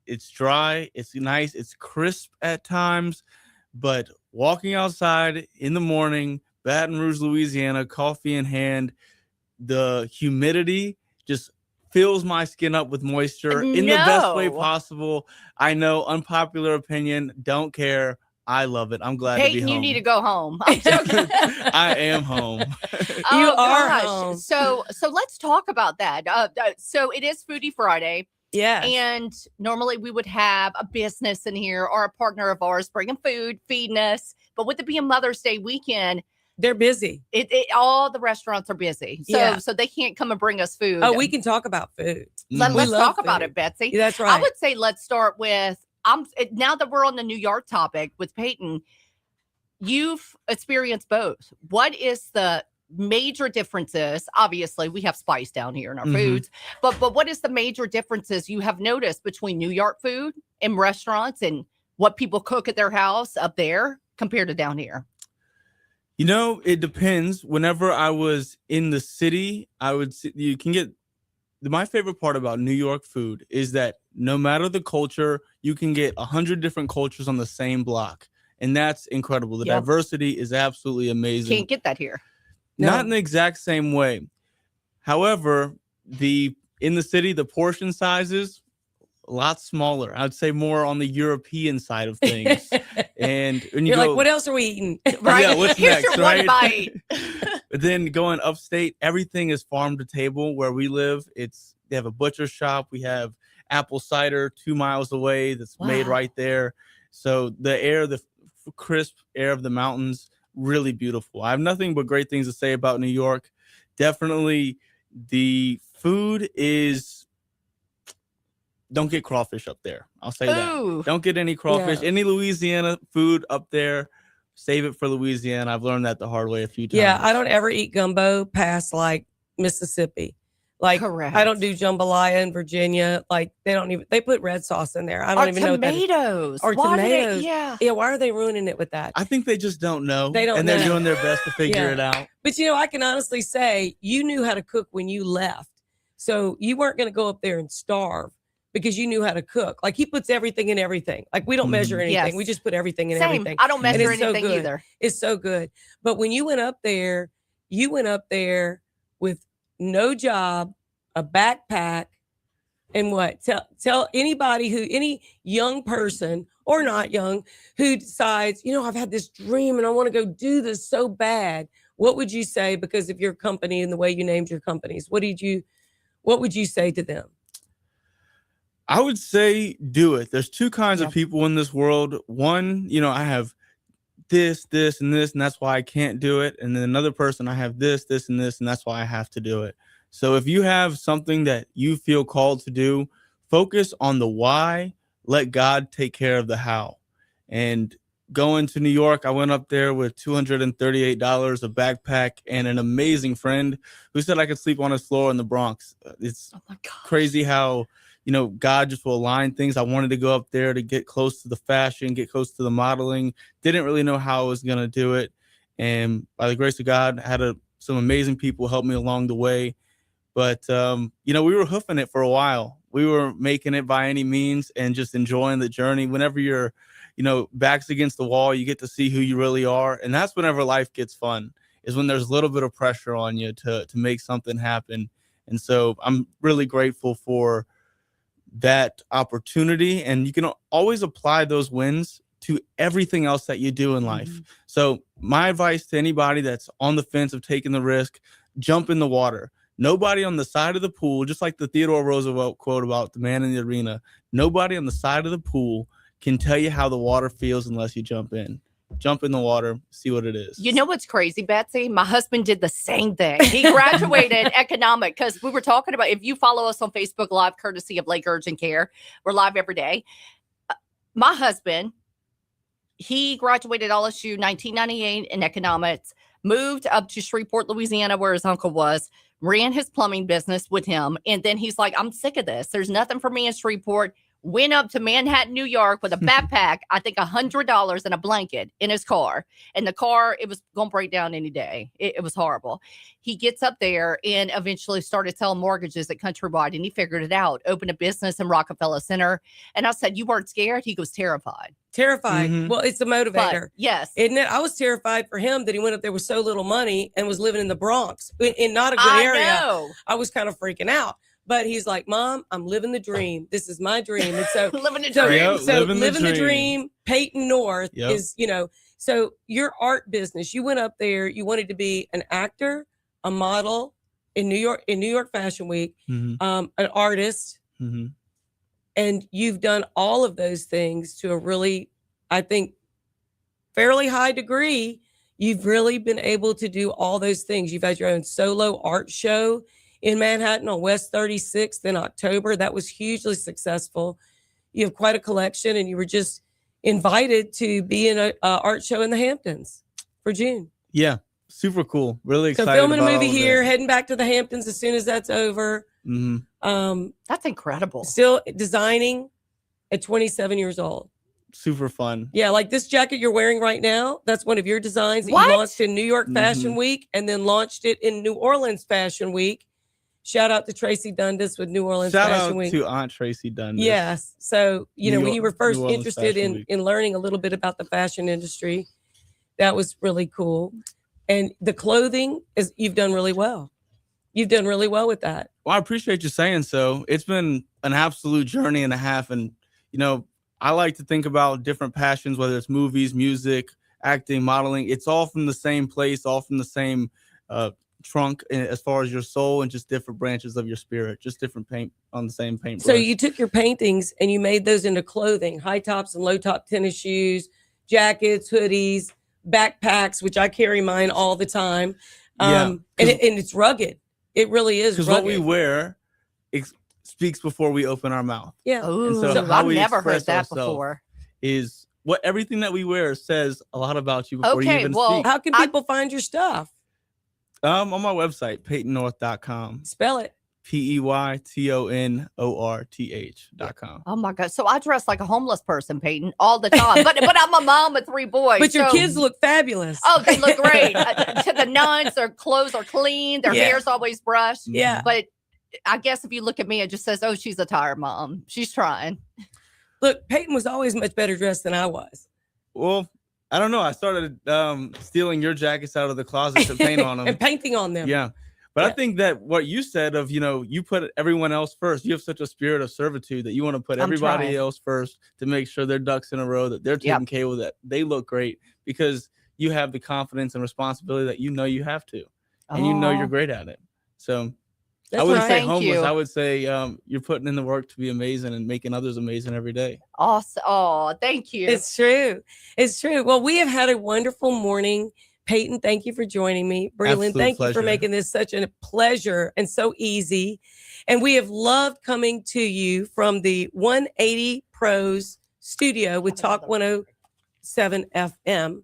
it's dry, it's nice, it's crisp at times, but walking outside in the morning, Baton Rouge, Louisiana, coffee in hand, the humidity just fills my skin up with moisture in the best way possible. I know, unpopular opinion, don't care. I love it. I'm glad to be home. You need to go home. I'm joking. I am home. You are home. So let's talk about that. So it is Foodie Friday. Yeah. And normally we would have a business in here or a partner of ours bringing food, feeding us. But with it being Mother's Day weekend, they're busy. All the restaurants are busy. So they can't come and bring us food. Oh, we can talk about food. Let's talk about it, Betsy. That's right. I would say let's start with, now that we're on the New York topic with Peyton, you've experienced both. What is the major differences? Obviously we have spice down here in our foods, but what is the major differences you have noticed between New York food and restaurants and what people cook at their house up there compared to down here? You know, it depends. Whenever I was in the city, you can get, my favorite part about New York food is that no matter the culture, you can get 100 different cultures on the same block, and that's incredible. The diversity is absolutely amazing. Can't get that here. Not in the exact same way. However, in the city, the portion sizes a lot smaller. I'd say more on the European side of things. And when you're like, what else are we eating? Right? Yeah, what's Here's next, your right? one bite. But then going upstate, everything is farm to table where we live. They have a butcher shop. We have apple cider 2 miles away that's made right there. So the crisp air of the mountains, really beautiful. I have nothing but great things to say about New York. Definitely the food is, don't get crawfish up there. I'll say that. Don't get any crawfish. Any Louisiana food up there, save it for Louisiana. I've learned that the hard way a few times. Yeah, I don't ever eat gumbo past like Mississippi. Like, correct. I don't do jambalaya in Virginia. Like, they put red sauce in there. I don't even know what that is. Tomatoes. Or tomatoes. Yeah, why are they ruining it with that? I think they just don't know. They don't and know. They're doing their best to figure it out. But, I can honestly say you knew how to cook when you left. So you weren't going to go up there and starve because you knew how to cook. Like, he puts everything in everything. Like, we don't measure anything. Yes. We just put everything in Same. everything. I don't measure And it's anything either. It's so good. But when you went up there with no job, a backpack, and what? Tell anybody any young person or not young who decides, I've had this dream and I want to go do this so bad. What would you say because of your company and the way you named your companies? What would you say to them? I would say do it. There's two kinds of people in this world. One, I have this, and this, and that's why I can't do it. And then another person, I have this, and this, and that's why I have to do it. So if you have something that you feel called to do, focus on the why, let God take care of the how. And going to New York, I went up there with $238, a backpack, and an amazing friend who said I could sleep on his floor in the Bronx. It's crazy how, God just will align things. I wanted to go up there to get close to the fashion, get close to the modeling. Didn't really know how I was going to do it. And by the grace of God, I had some amazing people help me along the way. But, we were hoofing it for a while. We were making it by any means and just enjoying the journey. Whenever you're, back's against the wall, you get to see who you really are. And that's whenever life gets fun, is when there's a little bit of pressure on you to make something happen. And so I'm really grateful for that opportunity. And you can always apply those wins to everything else that you do in life. So my advice to anybody that's on the fence of taking the risk, jump in the water. Nobody on the side of the pool, just like the Theodore Roosevelt quote about the man in the arena, nobody on the side of the pool can tell you how the water feels unless you jump in. Jump in the water, see what it is. You know what's crazy, Betsy? My husband did the same thing. He graduated economic because we were talking about, if you follow us on Facebook Live, courtesy of Lake Urgent Care, we're live every day. My husband, he graduated LSU 1998 in economics, moved up to Shreveport, Louisiana, where his uncle was, ran his plumbing business with him. And then he's like, I'm sick of this. There's nothing for me in Shreveport. Went up to Manhattan, New York with a backpack, I think $100 and a blanket in his car. And the car, it was going to break down any day. It was horrible. He gets up there and eventually started selling mortgages at Countrywide, and he figured it out. Opened a business in Rockefeller Center. And I said, you weren't scared? He goes, terrified. Terrified. Well, it's a motivator. But, yes. Isn't it? I was terrified for him that he went up there with so little money and was living in the Bronx in not a good area. Know. I was kind of freaking out. But he's like, Mom, I'm living the dream. This is my dream. And so living the dream. So living the dream, Peyton North is, so your art business, you went up there, you wanted to be an actor, a model in New York Fashion Week, an artist. And you've done all of those things to a really, I think, fairly high degree. You've really been able to do all those things. You've had your own solo art show in Manhattan on West 36th in October. That was hugely successful. You have quite a collection, and you were just invited to be in an art show in the Hamptons for June. Yeah, super cool. Really excited. So filming a about movie all here, that. heading back to the Hamptons as soon as that's over. That's incredible. Still designing at 27 years old. Super fun. Yeah, like this jacket you're wearing right now, that's one of your designs that What? you launched in New York Fashion Week and then launched it in New Orleans Fashion Week. Shout out to Tracy Dundas with New Orleans Shout Fashion out Week. to Aunt Tracy Dundas. Yes. So, when you were first New Orleans interested Fashion in Week. learning a little bit about the fashion industry, that was really cool. And the clothing you've done really well. You've done really well with that. Well, I appreciate you saying so. It's been an absolute journey and a half. And, I like to think about different passions, whether it's movies, music, acting, modeling. It's all from the same place, all from the same trunk as far as your soul, and just different branches of your spirit, just different paint on the same paintbrush. So you took your paintings and you made those into clothing, high tops and low top tennis shoes, jackets, hoodies, backpacks, which I carry mine all the time. And it's rugged. It really is because rugged. what we wear speaks before we open our mouth. Yeah. Ooh, And so how I've we never heard express that ourselves before. is what everything that we wear says a lot about you before you Okay, even well, speak. How can people find your stuff? On my website, peytonnorth.com. Spell it. PeytonNorth.com. Oh my God. So I dress like a homeless person, Peyton, all the time. But I'm a mom of 3 boys. But your so- kids look fabulous. Oh, they look great. To the nuns, their clothes are clean. Their Yeah. hair's always brushed. Yeah. But I guess if you look at me, it just says, oh, she's a tired mom. She's trying. Look, Peyton was always much better dressed than I was. Well, I don't know. I started stealing your jackets out of the closet to paint on them. And painting on them. Yeah. But I think that what you said of, you put everyone else first. You have such a spirit of servitude that you want to put I'm everybody trying. else first to make sure their ducks in a row, that they're taken care of, that they look great, because you have the confidence and responsibility that you have to, and Aw. you're great at it. So That's I wouldn't right. say Thank homeless. you. I would say you're putting in the work to be amazing and making others amazing every day. Awesome. Oh, thank you. It's true. It's true. Well, we have had a wonderful morning. Peyton, thank you for joining me. Breland, Absolute thank you pleasure. for making this such a pleasure and so easy. And we have loved coming to you from the 180 Pros studio with Talk 107 FM,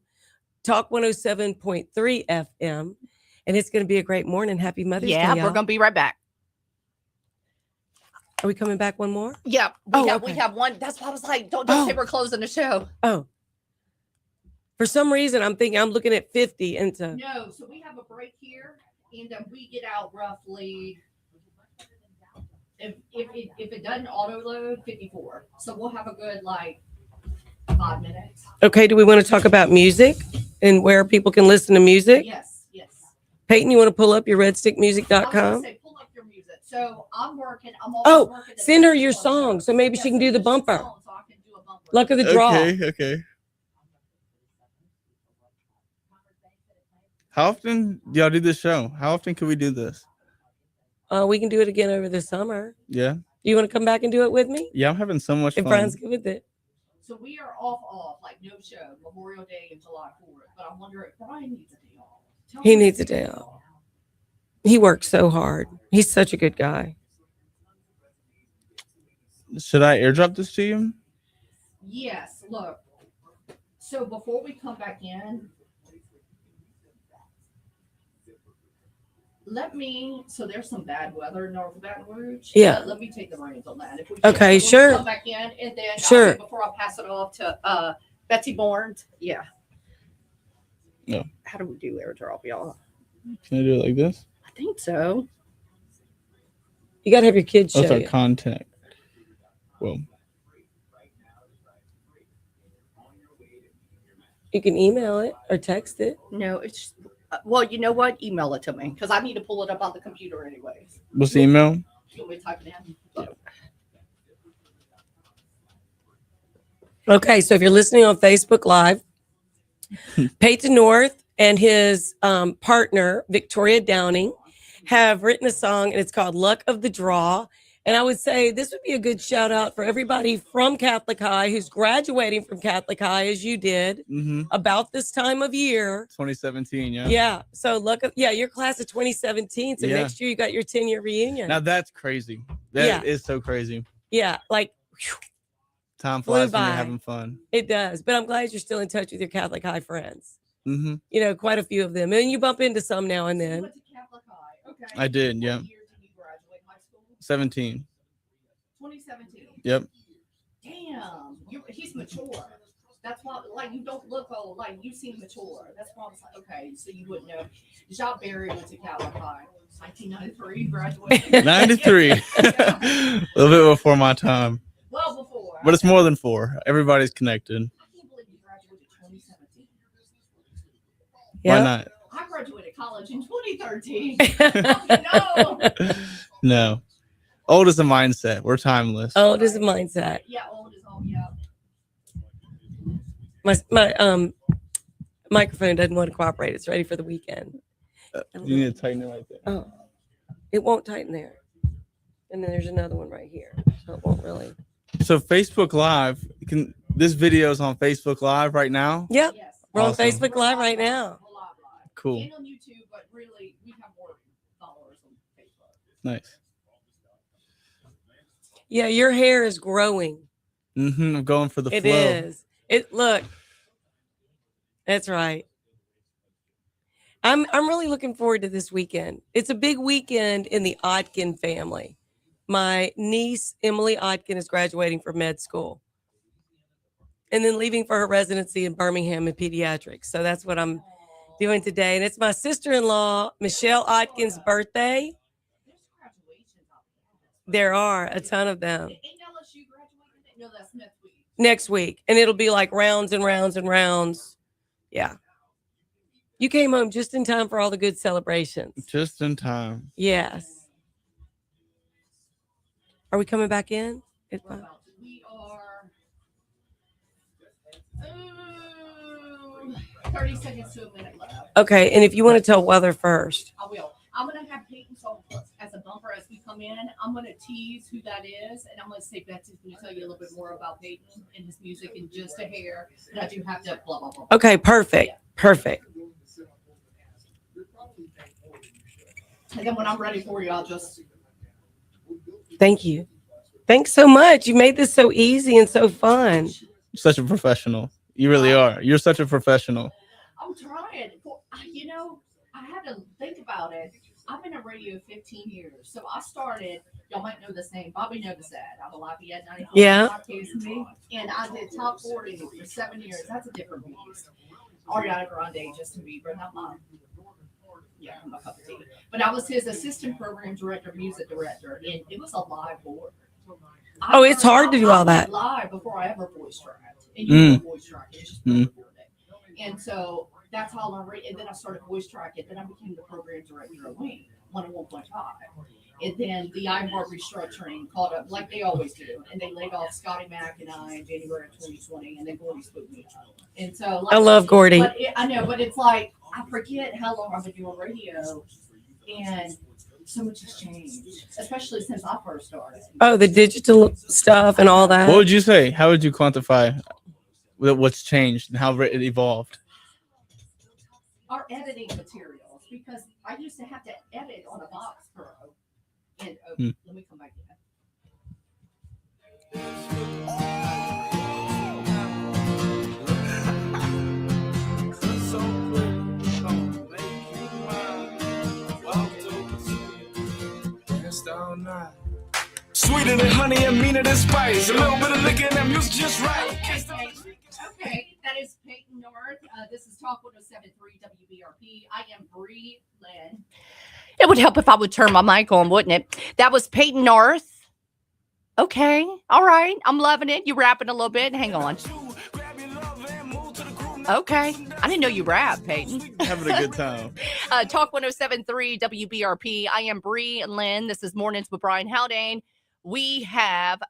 Talk 107.3 FM. And it's going to be a great morning. Happy Mother's Day, Yeah, y'all. we're going to be right back. Are we coming back one more? Yeah, we okay. have one. That's why I was like, don't say we're closing the show. Oh. For some reason, I'm thinking I'm looking at 50. And so No, so we have a break here, and we get out roughly, if it doesn't auto load, 54. So we'll have a good 5 minutes. okay, do we want to talk about music and where people can listen to music? Yes. Peyton, you want to pull up your I was gonna redstickmusic.com? say, pull up your music. So I'm always working. Send her your song so maybe she can do the bumper. Luck of the draw. Okay. How often do y'all do this show? How often can we do this? We can do it again over the summer. Yeah. You want to come back and do it with me? Yeah, I'm having so much If fun. Brian's good with it. So we are off, no show, Memorial Day and July 4th. But I wonder if Brian needs a day off. He needs a day off. He works so hard. He's such a good guy. Should I airdrop this to you? Yes, look. So before we come back in, so there's some bad weather in North Baton Rouge. Yeah. Let me take the reins on that. If we Okay, can, sure. Come back in, and then Sure. before I pass it off to Betsy Barnes. Yeah. No. How do we do airdrop, y'all? Can I do it like this? I think so. You got to have your kids show That's our you. contact. Well, You can email it or text it. No, it's well, you know what? Email it to me because I need to pull it up on the computer anyways. what's the email? You want me to type it in? Okay, so if you're listening on Facebook Live, Peyton North and his partner, Victoria Downing, have written a song, and it's called Luck of the Draw. And I would say this would be a good shout out for everybody from Catholic High who's graduating from Catholic High, as you did, about this time of year. 2017, yeah. Yeah. So your class of 2017. So Yeah. next year you got your 10-year reunion. Now that's crazy. That is so crazy. Yeah, like whew, Time flew flies when by. you're having fun. It does. But I'm glad you're still in touch with your Catholic High friends. Mm-hmm. You know, quite a few of them. And you bump into some now and then. Okay. I did, yeah. What year did you graduate high school? 17. 2017. Yep. Damn, he's mature. That's why, you don't look old. You seem mature. That's why I was like, okay, so you wouldn't know. Jacques Berry went to Catholic High, 1993, graduated. 93. A little bit before my time. Well before. But it's more than 4. Everybody's connected. I can't believe you graduated 2017. Why not? I graduated college in 2013. No. No. Old is a mindset. We're timeless. Old is a mindset. Yeah, old is old. Yeah. My microphone doesn't want to cooperate. It's ready for the weekend. You need to tighten it right there. Oh, it won't tighten there. And then there's another one right here. So it won't really. So Facebook Live, this video is on Facebook Live right now? Yep. We're on Awesome. Facebook Live right now. Cool. And on YouTube, but really, we have more followers on Facebook. Nice. Yeah, your hair is growing. Mm-hmm. I'm going for the It flow. is. Look. That's right. I'm really looking forward to this weekend. It's a big weekend in the Otkin family. My niece, Emily Otkin, is graduating from med school and then leaving for her residency in Birmingham in pediatrics. So that's what I'm doing today. And it's my sister-in-law, Michelle Otkin's birthday. There are a ton of them. No, that's next week. Next week. And it'll be like rounds and rounds and rounds. Yeah. You came home just in time for all the good celebrations. Just in time. Yes. Are we coming back in? We are 30 seconds to a minute left. Okay. And if you want to tell weather first. I will. I'm going to have Peyton song as a bumper as we come in. I'm going to tease who that is, and I'm going to say Betsy's going to tell you a little bit more about Peyton and his music in just a hair. But I do have to blah, blah, blah. Okay. Perfect. Perfect. And then when I'm ready for you, I'll just. Thank you. Thanks so much. You made this so easy and so fun. Such a professional. You really are. You're such a professional. I'm trying. You know, I had to think about it. I've been in radio 15 years. So I started, y'all might know this name, Bobby Novosad. I'm a Lafayette 94. Yeah. And I did top 40 for 7 years. That's a different beast. Ariana Grande, Justin Bieber, not mine. Yeah, my cup of tea. But I was his assistant program director, music director, and it was a live board. Oh, it's hard to do all that. Live before I ever voice tracked. And you know voice tracked. It's just recorded. And so that's how I learned. And then I started voice tracking. Then I became the program director of Wing 101.5. And then the iBoard restructuring caught up like they always do. And they laid off Scotty Mack and I in January of 2020. And then Gordy spooked me up. And so like, I love Gordy. But I know, but it's like I forget how long I've been doing radio. And so much has changed, especially since I first started. Oh, the digital stuff and all that. What would you say? How would you quantify what's changed and how it evolved? Our editing materials, because I used to have to edit on a Box Pro. And let me come back to that. Sweeter than honey and meaner than spice. A little bit of liquor and that music just right. Okay, that is Peyton North. This is Talk 107.3 WBRP. I am Bree Lynn. It would help if I would turn my mic on, wouldn't it? That was Peyton North. Okay, all right. I'm loving it. You rapping a little bit. Hang on. Okay. I didn't know you rap, Peyton. Having a good time. Talk 107.3 WBRP. I am Bree Lynn. This is Mornings with Brian Haldane. We have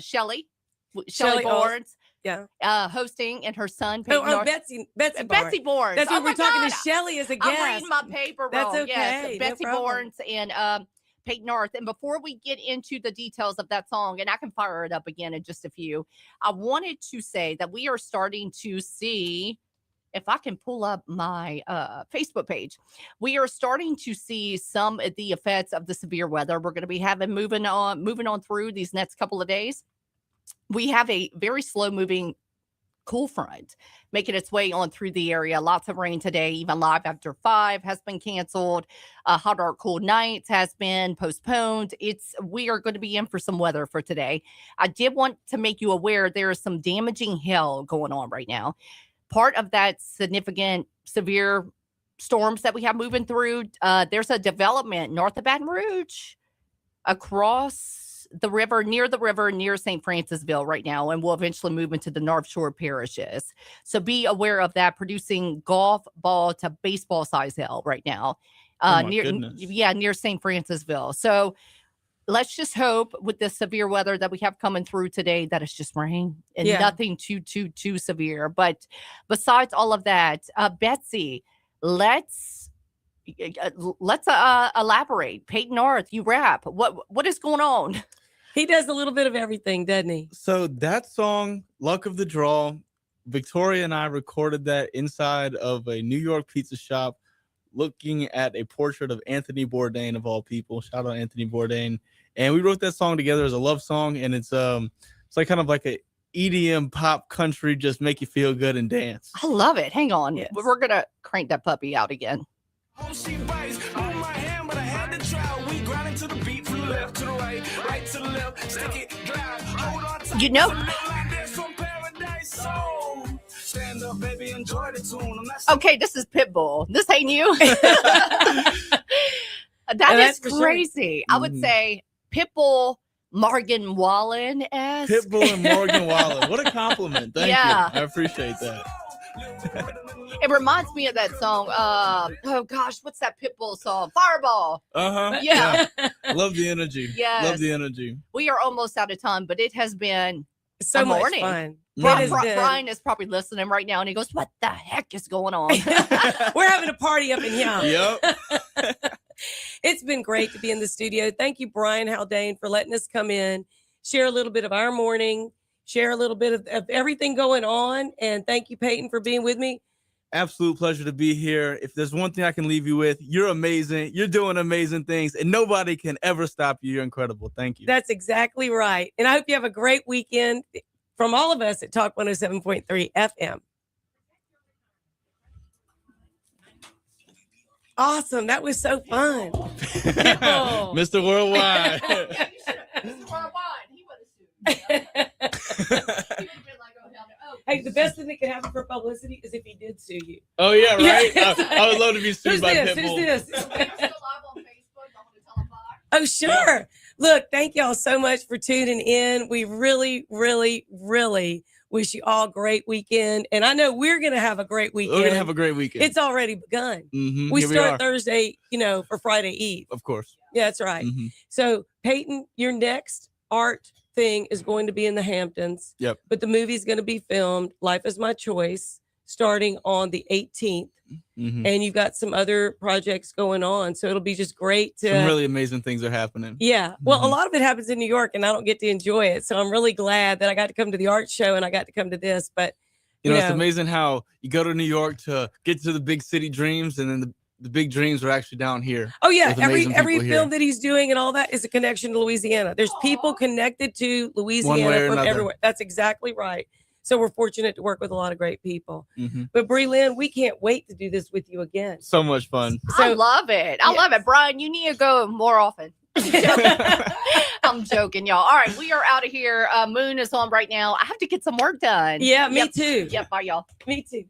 Shelly Barnes. Yeah. Hosting, and her son, Peyton Oh, North. Betsy Barnes. Betsy Barnes. That's what Oh we're my talking God. to Shelly as a guest. I'm reading my paper That's wrong. okay. Yes, No Betsy problem. Barnes and Peyton North. And before we get into the details of that song, and I can fire it up again in just a few, I wanted to say that we are starting to see, if I can pull up my Facebook page, we are starting to see some of the effects of the severe weather we're going to be having moving on through these next couple of days. We have a very slow moving cool front making its way on through the area. Lots of rain today. Even Live After 5 has been canceled. Hot, Dark, Cool Nights has been postponed. We are going to be in for some weather for today. I did want to make you aware there is some damaging hail going on right now. Part of that significant severe storms that we have moving through, there's a development north of Baton Rouge across the river, near St. Francisville right now, and will eventually move into the North Shore parishes. So be aware of that, producing golf ball to baseball size hail right now. Near St. Francisville. So let's just hope with the severe weather that we have coming through today that it's just rain and nothing too severe. But besides all of that, Betsy, let's elaborate. Peyton North, you rap. What is going on? He does a little bit of everything, doesn't he? So that song, Luck of the Draw, Victoria and I recorded that inside of a New York pizza shop, looking at a portrait of Anthony Bourdain, of all people. Shout out Anthony Bourdain. And we wrote that song together as a love song, and it's like kind of like a EDM pop country, just make you feel good and dance. I love it. Hang on. Yes. We're gonna crank that puppy out again. You know. Okay, this is Pitbull. This ain't you. That's crazy. Sure. I would say Pitbull, Morgan Wallen-esque. Pitbull and Morgan Wallen. What a compliment. Thank you. I appreciate that. It reminds me of that song. Oh gosh, what's that Pitbull song? Fireball. Yeah. Love the energy. Yes. Love the energy. We are almost out of time, but it has been so much fun. Brian is probably listening right now, and he goes, "What the heck is going on?" We're having a party up in here. Yep. It's been great to be in the studio. Thank you, Brian Haldane, for letting us come in, share a little bit of our morning, share a little bit of everything going on. And thank you, Peyton, for being with me. Absolute pleasure to be here. If there's one thing I can leave you with, you're amazing. You're doing amazing things, and nobody can ever stop you. You're incredible. Thank you. That's exactly right. And I hope you have a great weekend from all of us at Talk 107.3 FM. Awesome. That was so fun. Mr. Worldwide. Hey, the best thing that could happen for publicity is if he did sue you. Oh, yeah, right? I would love to be sued Who's by this? Pitbull. Who's this? Oh, sure. Look, thank y'all so much for tuning in. We really, really, really wish you all a great weekend. And I know we're going to have a great weekend. We're going to have a great weekend. It's already begun. Mhm, We here we start are. Thursday, for Friday Eve. Of course. Yeah, that's right. Mhm. So, Peyton, your next art thing is going to be in the Hamptons. Yep. But the movie's going to be filmed, Life is My Choice, starting on the 18th. Mhm. And you've got some other projects going on. So it'll be just great to. Some really amazing things are happening. Yeah. Well, a Mhm. lot of it happens in New York and I don't get to enjoy it. So I'm really glad that I got to come to the art show and I got to come to this. But, You know, it's amazing how you go to New York to get to the big city dreams, and then the big dreams are actually down here. Oh yeah, with every amazing people here. film that he's doing and all that is a connection to Louisiana. There's people connected to Louisiana way or from another. everywhere. That's exactly right. So we're fortunate to work with a lot of great people. Mhm. But Bree Lynn, we can't wait to do this with you again. So much fun. I love it. I love it. Brian, you need to go more often. I'm joking, y'all. All right, we are out of here. Moon is on right now. I have to get some work done. Yeah, me Yep. too. Yep, bye, y'all. Me too.